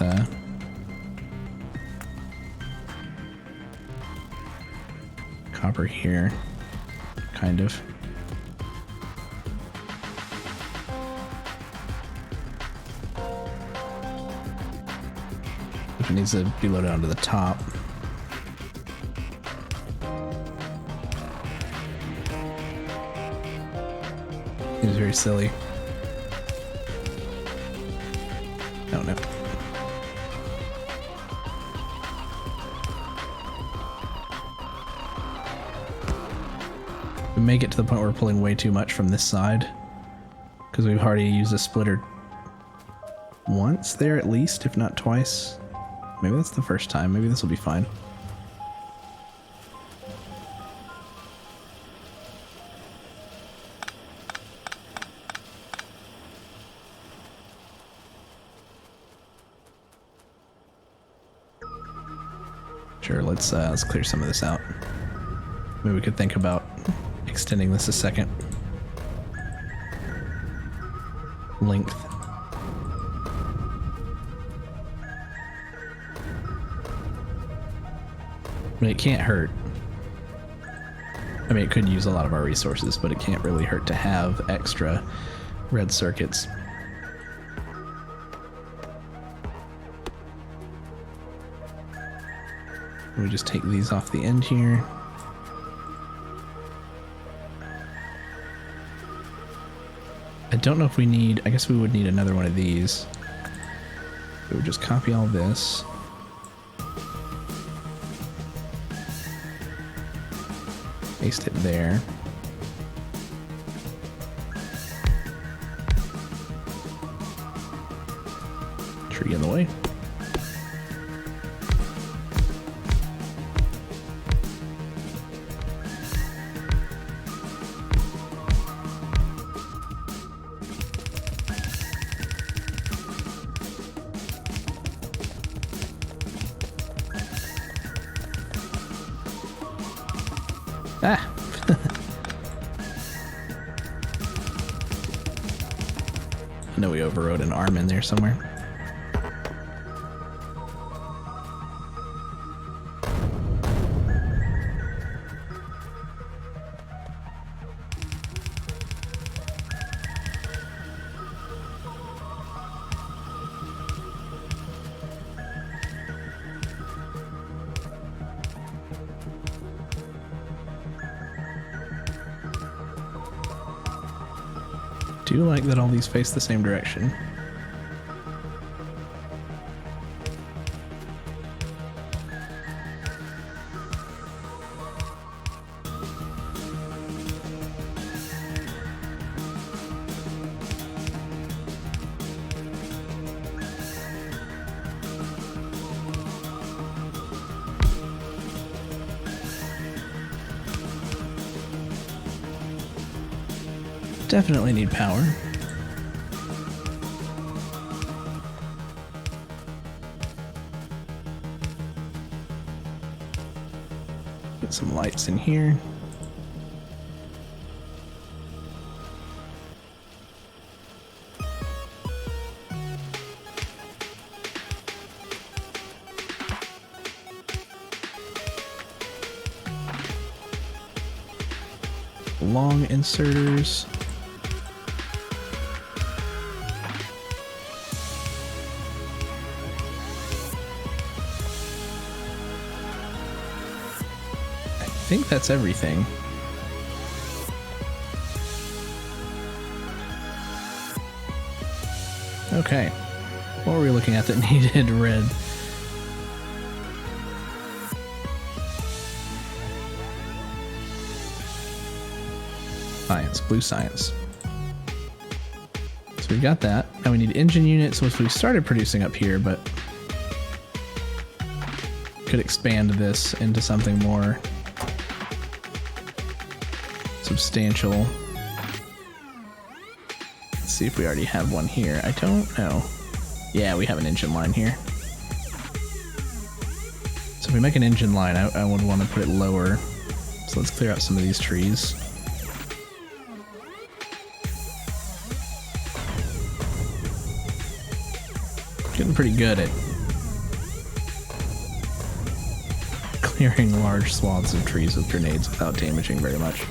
copper here, kind of. It needs to be loaded onto the top. Seems very silly. Oh no. We may get to the point where we're pulling way too much from this side, because we've already used a splitter once there at least, if not twice. Maybe that's the first time. Maybe this will be fine. Sure, let's clear some of this out. Maybe we could think about extending this a second. Length. I mean, it can't hurt. I mean, it could use a lot of our resources, but it can't really hurt to have extra red circuits. We just take these off the end here. I don't know if we need, I guess we would need another one of these. We would just copy all this. Paste it there. Tree in the way. Ah! I know we overrode an arm in there somewhere. Do like that all these face the same direction. Definitely need power. Get some lights in here. Long inserters. I think that's everything. Okay. What were we looking at that needed red? Science, blue science. So So we got that. Now we need engine units, which we started producing up here, but could expand this into something more substantial. Let's see if we already have one here. I don't know. Yeah, we have an engine line here. So if we make an engine line, I would want to put it lower. So let's clear out some of these trees. Getting pretty good at clearing large swaths of trees with grenades without damaging very much.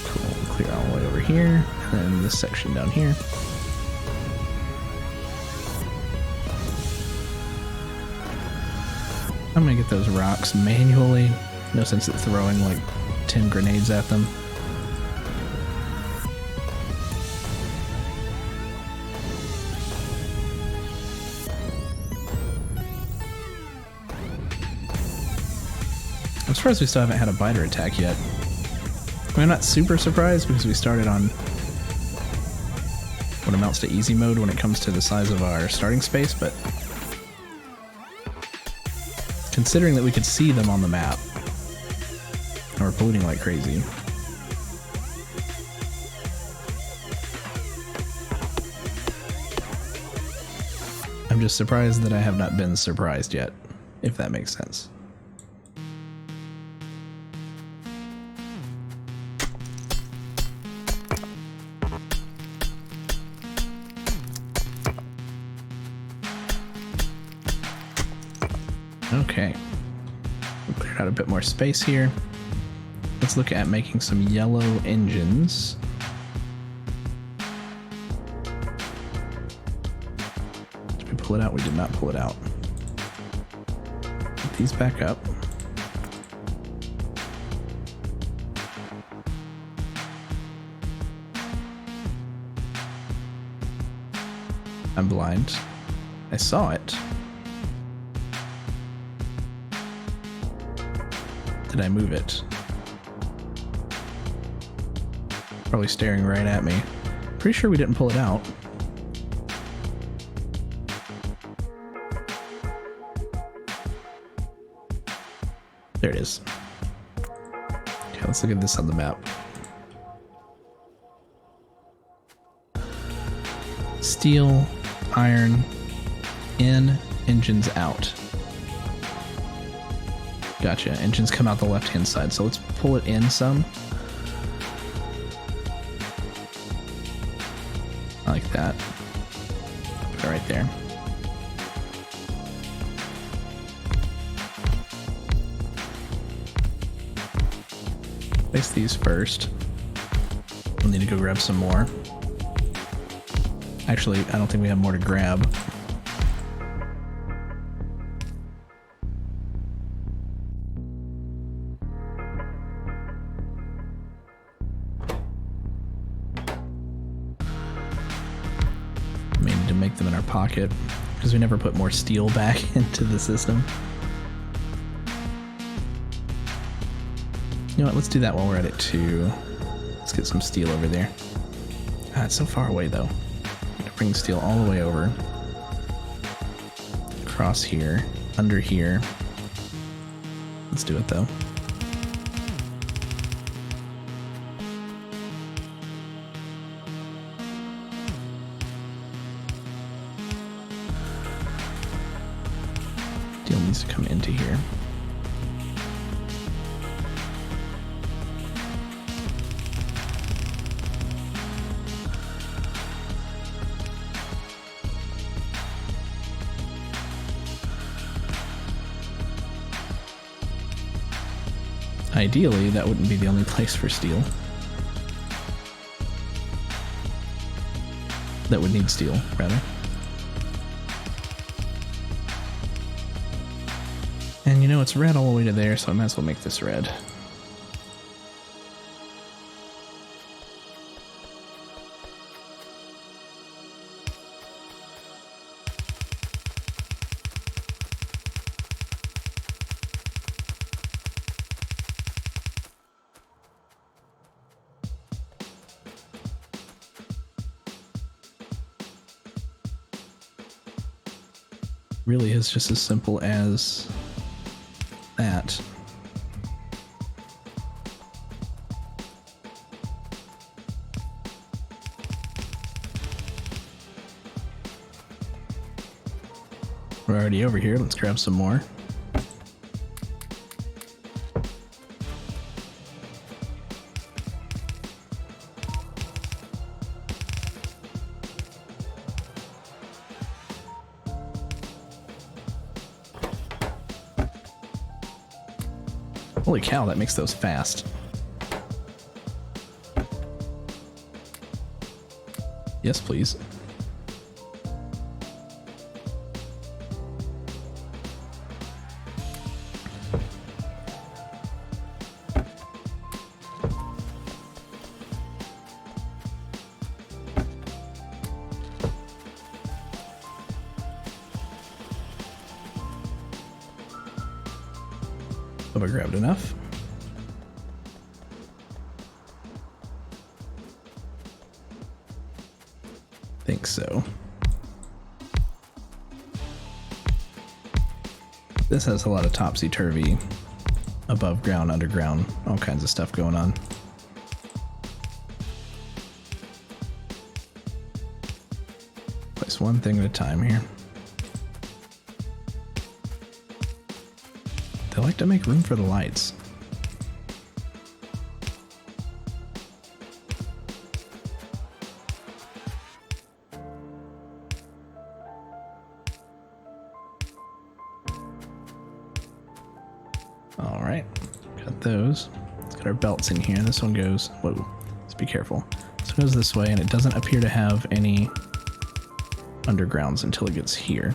Cool, clear all the way over here, and then this section down here. I'm gonna get those rocks manually. No sense in throwing like 10 grenades at them. I'm surprised we still haven't had a biter attack yet. I mean, I'm not super surprised because we started on what amounts to easy mode when it comes to the size of our starting space, but considering that we could see them on the map, and we're polluting like crazy. I'm just surprised that I have not been surprised yet, if that makes sense. Okay, we cleared out a bit more space here. Let's look at making some yellow engines. Did we pull it out? We did not pull it out. Put these back up. I'm blind. I saw it. Did I move it? Probably staring right at me. Pretty sure we didn't pull it out. There it is. Okay, let's look at this on the map. Steel, iron, in, engines out. Gotcha. Engines come out the left-hand side, so let's pull it in some. I like that. Put it right there. Place these first. We'll need to go grab some more. Actually, I don't think we have more to grab. Make them in our pocket because we never put more steel back into the system. You know what, let's do that while we're at it too. Let's get some steel over there. Ah, it's so far away though. I'm gonna bring steel all the way over. Across here, under here. Let's do it though. Steel needs to come into here. Ideally, that wouldn't be the only place for steel. That would need steel, rather. And you know, it's red all the way to there, so I might as well make this red. really is just as simple as that. We're already over here. Let's grab some more. Holy cow, that makes those fast. Yes, please. Have I grabbed enough? Think so. This has a lot of topsy-turvy, above ground, underground, all kinds of stuff going on. Place one thing at a time here. They like to make room for the lights. All right, got those. Let's get our belts in here. This one goes, whoa, let's be careful. This goes this way, and it doesn't appear to have any undergrounds until it gets here.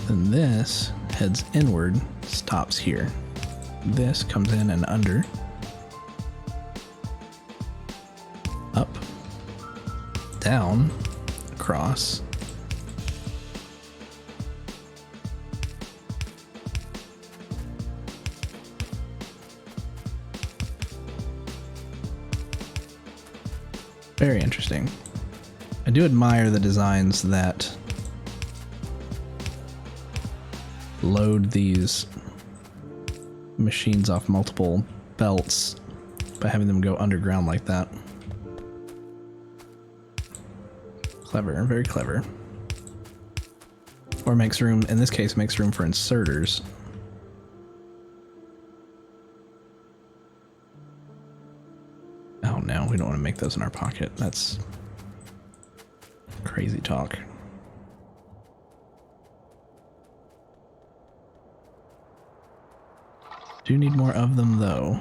Then this heads inward, stops here. This comes in and under, up, down, across, very interesting. I do admire the designs that load these machines off multiple belts by having them go underground like that. Clever, very clever. Or makes room, in this case, makes room for inserters. Oh no, we don't want to make those in our pocket. That's crazy talk. Do need more of them though.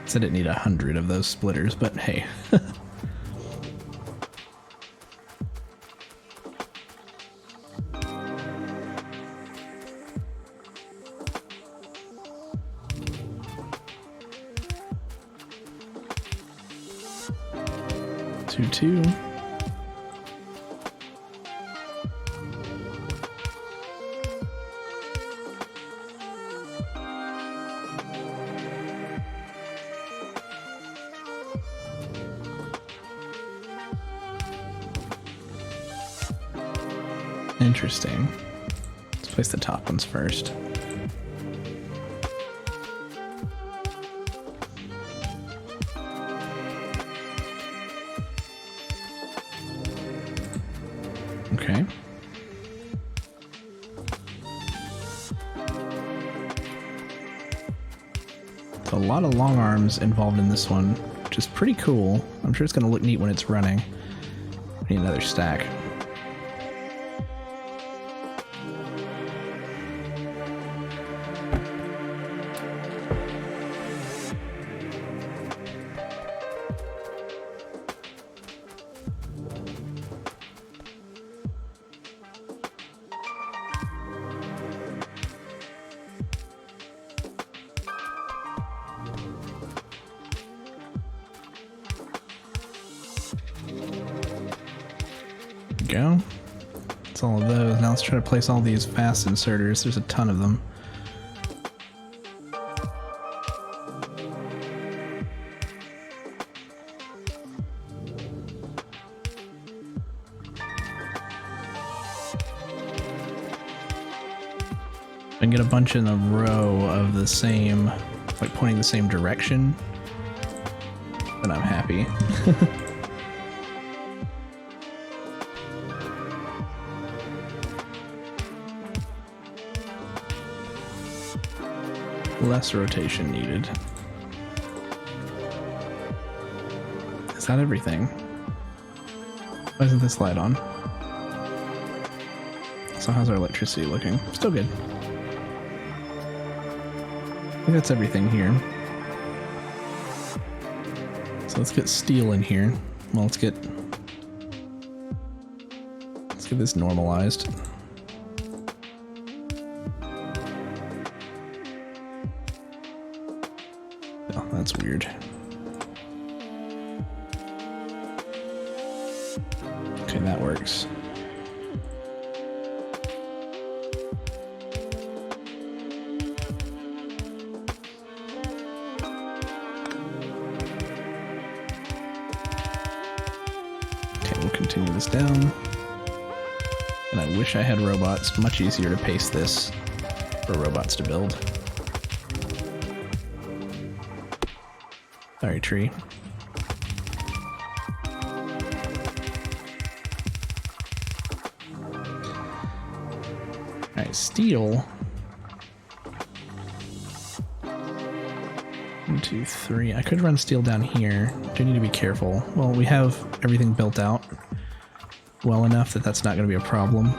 Said it need 100 of those splitters, but hey. Two. Interesting. Let's place the top ones first. Okay. So a lot of long arms involved in this one, which is pretty cool. I'm sure it's going to look neat when it's running. I need another stack. Go. That's all of those. Now let's try to place all these fast inserters. There's a ton of them. and get a bunch in a row of the same, like pointing the same direction, then I'm happy. Less rotation needed. Is that everything? Why isn't this light on? So how's our electricity looking? Still good. I think that's everything here. So let's get steel in here. Well, let's get this normalized. Oh, that's weird. Okay, that works. Okay, we'll continue this down. And I wish I had robots. Much easier to paste this for robots to build. Sorry, tree. Alright, steel. 1, 2, 3. I could run steel down here. Do need to be careful. Well, we have everything built out well enough that that's not going to be a problem.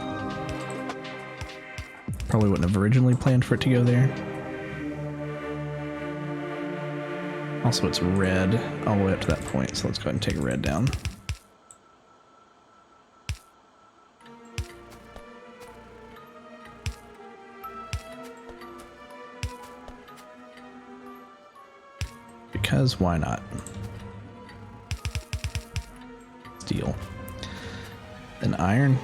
Probably wouldn't have originally planned for it to go there. Also, it's red all the way up to that point, so let's go ahead and take red down. Because why not? Steel. Then iron.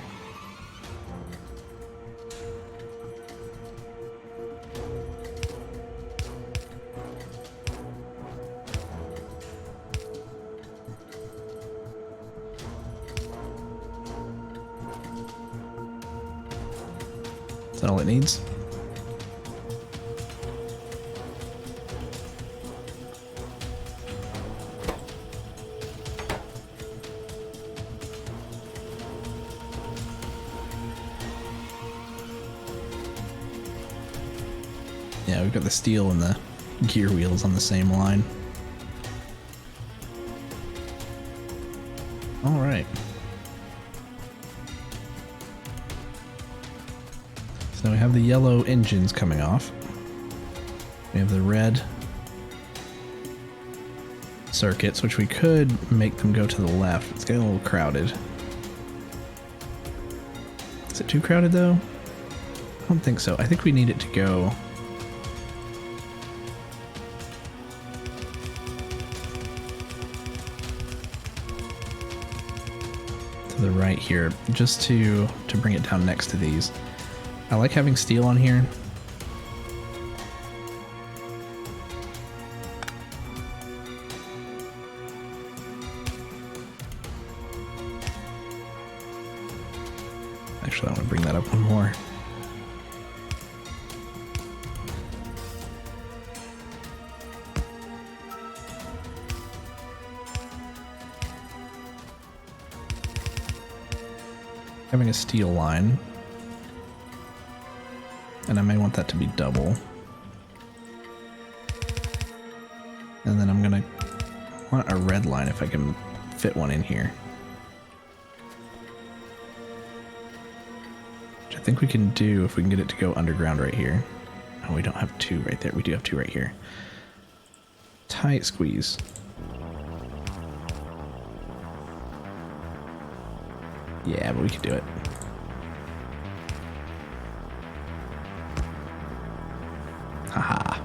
Is that all it needs? Yeah, we've got the steel and the gear wheels on the same line. All right. So we have the yellow engines coming off. We have the red circuits, which we could make them go to the left. It's getting a little crowded. Is it too crowded though? I don't think so. I think we need it to go to the right here, just to bring it down next to these. I like having steel on here. Actually, I want to bring that up one more. Having a steel line. And I may want that to be double. And then I'm gonna want a red line if I can fit one in here. Which I think we can do if we can get it to go underground right here. Oh, we don't have two right there. We do have two right here. Tight squeeze. Yeah, but we can do it. Haha.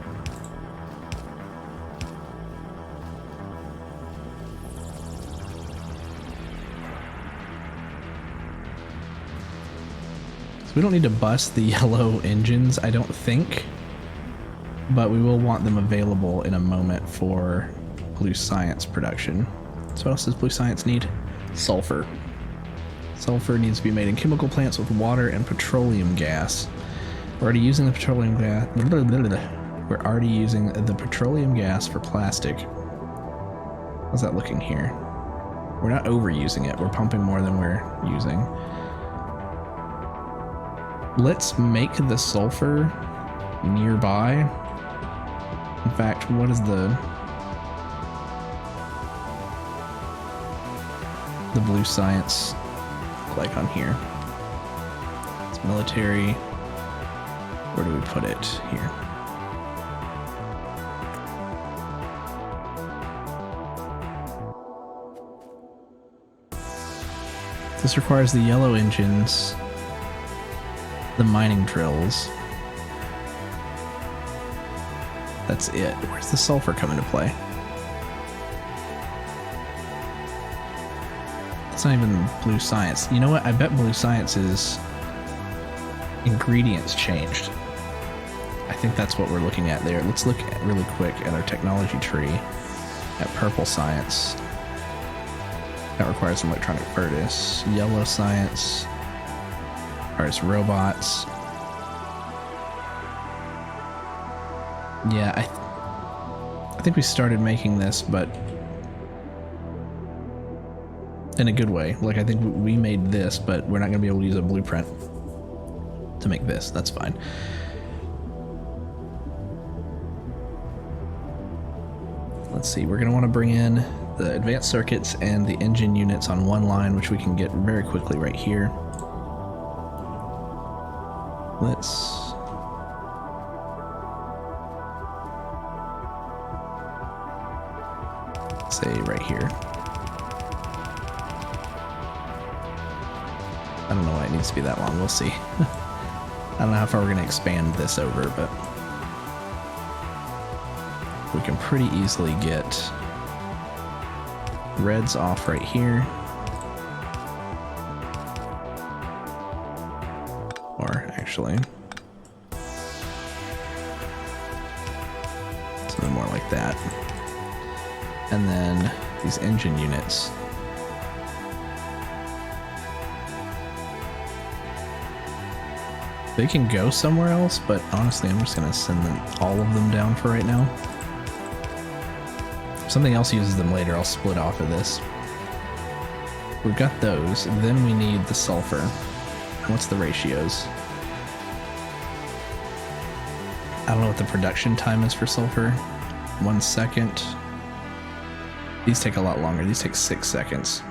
So we don't need to bust the yellow engines, I don't think. But we will want them available in a moment for blue science production. So what else does blue science need? Sulfur. Sulfur needs to be made in chemical plants with water and petroleum gas. We're already using the petroleum gas. We're already using the petroleum gas for plastic. How's that looking here? We're not overusing it. We're pumping more than we're using. Let's make the sulfur nearby. In fact, what is the blue science look like on here? It's military. Where do we put it? Here. This requires the yellow engines, the mining drills. That's it. Where's the sulfur come into play? It's not even blue science. You know what? I bet blue science's ingredients changed. I think that's what we're looking at there. Let's look at really quick at our technology tree at purple science. That requires an electronic furnace. Yellow science requires robots. Yeah, I think we started making this, but in a good way. Like, I think we made this, but we're not going to be able to use a blueprint to make this. That's fine. Let's see. We're going to want to bring in the advanced circuits and the engine units on one line, which we can get very quickly right here. Let's say right here. I don't know why it needs to be that long. We'll see. I don't know how far we're going to expand this over, but we can pretty easily get reds off right here. Or actually, something more like that. And then these engine units. They can go somewhere else, but honestly, I'm just going to send them, all of them down for right now. If something else uses them later, I'll split off of this. We've got those, and then we need the sulfur. What's the ratios? I don't know what the production time is for sulfur. 1 second. These take a lot longer. These take 6 seconds.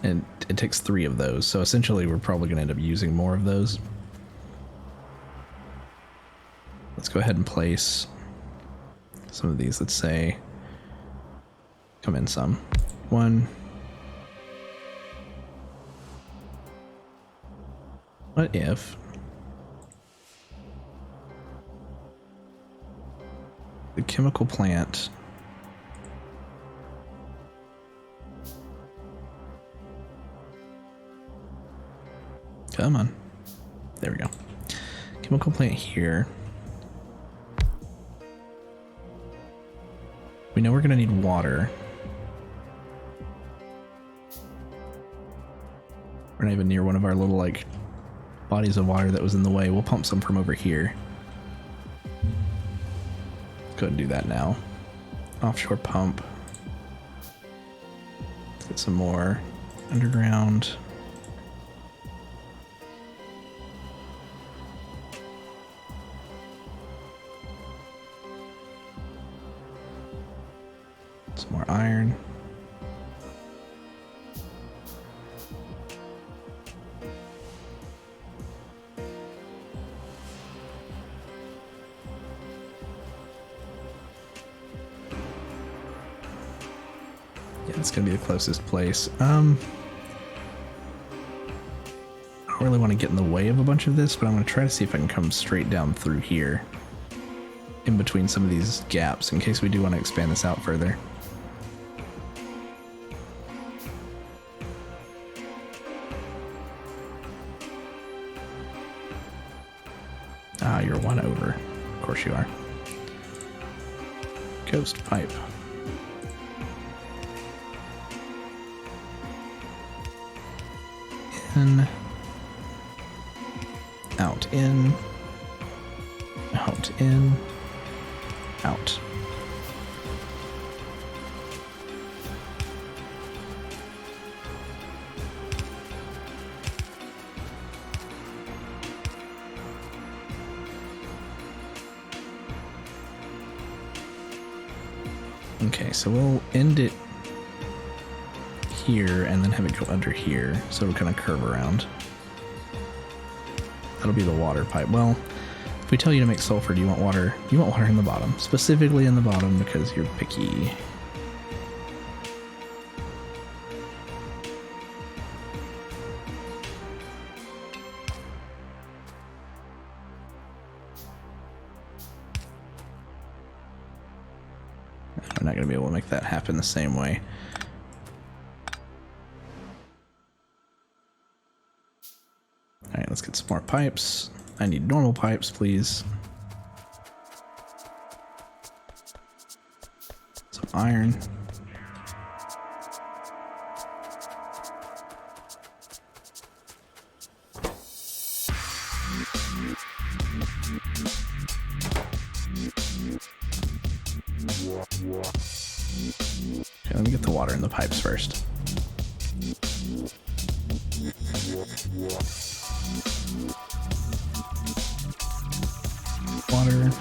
And it takes 3 of those, so essentially we're probably going to end up using more of those. Let's go ahead and place some of these. Let's say, come in some. 1. What if the chemical plant come on. There we go. Chemical plant here. We know we're going to need water. We're not even near one of our little, like, bodies of water that was in the way. We'll pump some from over here. Let's go ahead and do that now. Offshore pump. Let's get some more underground. Some more iron. Yeah, it's gonna be the closest place. I don't really want to get in the way of a bunch of this, but I'm gonna try to see if I can come straight down through here, in between some of these gaps, in case we do want to expand this out further. Ah, you're 1 over. Of course you are. Coast pipe. In. Out. in, out, in, out. Okay, so we'll end it here and then have it go under here, so it'll kind of curve around. That'll be the water pipe. Well, if we tell you to make sulfur, do you want water? You want water in the bottom, specifically in the bottom because you're picky. We're not going to be able to make that happen the same way. Alright, let's get some more pipes. I need normal pipes, please. Some iron. Okay, let me get the water in the pipes first. Water.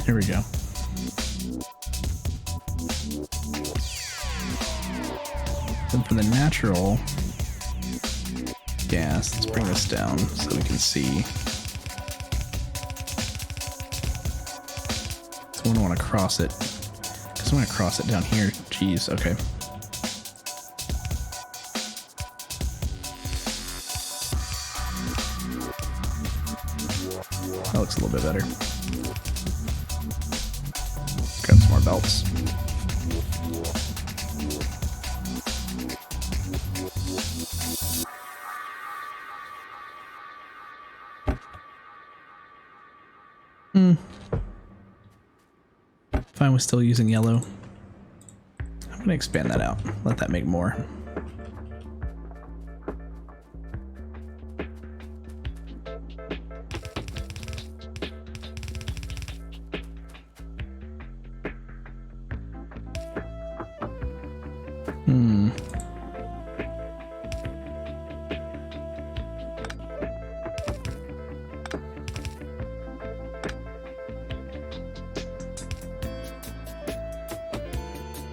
Here we go. Then for the natural gas, let's bring this down so we can see. So we don't want to cross it. Because I'm going to cross it down here. Jeez, okay. That looks a little bit better. Grab some more belts. Fine with still using yellow. I'm going to expand that out. Let that make more.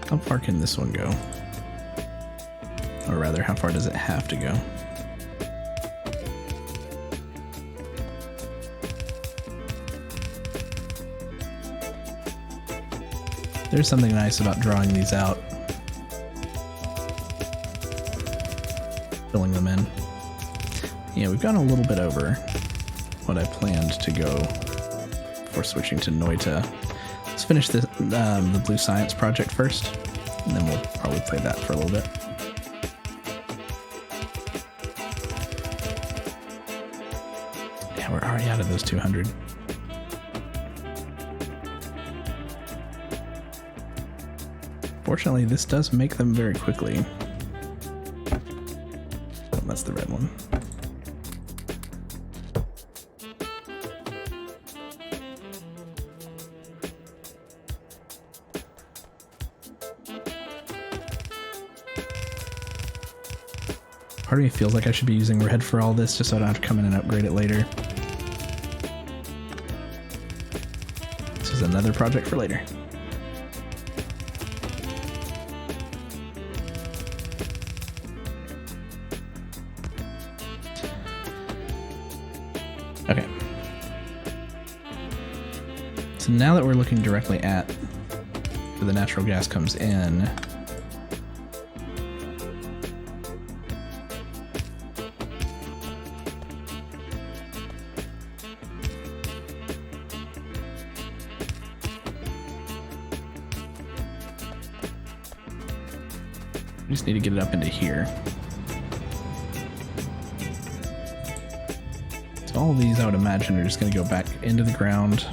How far can this one go? Or rather, how far does it have to go? There's something nice about drawing these out. Filling them in. Yeah, we've gone a little bit over what I planned to go before switching to Noita. Let's finish the Blue Science project first, and then we'll probably play that for a little bit. Yeah, we're already out of those 200. Fortunately, this does make them very quickly. Oh, that's the red one. Part of me feels like I should be using red for all this just so I don't have to come in and upgrade it later. This is another project for later. Okay. So now that we're looking directly at where the natural gas comes in, we just need to get it up into here. So all of these, I would imagine, are just going to go back into the ground.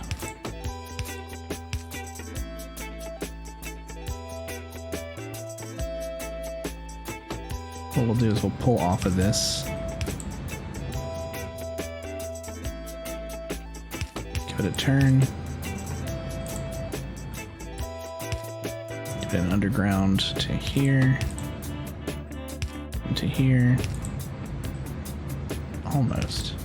what we'll do is we'll pull off of this. Give it a turn. Give it an underground to here. To here. Almost.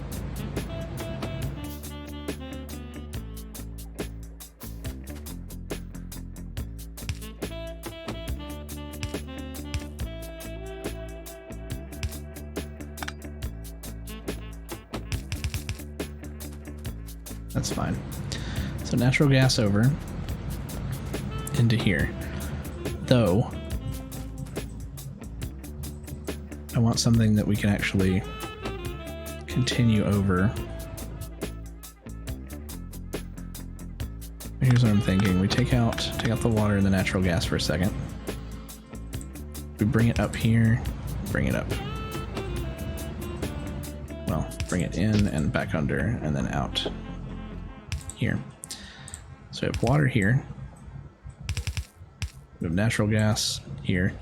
That's fine. So natural gas over into here. Though, I want something that we can actually continue over. Here's what I'm thinking. We take out the water and the natural gas for a second. We bring it up here, bring it up. Well, bring it in and back under and then out here. So we have water here. We have natural gas here.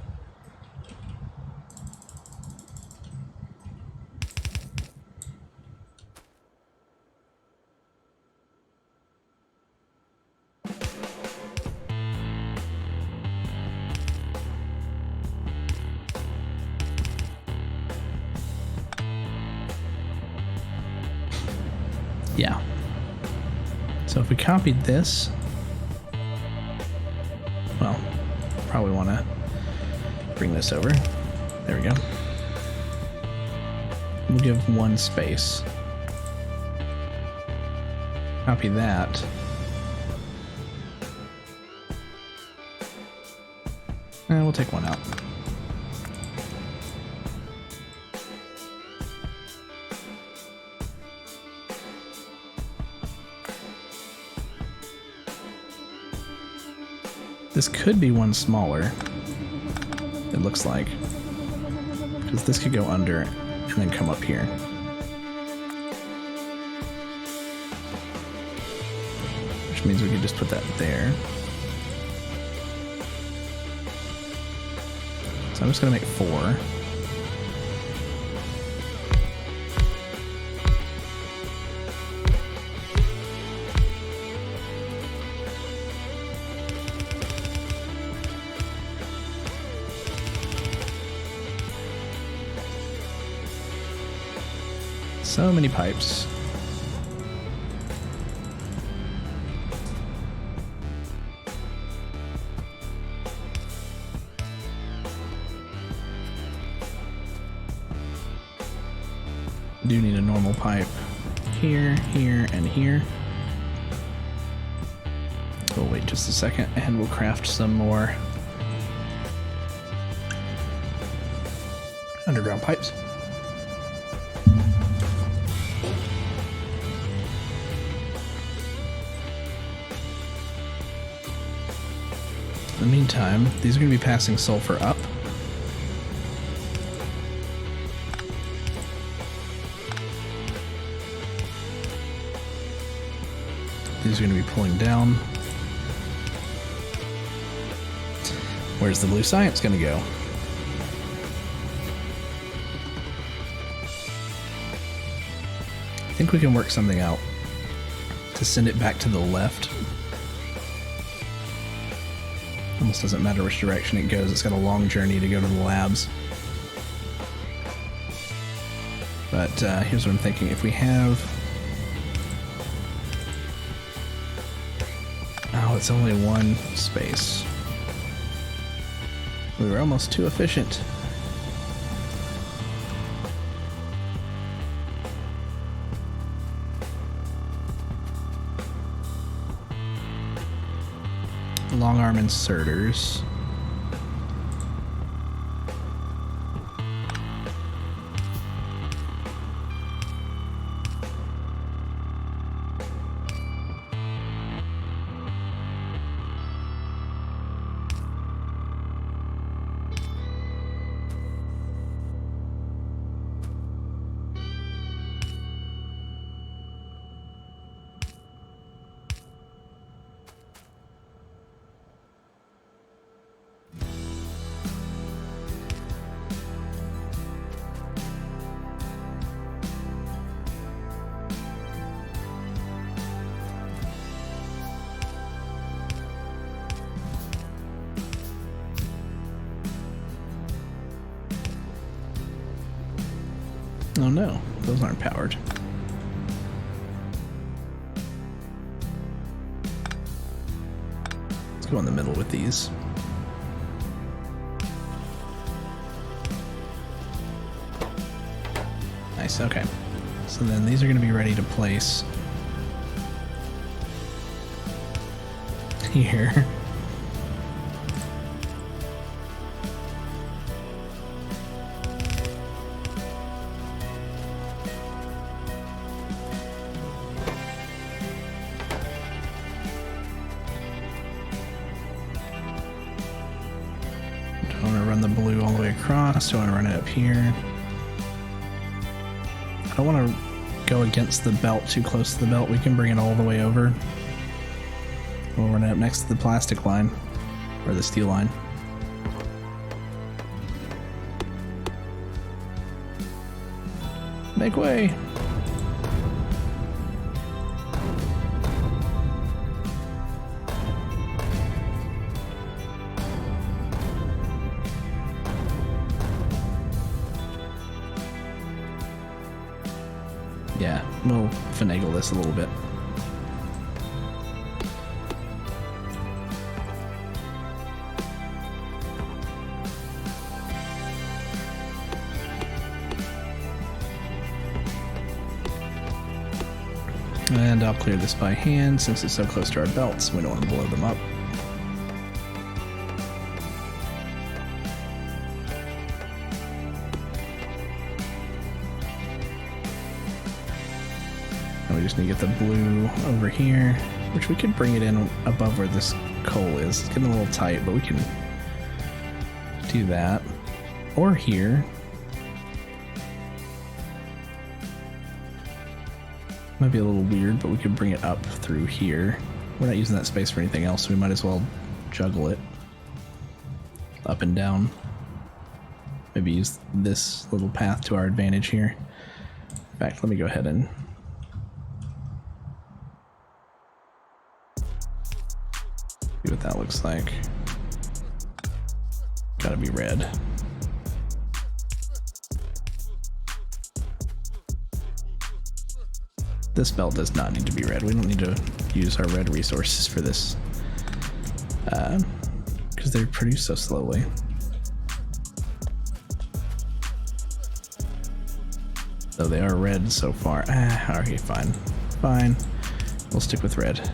Yeah. So if we copied this, well, probably want to bring this over. There we go. We'll give one space. Copy that. And we'll take one out. This could be one smaller, it looks like, because this could go under and then come up here. Which means we could just put that there. So I'm just going to make 4. So many pipes. Do need a normal pipe here, here, and here. We'll wait just a second and we'll craft some more underground pipes. In the meantime, these are going to be passing sulfur up. These are going to be pulling down. Where's the blue science going to go? I think we can work something out to send it back to the left. Almost doesn't matter which direction it goes. It's got a long journey to go to the labs. But here's what I'm thinking. If we have... Oh, it's only one space. We were almost too efficient. Long arm inserters. Oh no, those aren't powered. Let's go in the middle with these. Nice, okay. So then these are going to be ready to place here. Don't want to run the blue all the way across, don't want to run it up here. I don't want to go against the belt, too close to the belt. We can bring it all the way over. We'll run it up next to the plastic line, or the steel line. Make way! Yeah, we'll finagle this a little bit. And I'll clear this by hand since it's so close to our belts. We don't want to blow them up. And we just need to get the blue over here, which we could bring it in above where this coal is. It's getting a little tight, but we can do that. Or here. Might be a little weird, but we could bring it up through here. We're not using that space for anything else, so we might as well juggle it up and down. Maybe use this little path to our advantage here. In fact, let me go ahead and see what that looks like. Gotta be red. This belt does not need to be red. We don't need to use our red resources for this. Because they're produced so slowly. Though they are red so far. Okay, fine. Fine. We'll stick with red.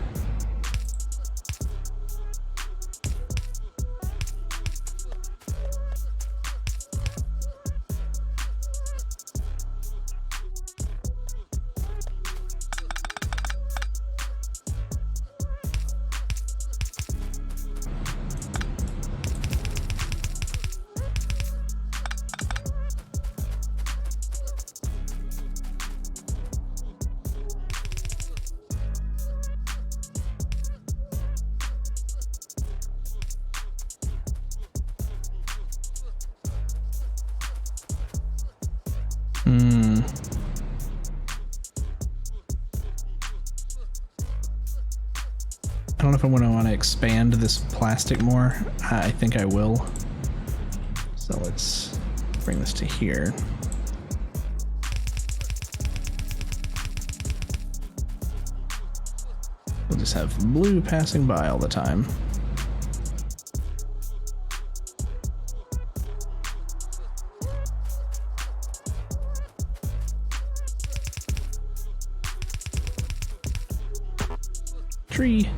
I don't know if I want to expand this plastic more. I think I will. So let's bring this to here. We'll just have blue passing by all the time. Tree.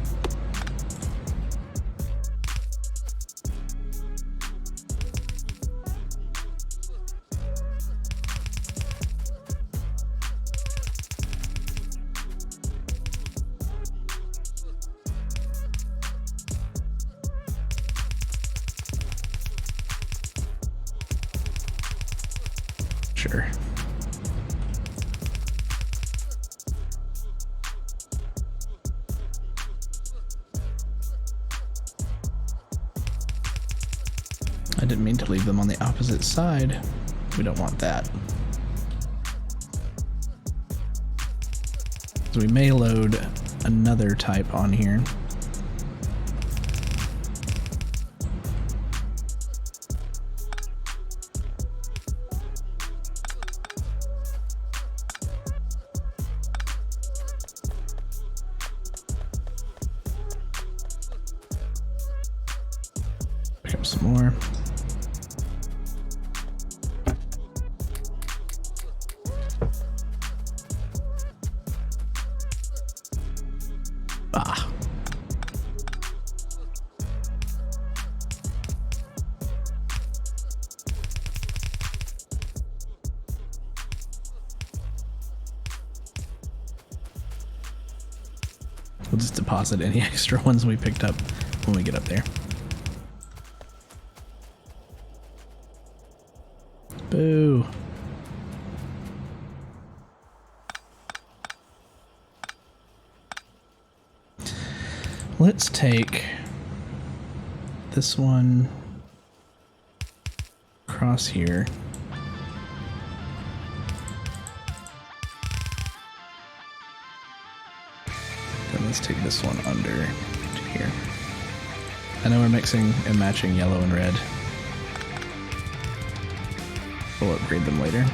Sure. I didn't mean to leave them on the opposite side. We don't want that. So we may load another type on here. Grab some more. Ah. We'll just deposit any extra ones we picked up when we get up there. Boo. Let's take this one across here. Then let's take this one under to here. I know we're mixing and matching yellow and red. We'll upgrade them later.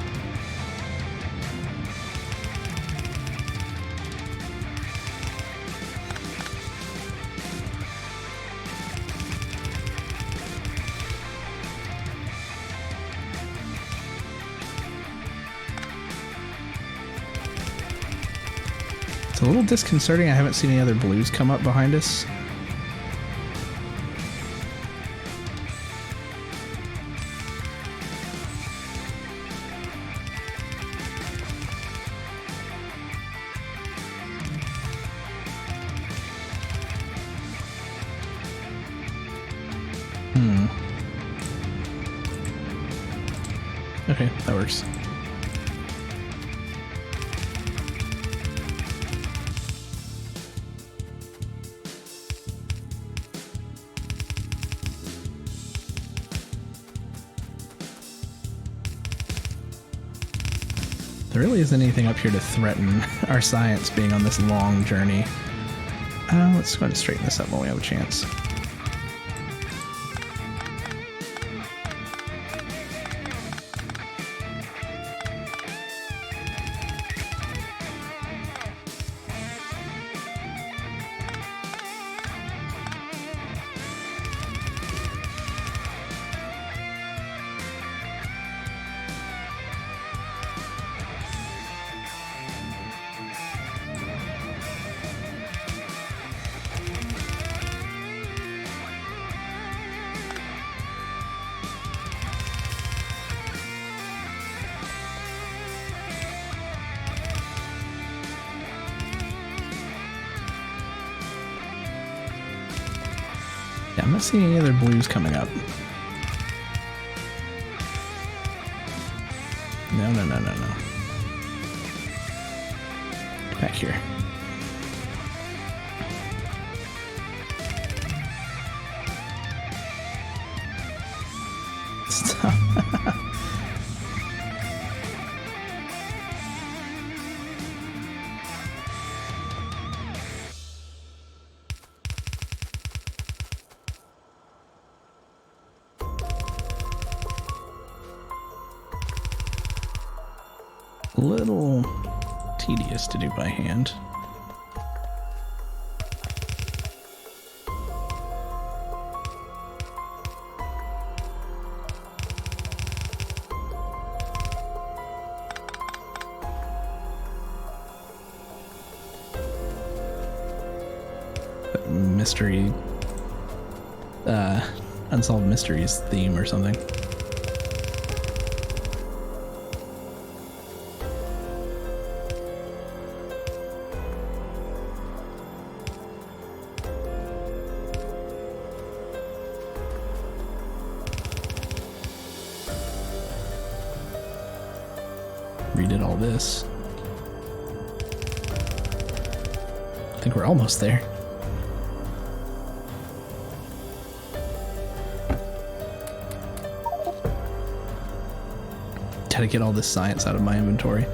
It's a little disconcerting. I haven't seen any other blues come up behind us. Okay, that works. There really isn't anything up here to threaten our science being on this long journey. Let's go ahead and straighten this up while we have a chance. Yeah, I'm not seeing any other blues coming up. No. Get back here. Stop. A little tedious to do by hand. Mystery, Unsolved Mysteries theme or something. Redid all this. I think we're almost there. Gotta get all this science out of my inventory.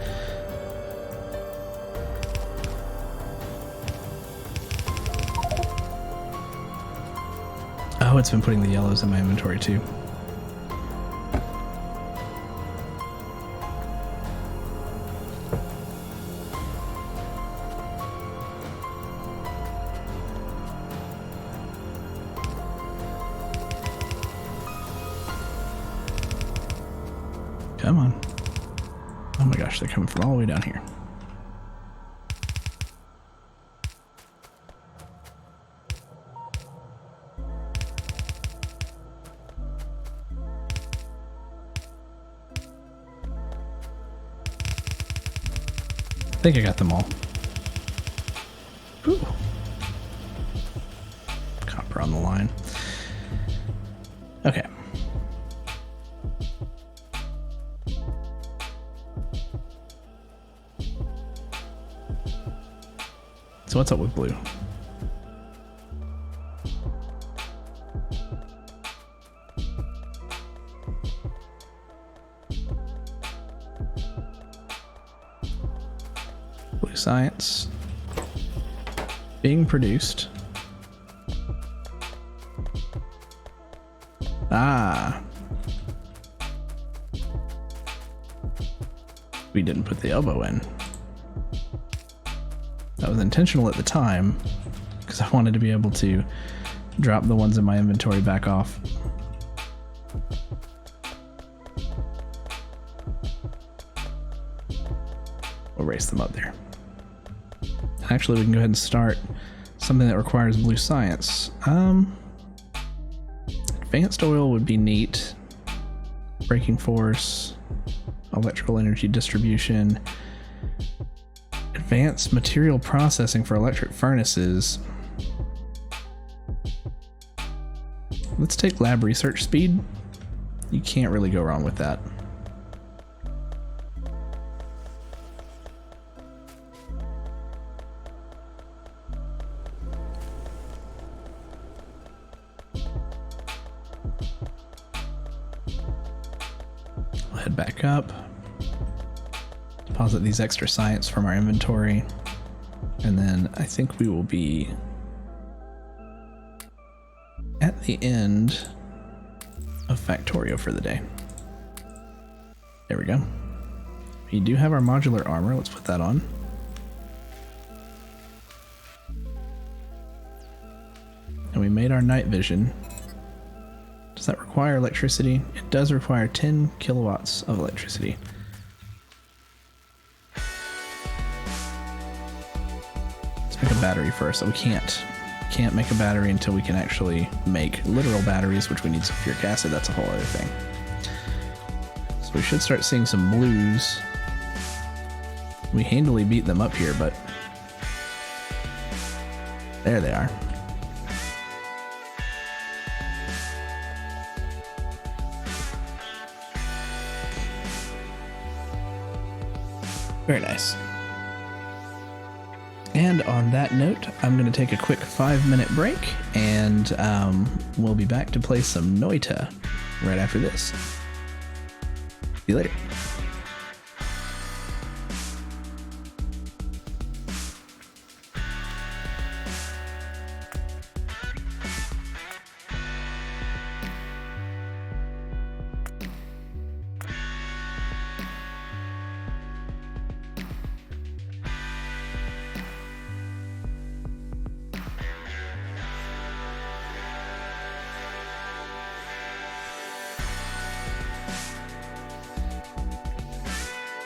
Oh, it's been putting the yellows in my inventory too. Come on. Oh my gosh, they're coming from all the way down here. I think I got them all. Ooh. Copper on the line. Okay. So what's up with blue? Blue science being produced. Ah. We didn't put the elbow in. That was intentional at the time because I wanted to be able to drop the ones in my inventory back off. We'll race them up there. Actually, we can go ahead and start something that requires blue science. Advanced oil would be neat. Braking force, electrical energy distribution, advanced material processing for electric furnaces. Let's take lab research speed. You can't really go wrong with that. We'll head back up. Deposit these extra science from our inventory, and then I think we will be at the end of Factorio for the day. There we go. We do have our modular armor. Let's put that on. And we made our night vision. Does that require electricity? It does require 10 kilowatts of electricity. Make a battery first. So we can't make a battery until we can actually make literal batteries, which we need sulfuric acid. That's a whole other thing. So we should start seeing some blues. We handily beat them up here, but there they are. Very nice. And on that note, I'm going to take a quick 5-minute break, and we'll be back to play some Noita right after this. See you later.